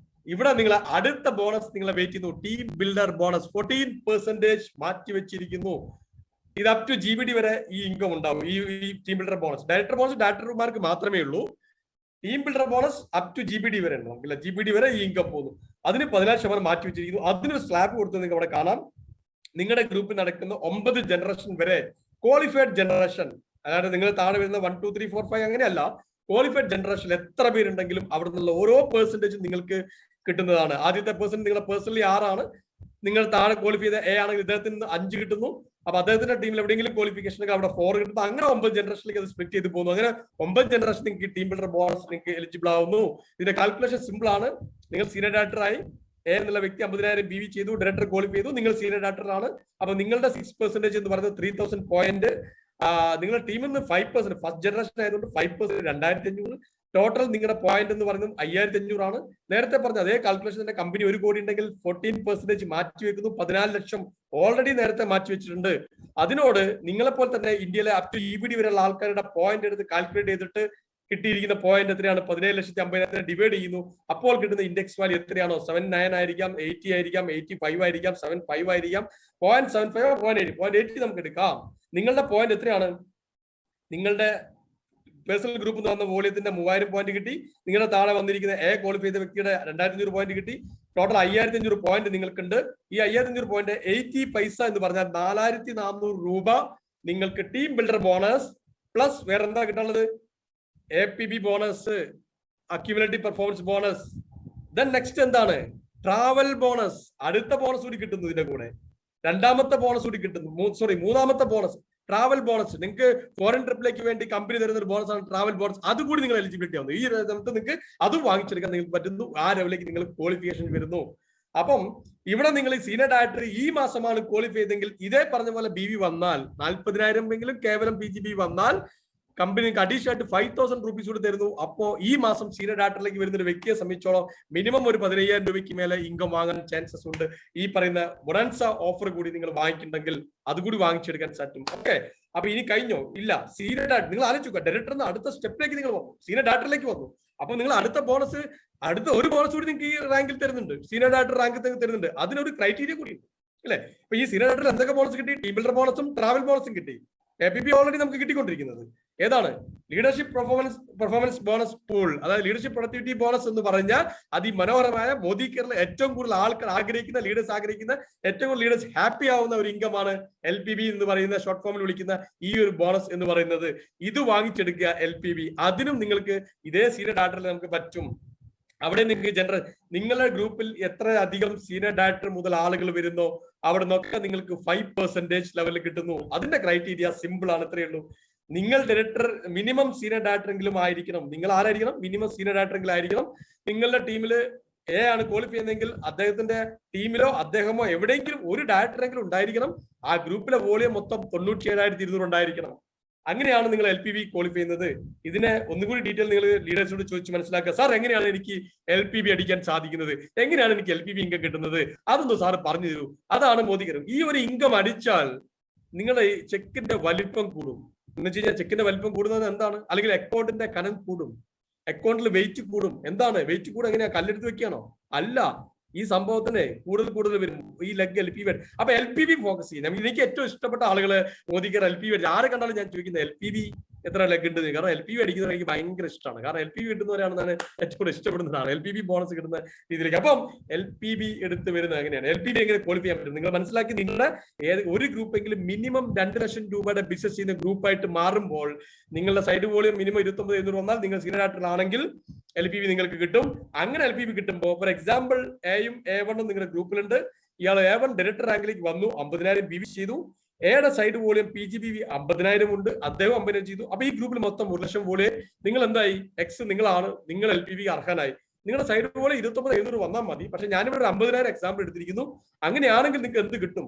ഇവിടെ നിങ്ങൾ അടുത്ത ബോണസ് നിങ്ങളെ വെയിറ്റ് ചെയ്യുന്നു. ടീം ബിൽഡർ ബോണസ് 14% മാറ്റി വെച്ചിരിക്കുന്നു. ഇത് അപ് ടു GBD വരെ ഈ ഇൻകം ഉണ്ടാവും. ഈ team builder bonus, director bonus ഡയറക്ടർമാർക്ക് മാത്രമേ ഉള്ളൂ. Team builder bonus up to GBD വരെ ഉണ്ടാവും. GBD വരെ ഈ ഇൻകം പോകുന്നു. അതിന് 14% മാറ്റി വെച്ചിരിക്കുന്നു. അതിനൊരു സ്ലാബ് കൊടുത്ത് നിങ്ങൾക്ക് അവിടെ കാണാം. നിങ്ങളുടെ ഗ്രൂപ്പിൽ നടക്കുന്ന 9 ജനറേഷൻ വരെ ക്വാളിഫൈഡ് ജനറേഷൻ, അതായത് നിങ്ങൾ താഴെ വരുന്ന 1, 2, 3, 4, 5 അങ്ങനെയല്ല, ക്വാളിഫൈഡ് ജനറേഷൻ എത്ര പേരുണ്ടെങ്കിലും അവിടെ നിന്നുള്ള ഓരോ പെർസെന്റേജും നിങ്ങൾക്ക് കിട്ടുന്നതാണ്. ആദ്യത്തെ പെർസെന്റ് നിങ്ങളെ പേഴ്സണലി 6 ആണ്. നിങ്ങൾ താഴെ ക്വാളിഫൈ ചെയ്ത A ആണെങ്കിൽ ഇദ്ദേഹത്തിന് 5 കിട്ടുന്നു. അപ്പൊ അദ്ദേഹത്തിന്റെ ടീമിൽ എവിടെയെങ്കിലും ക്വാളിഫിക്കേഷൻ അവിടെ 4 കിട്ടുന്നു. അങ്ങനെ 9 ജനറേഷനിലേക്ക് അത് സ്പ്ലിറ്റ് ചെയ്ത് പോകുന്നു. അങ്ങനെ 9 ജനറേഷൻ നിങ്ങൾക്ക് ടീം ബിൽഡർ ബോണസ് നിങ്ങൾക്ക് എലിജിബിൾ ആവുന്നു. ഇതിന്റെ കാൽക്കുലേഷൻ സിമ്പിൾ ആണ്. നിങ്ങൾ സീനിയർ ഡയറക്ടറായി, എ എന്നുള്ള വ്യക്തി 50,000 BV ചെയ്തു, ഡയറക്ടർ ക്വാളിഫൈ ചെയ്തു, നിങ്ങൾ സീനിയർ ഡയറക്ടറാണ്. അപ്പൊ നിങ്ങളുടെ 6% എന്ന് പറയുന്നത് 3000 പോയിന്റ്. നിങ്ങളുടെ ടീമിൽ നിന്ന് 5%, ഫസ്റ്റ് ജനറേഷൻ ആയതുകൊണ്ട് 5% 2500. ടോട്ടൽ നിങ്ങളുടെ പോയിന്റ് എന്ന് പറയുന്നത് 5500 ആണ്. നേരത്തെ പറഞ്ഞ അതേ കാൽക്കുലേഷൻ തന്നെ കമ്പനി 1 കോടി ഉണ്ടെങ്കിൽ 14% മാറ്റിവെക്കുന്നു. 14 ലക്ഷം ഓൾറെഡി നേരത്തെ മാറ്റിവെച്ചിട്ടുണ്ട്. അതിനോട് നിങ്ങളെപ്പോലെ തന്നെ ഇന്ത്യയിലെ അപ് ടു EBD വരെയുള്ള ആൾക്കാരുടെ പോയിന്റ് എടുത്ത് കാൽക്കുലേറ്റ് ചെയ്തിട്ട് കിട്ടിയിരിക്കുന്ന പോയിന്റ് എത്രയാണ്? 17,50,000 ഡിവൈഡ് ചെയ്യുന്നു. അപ്പോൾ കിട്ടുന്ന ഇൻഡെക്സ് വാല്യൂ എത്രയാണോ? 79 ആയിരിക്കാം, 80 ആയിരിക്കാം, 85 ആയിരിക്കാം, 75 ആയിരിക്കാം, 0.75 0.80 നമുക്ക് എടുക്കാം. നിങ്ങളുടെ പോയിന്റ് എത്രയാണ്? നിങ്ങളുടെ പേഴ്സണൽ ഗ്രൂപ്പ് എന്ന് വന്ന വോളിയത്തിന്റെ 3000 പോയിന്റ് കിട്ടി. നിങ്ങളുടെ താഴെ വന്നിരിക്കുന്ന എ ക്വാളിഫൈ ചെയ്ത വ്യക്തിയുടെ 2500 പോയിന്റ് കിട്ടി. ടോട്ടൽ 5500 പോയിന്റ് നിങ്ങൾക്കുണ്ട്. ഈ 5500 പോയിന്റ് 80 പൈസ എന്ന് പറഞ്ഞാൽ 4400 രൂപ നിങ്ങൾക്ക് ടീം ബിൽഡർ ബോണസ് പ്ലസ് വേറെ എന്താ കിട്ടാനുള്ളത്? APB bonus, accumulative performance bonus. Then next എന്താണ്? Travel bonus. അടുത്ത ബോണസ് കൂടി കിട്ടുന്നു ഇതിന്റെ കൂടെ. രണ്ടാമത്തെ ബോണസ് കൂടി കിട്ടുന്നു. മൂന്നാമത്തെ ബോണസ് ട്രാവൽ ബോണസ്. നിങ്ങൾക്ക് ഫോറിൻ ട്രിപ്പിലേക്ക് വേണ്ടി കമ്പനി തരുന്ന ഒരു ബോണസ് ആണ് ട്രാവൽ ബോണസ്. അതുകൂടി നിങ്ങൾ എലിജിബിലിറ്റി ആവുന്നു. ഈ സമയത്ത് നിങ്ങൾക്ക് അതും വാങ്ങിച്ചെടുക്കാൻ നിങ്ങൾക്ക് പറ്റുന്നു. ആ ലെവലിലേക്ക് നിങ്ങൾ ക്വാളിഫിക്കേഷൻ വരുന്നു. അപ്പം ഇവിടെ നിങ്ങൾ ഈ സീനിയർ ഡയറക്ടർ ഈ മാസമാണ് ക്വാളിഫൈ ചെയ്തെങ്കിൽ ഇതേ പറഞ്ഞ പോലെ BV വന്നാൽ 40,000 എങ്കിലും കേവലം PGB വന്നാൽ കമ്പനി അഡീഷണൽ ആയിട്ട് 5,000 rupees കൂടി തരുന്നു. അപ്പോ ഈ മാസം സീനിയർ ഡയറക്ടറിലേക്ക് വരുന്ന ഒരു വ്യക്തിയെ സംബന്ധിച്ചോളം മിനിമം ഒരു 15,000 രൂപയ്ക്ക് മേലെ ഇൻകം വാങ്ങാൻ ചാൻസസ് ഉണ്ട്. ഈ പറയുന്ന ബൊണൻസ ഓഫർ കൂടി നിങ്ങൾ വാങ്ങിക്കുന്നുണ്ടെങ്കിൽ അതുകൂടി വാങ്ങിച്ചെടുക്കാൻ പറ്റും. ഓക്കെ, അപ്പൊ ഇനി കഴിഞ്ഞോ? ഇല്ല. സീനിയർ ഡയറക്ടർ നിങ്ങൾ ആലോചിക്കുക, ഡയറക്ടറിന് അടുത്ത സ്റ്റെപ്പിലേക്ക് നിങ്ങൾ വന്നു, സീനിയർ ഡയറക്ടറിലേക്ക് വന്നു. അപ്പൊ നിങ്ങൾ അടുത്ത ബോണസ്, അടുത്ത ഒരു ബോണസ് കൂടി നിങ്ങൾക്ക് ഈ റാങ്കിൽ തരുന്നുണ്ട്, സീനിയർ ഡയറക്ടർ റാങ്കിൽ തരുന്നുണ്ട്. അതിനൊരു ക്രൈറ്റീരിയ കൂടി ഉണ്ട് അല്ലെ? അപ്പൊ ഈ സീനിയർ ഡയറക്ടർ എന്തൊക്കെ ബോണസ് കിട്ടി? ടീം ബിൽഡർ ബോണസും ട്രാവൽ ബോണസും കിട്ടി. APB ഓൾറെഡി നമുക്ക് കിട്ടിക്കൊണ്ടിരിക്കുന്നത് ഏതാണ്? ലീഡർഷിപ്പ് പെർഫോമൻസ് ബോണസ് പൂൾ, അതായത് ലീഡർഷിപ്പ് പ്രൊഡക്ടിവിറ്റി ബോണസ് എന്ന് പറഞ്ഞാൽ അതിമനോഹരമായ മോദി കേരള ഏറ്റവും കൂടുതൽ ആൾക്കാർ ആഗ്രഹിക്കുന്ന, ലീഡേഴ്സ് ആഗ്രഹിക്കുന്ന, ഏറ്റവും കൂടുതൽ ലീഡേഴ്സ് ഹാപ്പി ആവുന്ന ഒരു ഇൻകമാണ് LPB എന്ന് പറയുന്ന ഷോർട്ട് ഫോമിൽ വിളിക്കുന്ന ഈ ഒരു ബോണസ് എന്ന് പറയുന്നത്. ഇത് വാങ്ങിച്ചെടുക്കുക LPB. അതിനും നിങ്ങൾക്ക് ഇതേ സീനിയർ ഡയറക്ടറിൽ നമുക്ക് പറ്റും. അവിടെ നിങ്ങൾക്ക് നിങ്ങളുടെ ഗ്രൂപ്പിൽ എത്ര അധികം സീനിയർ ഡയറക്ടർ മുതൽ ആളുകൾ വരുന്നോ അവിടെ നിന്നൊക്കെ നിങ്ങൾക്ക് 5% ലെവലിൽ കിട്ടുന്നു. അതിന്റെ ക്രൈറ്റീരിയ സിമ്പിൾ ആണ്, ഇത്രയേ ഉള്ളൂ. നിങ്ങൾ ഡയറക്ടർ മിനിമം സീനിയർ ഡയറക്ടർ എങ്കിലും ആയിരിക്കണം. നിങ്ങൾ ആരായിരിക്കണം? മിനിമം സീനിയർ ഡയറക്ടർ എങ്കിലും ആയിരിക്കണം. നിങ്ങളുടെ ടീമിൽ എ ആണ് ക്വാളിഫൈ ചെയ്യുന്നതെങ്കിൽ അദ്ദേഹത്തിന്റെ ടീമിലോ അദ്ദേഹമോ എവിടെയെങ്കിലും ഒരു ഡയറക്ടറെങ്കിലും ഉണ്ടായിരിക്കണം. ആ ഗ്രൂപ്പിലെ വോളിയം മൊത്തം 97,200 ഉണ്ടായിരിക്കണം. അങ്ങനെയാണ് നിങ്ങൾ LPB ക്വാളിഫൈ ചെയ്യുന്നത്. ഇതിനെ ഒന്നുകൂടി ഡീറ്റെയിൽ നിങ്ങൾ ലീഡേഴ്സിനോട് ചോദിച്ച് മനസ്സിലാക്കുക. സാർ, എങ്ങനെയാണ് എനിക്ക് LPB അടിക്കാൻ സാധിക്കുന്നത്? എങ്ങനെയാണ് എനിക്ക് LPB ഇൻകം കിട്ടുന്നത്? അതൊന്നും സാർ പറഞ്ഞു തരൂ. അതാണ് മോദികരം. ഈ ഒരു ഇൻകം അടിച്ചാൽ നിങ്ങളുടെ ചെക്കിന്റെ വലിപ്പം കൂടും. എന്ന് വെച്ച് കഴിഞ്ഞാൽ ചെക്കിന്റെ വലിപ്പം കൂടുന്നത് എന്താണ്? അല്ലെങ്കിൽ അക്കൗണ്ടിന്റെ കനം കൂടും, അക്കൗണ്ടിൽ വെയിറ്റ് കൂടും. എന്താണ് വെയിറ്റ് കൂടും? എങ്ങനെയാ? കല്ലെടുത്ത് വെക്കുകയാണോ? അല്ല. ഈ സംഭവത്തിന് കൂടുതൽ വരും ഈ ലെഗ് LPB. അപ്പൊ LPB ഫോക്കസ് ചെയ്യും. എനിക്ക് ഏറ്റവും ഇഷ്ടപ്പെട്ട ആളുകള് മോദിക്കർ LPB. ആരെ കണ്ടാലും ഞാൻ ചോദിക്കുന്നത് LPB എത്ര ലെഗ് ഉണ്ട്? കാരണം LPB അടിക്കുന്നത് എനിക്ക് ഭയങ്കര ഇഷ്ടമാണ്. കാരണം LPB കിട്ടുന്നവരാണെന്നാണ് ഏറ്റവും കൂടുതൽ ഇഷ്ടപ്പെടുന്നതാണ്, LPB ബോണസ് കിട്ടുന്ന രീതിയിലേക്ക്. അപ്പം LPB എടുത്ത് വരുന്നത് എങ്ങനെയാണ്? LPB എങ്ങനെ ക്വാളിഫൈ ചെയ്യാൻ പറ്റും? നിങ്ങൾ മനസ്സിലാക്കി, നിങ്ങളുടെ ഒരു ഗ്രൂപ്പെങ്കിലും മിനിമം 2 ലക്ഷം രൂപയുടെ ബിസിനസ് ചെയ്യുന്ന ഗ്രൂപ്പായിട്ട് മാറുമ്പോൾ നിങ്ങളുടെ സൈഡ് വോളിയം മിനിമം 29,500 വന്നാൽ നിങ്ങൾ സീനിയർ ഡയറക്ടർ ആണെങ്കിൽ LPB നിങ്ങൾക്ക് കിട്ടും. അങ്ങനെ LPB കിട്ടുമ്പോൾ ഫോർ എക്സാമ്പിൾ എയും A1 നിങ്ങളുടെ ഗ്രൂപ്പിലുണ്ട്. ഇയാൾ A1 ഡയറക്ടർ റാങ്കിലേക്ക് വന്നു, 50,000 BV ചെയ്തു. എയുടെ സൈഡ് വോളിയം PGBV 50,000 ഉണ്ട്, അദ്ദേഹം 50,000 ചെയ്തു. അപ്പൊ ഈ ഗ്രൂപ്പിൽ മൊത്തം 1 ലക്ഷം വോളിയം. നിങ്ങൾ എന്തായി? X നിങ്ങളാണ്, നിങ്ങൾ LPB അർഹനായി. നിങ്ങളുടെ സൈഡ് വോളിയം 29,500 വന്നാൽ മതി. പക്ഷെ ഞാനിവിടെ ഒരു 50,000 എക്സാമ്പിൾ എടുത്തിരിക്കുന്നു. അങ്ങനെയാണെങ്കിൽ നിങ്ങൾക്ക് എന്ത് കിട്ടും?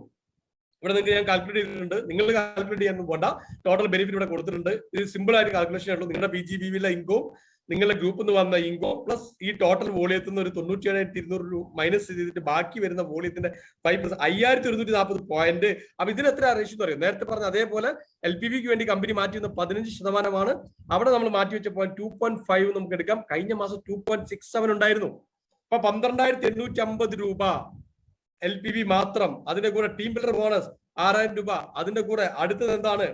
ഇവിടെ നിങ്ങൾക്ക് ഞാൻ കാൽക്കുലേറ്റ് ചെയ്തിട്ടുണ്ട്. നിങ്ങൾ കാൽക്കുലേറ്റ് ചെയ്യാനൊന്നും പോണ്ട. ടോട്ടൽ ബെനിഫിറ്റ് ഇവിടെ കൊടുത്തിട്ടുണ്ട്. ഇത് സിമ്പിൾ ആയിട്ട് കാൽക്കുലേഷൻ ഉള്ളൂ. നിങ്ങളുടെ PGBവിലെ ഇൻകവും നിങ്ങളുടെ ഗ്രൂപ്പിൽ നിന്ന് വന്ന ഇൻകോ പ്ലസ് ഈ ടോട്ടൽ വോളിയത്തിൽ നിന്ന് ഒരു 97,200 മൈനസ് ചെയ്തിട്ട് ബാക്കി വരുന്ന വോളിയത്തിന്റെ 5% 5,140 പോയിന്റ്. അപ്പൊ ഇതിന് എത്ര റേഷ്യോ എന്ന് പറയും? നേരത്തെ പറഞ്ഞ അതേപോലെ LPBക്ക് വേണ്ടി കമ്പനി മാറ്റി വന്ന 15% അവിടെ നമ്മൾ മാറ്റി വെച്ച പോയിന്റ് 2.5 നമുക്ക് എടുക്കാം. കഴിഞ്ഞ മാസം 2.67 ഉണ്ടായിരുന്നു. അപ്പൊ 12,850 രൂപ LPB മാത്രം. അതിന്റെ കൂടെ ടീം ബിൽഡർ ബോണസ് 6,000 രൂപ. അതിന്റെ കൂടെ അടുത്തത് എന്താണ്?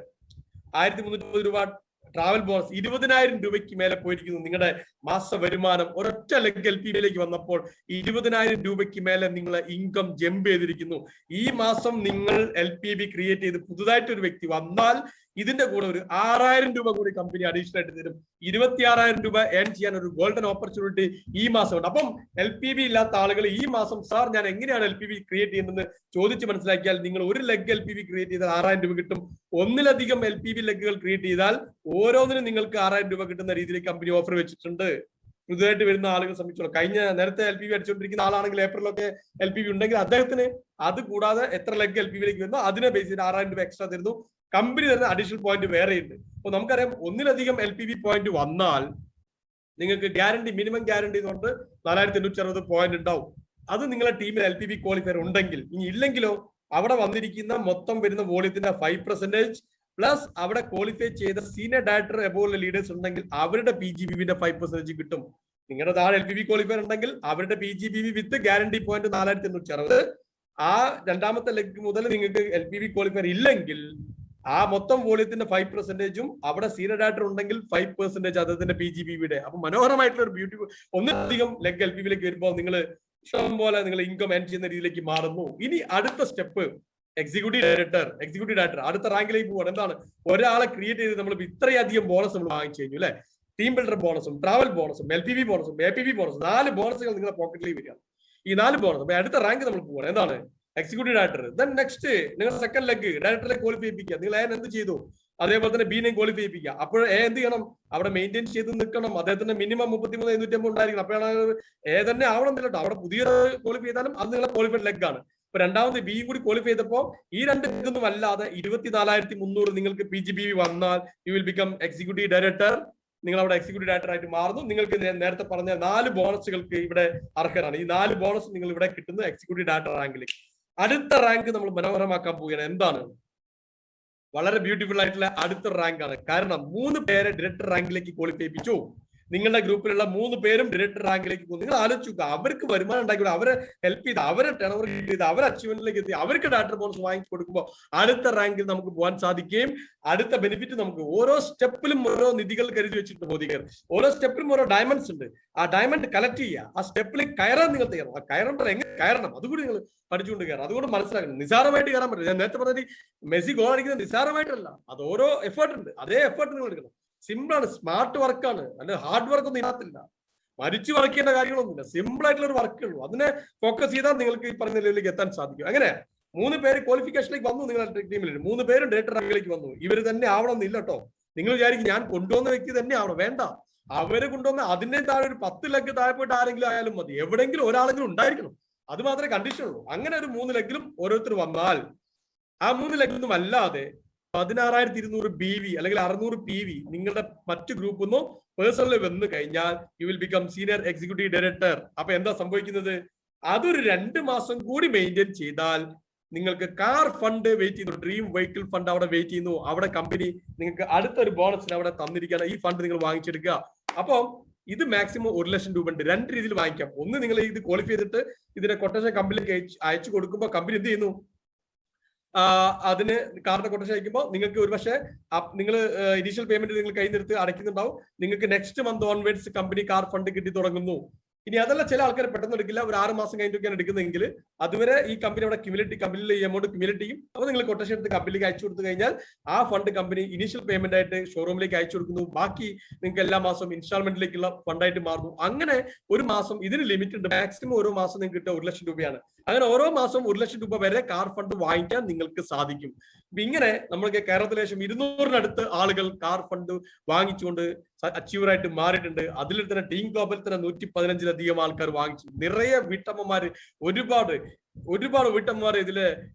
1,350 രൂപ ട്രാവൽ ബോണസ്. 20,000 രൂപയ്ക്ക് മേലെ പോയിരിക്കുന്നു നിങ്ങളുടെ മാസ വരുമാനം. ഒരൊറ്റ ലെഗ് LPBയിലേക്ക് വന്നപ്പോൾ 20,000 രൂപയ്ക്ക് മേലെ നിങ്ങളെ ഇൻകം ജമ്പ് ചെയ്തിരിക്കുന്നു. ഈ മാസം നിങ്ങൾ LPB ക്രിയേറ്റ് ചെയ്ത് പുതുതായിട്ട് ഒരു വ്യക്തി വന്നാൽ ഇതിന്റെ കൂടെ ഒരു 6,000 രൂപ കൂടി കമ്പനി അഡീഷണൽ ആയിട്ട് തരും. 26,000 രൂപ ഏൺ ചെയ്യാൻ ഒരു ഗോൾഡൻ ഓപ്പർച്യൂണിറ്റി ഈ മാസം ഉണ്ട്. അപ്പം LPB ഇല്ലാത്ത ആളുകൾ ഈ മാസം സാർ ഞാൻ എങ്ങനെയാണ് LPB ക്രിയേറ്റ് ചെയ്യുന്നത് ചോദിച്ച് മനസ്സിലാക്കിയാൽ നിങ്ങൾ ഒരു ലെഗ് LPB ക്രിയേറ്റ് ചെയ്താൽ 6,000 രൂപ കിട്ടും. ഒന്നിലധികം LPB ലെഗുകൾ ക്രിയേറ്റ് ചെയ്താൽ ഓരോന്നിനും നിങ്ങൾക്ക് 6,000 രൂപ കിട്ടുന്ന രീതിയിലേക്ക് കമ്പനി ഓഫർ വെച്ചിട്ടുണ്ട്. പുതുതായിട്ട് വരുന്ന ആളുകൾ സംബന്ധിച്ചോളൂ. നേരത്തെ LPV അടിച്ചുകൊണ്ടിരിക്കുന്ന ആളാണെങ്കിൽ ഏപ്രിലൊക്കെ LPV ഉണ്ടെങ്കിൽ അദ്ദേഹത്തിന് അത് കൂടാതെ എത്ര ലെഗ് LPVയിലേക്ക് വരുന്നു അതിനെ ബേസ് ചെയ്ത് 6000 രൂപ എക്സ്ട്രാ തരുന്നു. കമ്പനി തരുന്ന അഡീഷണൽ പോയിന്റ് വേറെയുണ്ട്. അപ്പൊ നമുക്കറിയാം ഒന്നിലധികം LPV പോയിന്റ് വന്നാൽ നിങ്ങൾക്ക് ഗ്യാരണ്ടി, മിനിമം ഗ്യാരണ്ടി എന്ന് പറഞ്ഞിട്ട് 4860 പോയിന്റ് ഉണ്ടാവും. അത് നിങ്ങളുടെ ടീമിൽ LPV ക്വാളിഫയർ ഉണ്ടെങ്കിൽ. ഇനി ഇല്ലെങ്കിലോ അവിടെ വന്നിരിക്കുന്ന മൊത്തം വരുന്ന വോളിയത്തിന്റെ 5% പ്ലസ് അവിടെ ക്വാളിഫൈ ചെയ്ത സീനിയർ ഡയറക്ടർ എബോലുള്ള ലീഡേഴ്സ് ഉണ്ടെങ്കിൽ അവരുടെ PGBവിന്റെ 5% കിട്ടും. നിങ്ങളുടെ താഴെ LPV ക്വാളിഫയർ ഉണ്ടെങ്കിൽ അവരുടെ PGBV വിത്ത് ഗ്യാരണ്ടി പോയിന്റ് 4860. ആ രണ്ടാമത്തെ ലെഗ് മുതൽ നിങ്ങൾക്ക് LPV ക്വാളിഫയർ ഇല്ലെങ്കിൽ ആ മൊത്തം വോളിയത്തിന്റെ 5%ഉം അവിടെ സീനിയർ ഡയറക്ടർ ഉണ്ടെങ്കിൽ 5% അദ്ദേഹത്തിന്റെ PGBവിയുടെ. അപ്പൊ മനോഹരമായിട്ടുള്ള ഒരു ബ്യൂട്ടിഫുൾ ഒന്നിലധികം ലെഗ് LPVയിലേക്ക് വരുമ്പോൾ നിങ്ങൾ ഇഷ്ടം പോലെ നിങ്ങൾ ഇൻകം ഏൺ ചെയ്യുന്ന രീതിയിലേക്ക് മാറുന്നു. ഇനി അടുത്ത സ്റ്റെപ്പ് എക്സിക്യൂട്ടീവ് ഡയറക്ടർ അടുത്ത റാങ്കിലേക്ക് പോവാണ്. എന്താണ്? ഒരാളെ ക്രിയേറ്റ് ചെയ്ത് നമ്മൾ ഇത്രയധികം ബോണസ് നമ്മൾ വാങ്ങിച്ചു കഴിഞ്ഞു അല്ലെ. ടീം ബിൽഡർ ബോണസും, ട്രാവൽ ബോണസും, LPV ബോണസും, APV ബോണസും, 4 ബോണസുകൾ നിങ്ങളുടെ പോക്കറ്റിലേക്ക് വരികയാണ്. ഈ 4 ബോണസ്. അപ്പൊ അടുത്ത റാങ്ക് നമ്മൾ പോവാണ്. എന്താണ്? Executive director. ദെൻ നെക്സ്റ്റ് നിങ്ങൾ സെക്കൻഡ് ലെഗ് ഡയറക്ടറെ ക്വാളിഫൈ ചെയ്യിപ്പിക്കുക. നിങ്ങൾ എന്ത് ചെയ്തു? അതേപോലെ തന്നെ ബിനെയും ക്വാളിഫൈ ചെയ്യിപ്പിക്കുക. അപ്പോൾ എന്ത് ചെയ്യണം? അവിടെ മെയിൻറ്റെയിൻ ചെയ്ത് നിൽക്കണം. അദ്ദേഹത്തിന്റെ മിനിമം 33,550 ഉണ്ടായിരിക്കണം. അപ്പോഴാണ് തന്നെ ആവണമെന്നില്ല കേട്ടോ. അവിടെ പുതിയ ക്വാളിഫൈ ചെയ്താലും അത് നിങ്ങളെ ക്വാളിഫൈഡ് ലെഗ് ആണ്. ഇപ്പൊ രണ്ടാമത് ബിയും കൂടി ക്വാളിഫൈ ചെയ്തപ്പോ ഈ 2 ലെഗൊന്നും അല്ലാതെ 24,300 നിങ്ങൾക്ക് PGBV വന്നാൽ U will become executive director. നിങ്ങൾ അവിടെ എക്സിക്യൂട്ടീവ് ഡയറക്ടർ ആയിട്ട് മാറുന്നു. നിങ്ങൾക്ക് നേരത്തെ പറഞ്ഞ 4 ബോണസുകൾക്ക് ഇവിടെ അർഹരാണ്. ഈ 4 ബോണസ് നിങ്ങൾ ഇവിടെ കിട്ടുന്നത് എക്സിക്യൂട്ടീവ് ഡയറക്ടർ റാങ്കിലേക്ക്. അടുത്ത റാങ്ക് നമ്മൾ മനോഹരമാക്കാൻ പോവുകയാണ്. എന്താണ്? വളരെ ബ്യൂട്ടിഫുൾ ആയിട്ടുള്ള അടുത്ത റാങ്ക് ആണ്. കാരണം 3 പേരെ ഡയറക്ടർ റാങ്കിലേക്ക് ക്വാളിഫൈ ചെയ്യിപ്പിച്ചു. നിങ്ങളുടെ ഗ്രൂപ്പിലുള്ള 3 പേരും ഡയറക്ടർ റാങ്കിലേക്ക് പോകും. നിങ്ങൾ ആലോചിക്കുക, അവർക്ക് വരുമാനം ഉണ്ടാക്കി, അവരെ ഹെൽപ്പ് ചെയ്ത്, അവരെ ടേണോവർ ചെയ്ത്, അവരെ അച്ചീവ്മെന്റിലേക്ക് എത്തി, അവർക്ക് ഡയറക്ടർ ബോണസ് വാങ്ങി കൊടുക്കുമ്പോൾ അടുത്ത റാങ്കിൽ നമുക്ക് പോകാൻ സാധിക്കുകയും അടുത്ത ബെനിഫിറ്റ് നമുക്ക് ഓരോ സ്റ്റെപ്പിലും ഓരോ നിധികൾ കരുതി വെച്ചിട്ടുണ്ട് മോദികർ. ഓരോ സ്റ്റെപ്പിലും ഓരോ ഡയമണ്ട്സ് ഉണ്ട്. ആ ഡയമണ്ട് കളക്ട് ചെയ്യുക. ആ സ്റ്റെപ്പിൽ കയറാൻ നിങ്ങൾ തയ്യാറാണ്. ആ കയറേണ്ടത് എങ്ങനെ കയറണം അതുകൂടി നിങ്ങൾ പഠിച്ചുകൊണ്ട് കയറാം. അതുകൊണ്ട് മനസ്സിലാക്കണം. നിസാരമായിട്ട് കയറാൻ പറ്റില്ല. ഞാൻ നേരത്തെ പറഞ്ഞത് മെസ്സി ഗോൾ അടിക്കുന്നത് നിസാരമായിട്ടല്ല. അത് ഓരോ എഫേർട്ട് ഉണ്ട്. അതേ എഫേർട്ട് നിങ്ങൾ എടുക്കണം. സിമ്പിൾ ആണ്, സ്മാർട്ട് വർക്കാണ്, അല്ല ഹാർഡ് വർക്ക് ഒന്നും ഇതിനകത്തില്ല. മരിച്ചു വർക്ക് ചെയ്യേണ്ട കാര്യങ്ങളൊന്നുമില്ല. സിമ്പിൾ ആയിട്ടുള്ള ഒരു വർക്കേ ഉള്ളൂ. അതിനെ ഫോക്കസ് ചെയ്താൽ നിങ്ങൾക്ക് ഈ പറഞ്ഞ ലെവലിലേക്ക് എത്താൻ സാധിക്കും. അങ്ങനെ 3 പേര് ക്വാളിഫിക്കേഷനിലേക്ക് വന്നു. നിങ്ങളുടെ ടീമിൽ 3 പേരും ഡയറക്ടർ റാങ്കിലേക്ക് വന്നു. ഇവർ തന്നെ ആവണമെന്നില്ല കേട്ടോ. നിങ്ങൾ വിചാരിക്കും ഞാൻ കൊണ്ടുവന്ന വ്യക്തി തന്നെ ആവണം. വേണ്ട. അവര് കൊണ്ടുവന്ന അതിന്റെ താഴെ ഒരു 10 ലെഗ് താഴെ പോയിട്ട് ആരെങ്കിലും ആയാലും മതി. എവിടെയെങ്കിലും ഒരാളെങ്കിലും ഉണ്ടായിരിക്കണം. അത് മാത്രമേ കണ്ടീഷൻ ഉള്ളൂ. അങ്ങനെ ഒരു 3 ലെഗിലും ഓരോരുത്തർ വന്നാൽ ആ 3 ലെഗൊന്നും അല്ലാതെ 16,200 BV അല്ലെങ്കിൽ 600 PV നിങ്ങളുടെ മറ്റു ഗ്രൂപ്പിൽ നിന്നോ പേഴ്സണലി വന്നു കഴിഞ്ഞാൽ you will become senior executive director. അപ്പൊ എന്താ സംഭവിക്കുന്നത്? അതൊരു 2 മാസം കൂടി മെയിൻറ്റെയിൻ ചെയ്താൽ നിങ്ങൾക്ക് കാർ ഫണ്ട് വെയിറ്റ് ചെയ്യുന്നു. ഡ്രീം വെഹിക്കിൾ ഫണ്ട് അവിടെ വെയിറ്റ് ചെയ്യുന്നു. അവിടെ കമ്പനി നിങ്ങൾക്ക് അടുത്തൊരു ബോണസിന് അവിടെ തന്നിരിക്കുകയാണ്. ഈ ഫണ്ട് നിങ്ങൾ വാങ്ങിച്ചെടുക്കുക. അപ്പം ഇത് മാക്സിമം 1 ലക്ഷം രൂപ ഉണ്ട്. 2 രീതിയിൽ വാങ്ങിക്കാം. ഒന്ന്, നിങ്ങൾ ഇത് ക്വാളിഫൈ ചെയ്തിട്ട് ഇതിന്റെ കൊട്ടേഷൻ കമ്പനിക്ക് അയച്ചു കൊടുക്കുമ്പോൾ കമ്പനി എന്ത് ചെയ്യുന്നു? അതിന് കാറിന്റെ കൊട്ടേഷൻ അയക്കുമ്പോൾ നിങ്ങൾക്ക് ഒരു പക്ഷേ നിങ്ങൾ ഇനീഷ്യൽ പേയ്മെന്റ് നിങ്ങൾ കയ്യിൽ നിർത്തി അടയ്ക്കുന്നുണ്ടാവും. നിങ്ങൾക്ക് next month onwards company car fund കിട്ടി തുടങ്ങുന്നു. ഇനി അതല്ല, ചില ആൾക്കാർ പെട്ടെന്ന് എടുക്കില്ല. ഒരു 6 മാസം കഴിഞ്ഞിട്ടൊക്കെയാണ് എടുക്കുന്നതെങ്കിൽ അതുവരെ ഈ കമ്പനി അവിടെ കമ്മ്യൂണിറ്റിയിൽ ഈ എമൗണ്ട് ക്യുമുലേറ്റ് ചെയ്യും. അപ്പോൾ നിങ്ങൾ കൊട്ടേഷൻ എടുത്ത് കമ്പനിക്ക് അയച്ചു കൊടുത്തു കഴിഞ്ഞാൽ ആ ഫണ്ട് കമ്പനി ഇനീഷ്യൽ പേയ്മെന്റ് ആയിട്ട് ഷോറൂമിലേക്ക് അയച്ചു കൊടുക്കുന്നു. ബാക്കി നിങ്ങൾക്ക് എല്ലാ മാസവും ഇൻസ്റ്റാൾമെന്റിലേക്കുള്ള ഫണ്ടായിട്ട് മാറുന്നു. അങ്ങനെ ഒരു മാസം ഇതിന് ലിമിറ്റ് ഉണ്ട്. മാക്സിമം ഓരോ മാസം നിങ്ങൾക്ക് കിട്ടുക 1 ലക്ഷം രൂപയാണ്. അങ്ങനെ ഓരോ മാസവും 1 ലക്ഷം രൂപ വരെ കാർ ഫണ്ട് വാങ്ങിക്കാൻ നിങ്ങൾക്ക് സാധിക്കും. ഇങ്ങനെ നമ്മൾക്ക് കേരളത്തിലെ 200-നടുത്ത് ആളുകൾ കാർ ഫണ്ട് വാങ്ങിച്ചുകൊണ്ട് അച്ചീവറായിട്ട് മാറിയിട്ടുണ്ട്. അതിൽ തന്നെ ടീം ഗ്ലോബൽ തന്നെ 115-ലധികം ആൾക്കാർ വാങ്ങിച്ചു. നിറയെ വീട്ടമ്മമാര്, ഒരുപാട് വീട്ടമ്മമാർ ഇതില്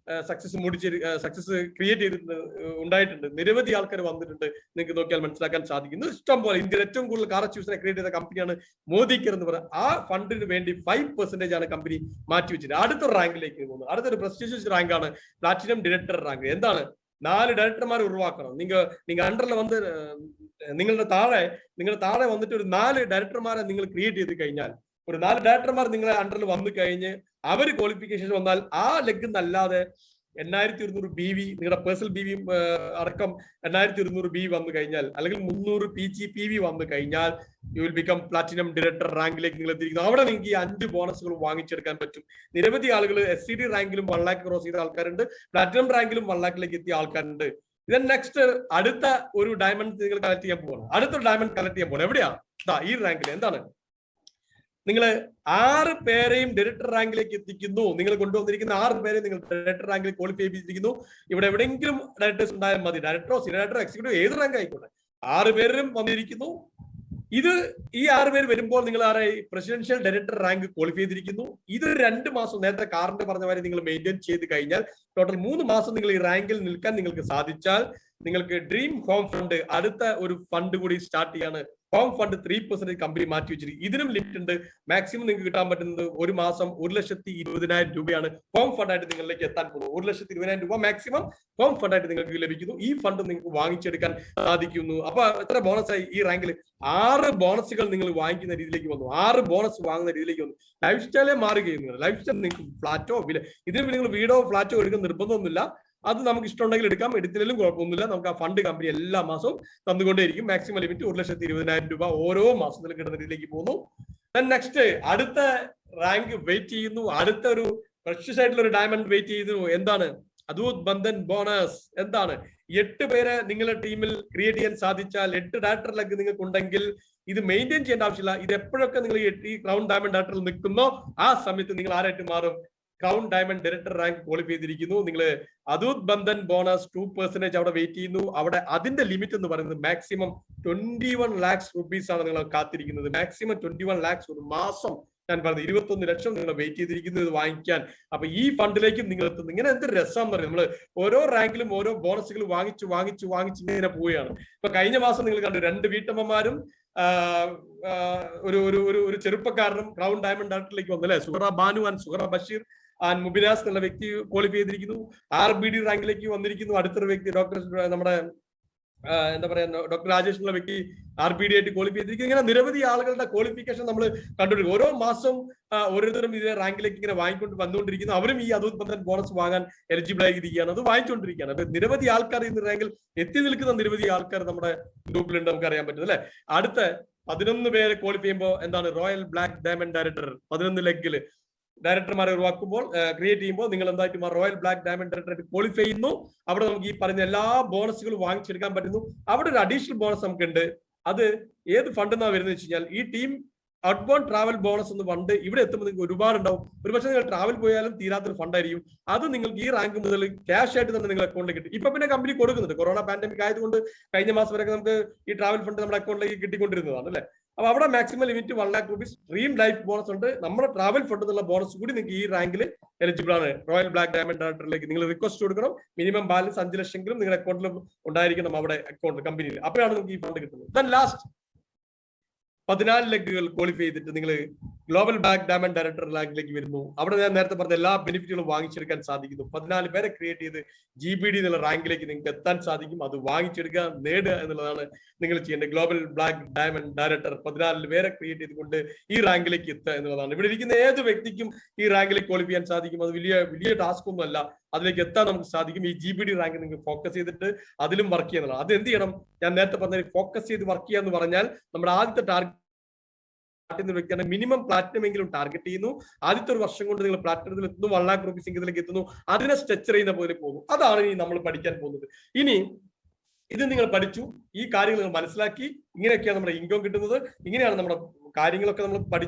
സക്സസ് ക്രിയേറ്റ് ചെയ്തിട്ടുണ്ട്, ഉണ്ടായിട്ടുണ്ട്. നിരവധി ആൾക്കാർ വന്നിട്ടുണ്ട്. നിങ്ങൾക്ക് നോക്കിയാൽ മനസ്സിലാക്കാൻ സാധിക്കുന്നു. ഇഷ്ടം പോലെ ഇന്ത്യയിൽ ഏറ്റവും കൂടുതൽ കാർ അച്ചീവ്സിനെ ക്രിയേറ്റ് ചെയ്ത കമ്പനിയാണ് മോദിക്കർ എന്ന് പറയുന്നത്. ആ ഫണ്ടിന് വേണ്ടി 5% ആണ് കമ്പനി മാറ്റിവെച്ചത്. അടുത്തൊരു റാങ്കിലേക്ക് പോകുന്നത്. അടുത്തൊരു പ്രസ്റ്റീജിയസ് റാങ്കാണ് പ്ലാറ്റിനം ഡയറക്ടർ റാങ്ക്. എന്താണ്? 4 ഡയറക്ടർമാരെ ഉരുവാക്കണം. നിങ്ങൾ അണ്ടറിൽ വന്ന് നിങ്ങളുടെ താഴെ വന്നിട്ട് ഒരു 4 ഡയറക്ടർമാരെ നിങ്ങൾ ക്രിയേറ്റ് ചെയ്ത് കഴിഞ്ഞാൽ, ഒരു 4 ഡയറക്ടർമാർ നിങ്ങളെ അണ്ടറിൽ വന്നു കഴിഞ്ഞ് അവർ ക്വാളിഫിക്കേഷൻ വന്നാൽ ആ ലെഗ് എന്നല്ലാതെ 8,200 BV നിങ്ങളുടെ പേഴ്സണൽ BV അടക്കം 8,200 BV വന്നു കഴിഞ്ഞാൽ, അല്ലെങ്കിൽ 300 PGPV വന്നു കഴിഞ്ഞാൽ you will become platinum director റാങ്കിലേക്ക് നിങ്ങൾ എത്തിയിരിക്കുന്നു. അവിടെ നിങ്ങൾക്ക് ഈ 5 ബോണസുകൾ വാങ്ങിച്ചെടുക്കാൻ പറ്റും. നിരവധി ആളുകൾ SCD റാങ്കിലും 1 lakh ക്രോസ് ചെയ്ത ആൾക്കാരുണ്ട്. പ്ലാറ്റിനം റാങ്കിലും 1 lakhലേക്ക് എത്തിയ ആൾക്കാരുണ്ട്. ഇതൻ നെക്സ്റ്റ് അടുത്ത ഒരു ഡയമണ്ട് നിങ്ങൾ കളക്ട് ചെയ്യാൻ പോവാണ്. അടുത്തൊരു ഡയമണ്ട് കളക്ട് ചെയ്യാൻ പോകണം. എവിടെയാ? ഈ റാങ്കിൽ. എന്താണ്? നിങ്ങൾ 6 പേരെയും ഡയറക്ടർ റാങ്കിലേക്ക് എത്തിക്കുന്നു. നിങ്ങൾ കൊണ്ടുവന്നിരിക്കുന്ന 6 പേരെ നിങ്ങൾ ഡയറക്ടർ റാങ്കിൽ ക്വാളിഫൈ ചെയ്തിരിക്കുന്നു. ഇവിടെ എവിടെയെങ്കിലും ഡയറക്ടേഴ്സ് ഉണ്ടായാൽ മതി. ഡയറക്ടറോ സീനിയർ ഡയറക്ടറോ എക്സിക്യൂട്ടീവ് ഏത് റാങ്ക് ആയിക്കോട്ടെ, 6 പേരും വന്നിരിക്കുന്നു. ഇത് ഈ 6 പേര് വരുമ്പോൾ നിങ്ങൾ പ്രസിഡൻഷ്യൽ ഡയറക്ടർ റാങ്ക് ക്വാളിഫൈ ചെയ്തിരിക്കുന്നു. ഇത് 2 മാസം നേരത്തെ കാറിന്റെ പറഞ്ഞ മാതിരി നിങ്ങൾ മെയിൻറ്റെയിൻ ചെയ്ത് കഴിഞ്ഞാൽ ടോട്ടൽ 3 മാസം നിങ്ങൾ ഈ റാങ്കിൽ നിൽക്കാൻ നിങ്ങൾക്ക് സാധിച്ചാൽ നിങ്ങൾക്ക് ഡ്രീം ഹോം ഫണ്ട് അടുത്ത ഒരു ഫണ്ട് കൂടി സ്റ്റാർട്ട് ചെയ്യാണ്. ഹോം ഫണ്ട് 3% കമ്പനി മാറ്റി വെച്ചിരിക്കും. ഇതിനും ലിമിറ്റ് ഉണ്ട്. മാക്സിമം നിങ്ങൾക്ക് കിട്ടാൻ പറ്റുന്നത് ഒരു മാസം 1,20,000 രൂപയാണ് ഹോം ഫണ്ട് ആയിട്ട് നിങ്ങളിലേക്ക് എത്താൻ പോകുന്നത്. 1,20,000 രൂപ മാക്സിമം ഹോം ഫണ്ട് ആയിട്ട് നിങ്ങൾക്ക് ലഭിക്കുന്നു. ഈ ഫണ്ട് നിങ്ങൾക്ക് വാങ്ങിച്ചെടുക്കാൻ സാധിക്കുന്നു. അപ്പൊ എത്ര ബോണസായി ഈ റാങ്കിൽ? 6 ബോണസുകൾ നിങ്ങൾ വാങ്ങിക്കുന്ന രീതിയിലേക്ക് വന്നു. 6 ബോണസ് വാങ്ങുന്ന രീതിയിലേക്ക് വന്നു. ലൈഫ് സ്റ്റൈലേ മാറുകയും നിങ്ങൾ ലൈഫ് സ്റ്റൈൽ നിങ്ങൾക്ക് ഫ്ലാറ്റോ ഇതിന് നിങ്ങൾ വീടോ ഫ്ലാറ്റോ എടുക്കുന്ന നിർബന്ധമൊന്നുമില്ല. അത് നമുക്ക് ഇഷ്ടമുണ്ടെങ്കിൽ എടുക്കാം, എടുത്തില്ലെങ്കിലും കുഴപ്പമൊന്നുമില്ല. നമുക്ക് ആ ഫണ്ട് കമ്പനി എല്ലാ മാസവും തന്നുകൊണ്ടേയിരിക്കും. മാക്സിമം ലിമിറ്റ് 1,20,000 രൂപ ഓരോ മാസത്തിലും കിട്ടുന്ന രീതിയിലേക്ക് പോകുന്നു. നെക്സ്റ്റ് അടുത്ത റാങ്ക് വെയിറ്റ് ചെയ്യുന്നു. അടുത്ത ഒരു പ്രഷ്യസ് ആയിട്ടുള്ള ഒരു ഡയമണ്ട് വെയിറ്റ് ചെയ്യുന്നു. എന്താണ്? അദൂത് ബന്ധൻ ബോണസ്. എന്താണ്? 8 പേരെ നിങ്ങളുടെ ടീമിൽ ക്രിയേറ്റ് ചെയ്യാൻ സാധിച്ചാൽ 8 ഡയറക്ടറിലേക്ക് നിങ്ങൾക്ക് ഉണ്ടെങ്കിൽ ഇത് മെയിൻറ്റെയിൻ ചെയ്യേണ്ട ആവശ്യമില്ല. ഇത് എപ്പോഴൊക്കെ നിങ്ങൾ ഈ ക്രൗൺ ഡയമണ്ട് ഡയറക്ടറിൽ നിൽക്കുന്നോ ആ സമയത്ത് നിങ്ങൾ ആരായിട്ട് മാറും? Crown diamond director rank qualify ചെയ്തിരിക്കുന്നു. നിങ്ങൾ അദൂത് ബന്ധൻ ബോണസ് 2% അവിടെ വെയിറ്റ് ചെയ്യുന്നു. അവിടെ അതിന്റെ ലിമിറ്റ് എന്ന് പറയുന്നത് മാക്സിമം 21 lakhs rupees ആണ് നിങ്ങൾ കാത്തിരിക്കുന്നത്. മാക്സിമം 21 lakhs ഒരു മാസം. ഞാൻ പറഞ്ഞത് 21 ലക്ഷം നിങ്ങൾ വെയിറ്റ് ചെയ്തിരിക്കുന്നത് ഇത് വാങ്ങിക്കാൻ. അപ്പൊ ഈ ഫണ്ടിലേക്കും നിങ്ങൾ എത്തുന്നു. ഇങ്ങനെ എന്ത് രസം എന്ന് പറയും. നമ്മൾ ഓരോ റാങ്കിലും ഓരോ ബോണസുകൾ വാങ്ങിച്ച് ഇങ്ങനെ പോവുകയാണ്. ഇപ്പൊ കഴിഞ്ഞ മാസം നിങ്ങൾ കണ്ടു 2 വീട്ടമ്മമാരും ഒരു ചെറുപ്പക്കാരനും ക്രൗൺ ഡയമണ്ട് ഡയറക്ടറിലേക്ക് വന്നു അല്ലെ. സുഹറ ബാനു ആൻഡ് സുഹറ ബഷീർ ആൻഡ് മുബിനാസ് എന്നുള്ള വ്യക്തി ക്വാളിഫൈ ചെയ്തിരിക്കുന്നു. RBD റാങ്കിലേക്ക് വന്നിരിക്കുന്നു. അടുത്തൊരു വ്യക്തി നമ്മുടെ എന്താ പറയാ ഡോക്ടർ രാജേഷ് എന്നുള്ള വ്യക്തി RBD ആയിട്ട് ക്വാളിഫൈ ചെയ്തിരിക്കുന്നു. ഇങ്ങനെ നിരവധി ആളുകളുടെ ക്വാളിഫിക്കേഷൻ നമ്മൾ കണ്ടുപിടിക്കും. ഓരോ മാസം ഓരോരുത്തരും ഇതേ റാങ്കിലേക്ക് ഇങ്ങനെ വന്നുകൊണ്ടിരിക്കുന്നു. അവരും ഈ അദൂത് ബന്ധൻ ബോണസ് വാങ്ങാൻ എലിജിബിൾ ആയിരിക്കുകയാണ്. അത് വാങ്ങിച്ചുകൊണ്ടിരിക്കുകയാണ്. അപ്പൊ നിരവധി ആൾക്കാർ ഈ റാങ്കിൽ എത്തി നിൽക്കുന്ന നിരവധി ആൾക്കാർ നമ്മുടെ ഗ്രൂപ്പിലുണ്ട്. നമുക്ക് അറിയാൻ പറ്റും അല്ലെ. അടുത്ത 11 പേരെ ക്വാളിഫൈ ചെയ്യുമ്പോൾ എന്താണ്? റോയൽ ബ്ലാക്ക് ഡയമണ്ട് ഡയറക്ടർ 11 ലെഗില് ഡയറക്ടർമാരെ ഒഴിവാക്കുമ്പോൾ ക്രിയേറ്റ് ചെയ്യുമ്പോൾ നിങ്ങൾ എന്തായിട്ട് റോയൽ ബ്ലാക്ക് ഡയമണ്ട് ഡയറക്ടറായിട്ട് ക്വാളിഫൈ ചെയ്യുന്നു. അവിടെ നമുക്ക് ഈ പറഞ്ഞ എല്ലാ ബോണസുകളും വാങ്ങിച്ചെടുക്കാൻ പറ്റുന്നു. അവിടെ ഒരു അഡീഷണൽ ബോണസ് നമുക്കുണ്ട്. അത് ഏത് ഫണ്ട് എന്നാണ് വരുന്നത് വെച്ച് കഴിഞ്ഞാൽ ഈ ടീം ഔട്ട്ബോൺ ട്രാവൽ ബോണസ് എന്ന് ഫണ്ട് ഇവിടെ എത്തുമ്പോൾ നിങ്ങൾക്ക് ഒരുപാടുണ്ടാവും. ഒരുപക്ഷെ നിങ്ങൾ ട്രാവൽ പോയാലും തീരാത്തൊരു ഫണ്ടായിരിക്കും. അത് നിങ്ങൾക്ക് ഈ റാങ്ക് മുതൽ ക്യാഷ് ആയിട്ട് തന്നെ നിങ്ങൾ അക്കൗണ്ടിൽ കിട്ടും. ഇപ്പൊ പിന്നെ കമ്പനി കൊടുക്കുന്നുണ്ട്. കൊറോണ പാൻഡമിക് ആയതുകൊണ്ട് കഴിഞ്ഞ മാസം വരെ നമുക്ക് ഈ ട്രാവൽ ഫണ്ട് നമ്മുടെ അക്കൗണ്ടിലേക്ക് കിട്ടിക്കൊണ്ടിരുന്നതാണ് അല്ലെ. അപ്പൊ അവിടെ maximum limit 1 lakh rupees dream life bonus ഉണ്ട്. നമ്മുടെ ട്രാവൽ ഫണ്ട് എന്നുള്ള ബോണസ് കൂടി നിങ്ങൾക്ക് ഈ റാങ്കിൽ എലിജിബിൾ ആണ്. റോയൽ ബ്ലാക്ക് ഡയമണ്ട് ഡയറക്ടറിലേക്ക് നിങ്ങൾ റിക്വസ്റ്റ് കൊടുക്കണം. മിനിമം ബാലൻസ് 5 ലക്ഷമെങ്കിലും നിങ്ങളുടെ അക്കൗണ്ടിൽ ഉണ്ടായിരിക്കണം അവിടെ അക്കൗണ്ട് കമ്പനിയിൽ. അപ്പോഴാണ് നിങ്ങൾക്ക് ഈ ഫണ്ട് കിട്ടുന്നത്. ദെൻ ലാസ്റ്റ് 14 ലെഗുകൾ ക്വാളിഫൈ ചെയ്തിട്ട് നിങ്ങൾ ഗ്ലോബൽ ബ്ലാക്ക് ഡയമണ്ട് ഡയറക്ടർ റാങ്കിലേക്ക് വരുന്നു. അവിടെ ഞാൻ നേരത്തെ പറഞ്ഞ എല്ലാ ബെനിഫിറ്റുകളും വാങ്ങിച്ചെടുക്കാൻ സാധിക്കുന്നു. 14 പേരെ ക്രിയേറ്റ് ചെയ്ത് GBD എന്നുള്ള റാങ്കിലേക്ക് നിങ്ങൾക്ക് എത്താൻ സാധിക്കും. അത് വാങ്ങിച്ചെടുക്കുക, നേടുക എന്നുള്ളതാണ് നിങ്ങൾ ചെയ്യേണ്ടത്. ഗ്ലോബൽ ബ്ലാക്ക് ഡയമണ്ട് ഡയറക്ടർ 14 പേരെ ക്രിയേറ്റ് ചെയ്തുകൊണ്ട് ഈ റാങ്കിലേക്ക് എത്തുക എന്നുള്ളതാണ്. ഇവിടെ ഇരിക്കുന്ന ഏത് വ്യക്തിക്കും ഈ റാങ്കിലേക്ക് ക്വാളിഫൈ ചെയ്യാൻ സാധിക്കും. അത് വലിയ ടാസ്ക് ഒന്നും അല്ല. അതിലേക്ക് എത്താൻ നമുക്ക് സാധിക്കും. ഈ GBD റാങ്ക് നിങ്ങൾ ഫോക്കസ് ചെയ്തിട്ട് അതിലും വർക്ക് ചെയ്യുന്നതാണ്. അത് എന്ത് ചെയ്യണം? ഞാൻ നേരത്തെ പറഞ്ഞ ഫോക്കസ് ചെയ്ത് വർക്ക് ചെയ്യുക എന്ന് പറഞ്ഞാൽ നമ്മുടെ ആദ്യത്തെ ടാർഗറ്റ് വ്യക്തിയാണ് മിനിമം പ്ലാറ്റിനം എങ്കിലും ടാർഗറ്റ് ചെയ്യുന്നു. ആദ്യത്തെ ഒരു വർഷം കൊണ്ട് നിങ്ങൾ പ്ലാറ്റിനത്തിൽ എത്തുന്നു. 1 lakh rupees ഇതിലേക്ക് എത്തുന്നു. അതിനെ സ്ട്രക്ചർ ചെയ്യുന്ന പോലെ പോകുന്നു. അതാണ് ഇനി നമ്മൾ പഠിക്കാൻ പോകുന്നത്. ഇനി ഇത് നിങ്ങൾ പഠിച്ചു, ഈ കാര്യങ്ങൾ നിങ്ങൾ മനസ്സിലാക്കി, ഇങ്ങനെയൊക്കെയാണ് നമ്മുടെ ഇൻകം കിട്ടുന്നത്, ഇങ്ങനെയാണ് നമ്മുടെ കാര്യങ്ങളൊക്കെ നമ്മൾ പഠിച്ചു.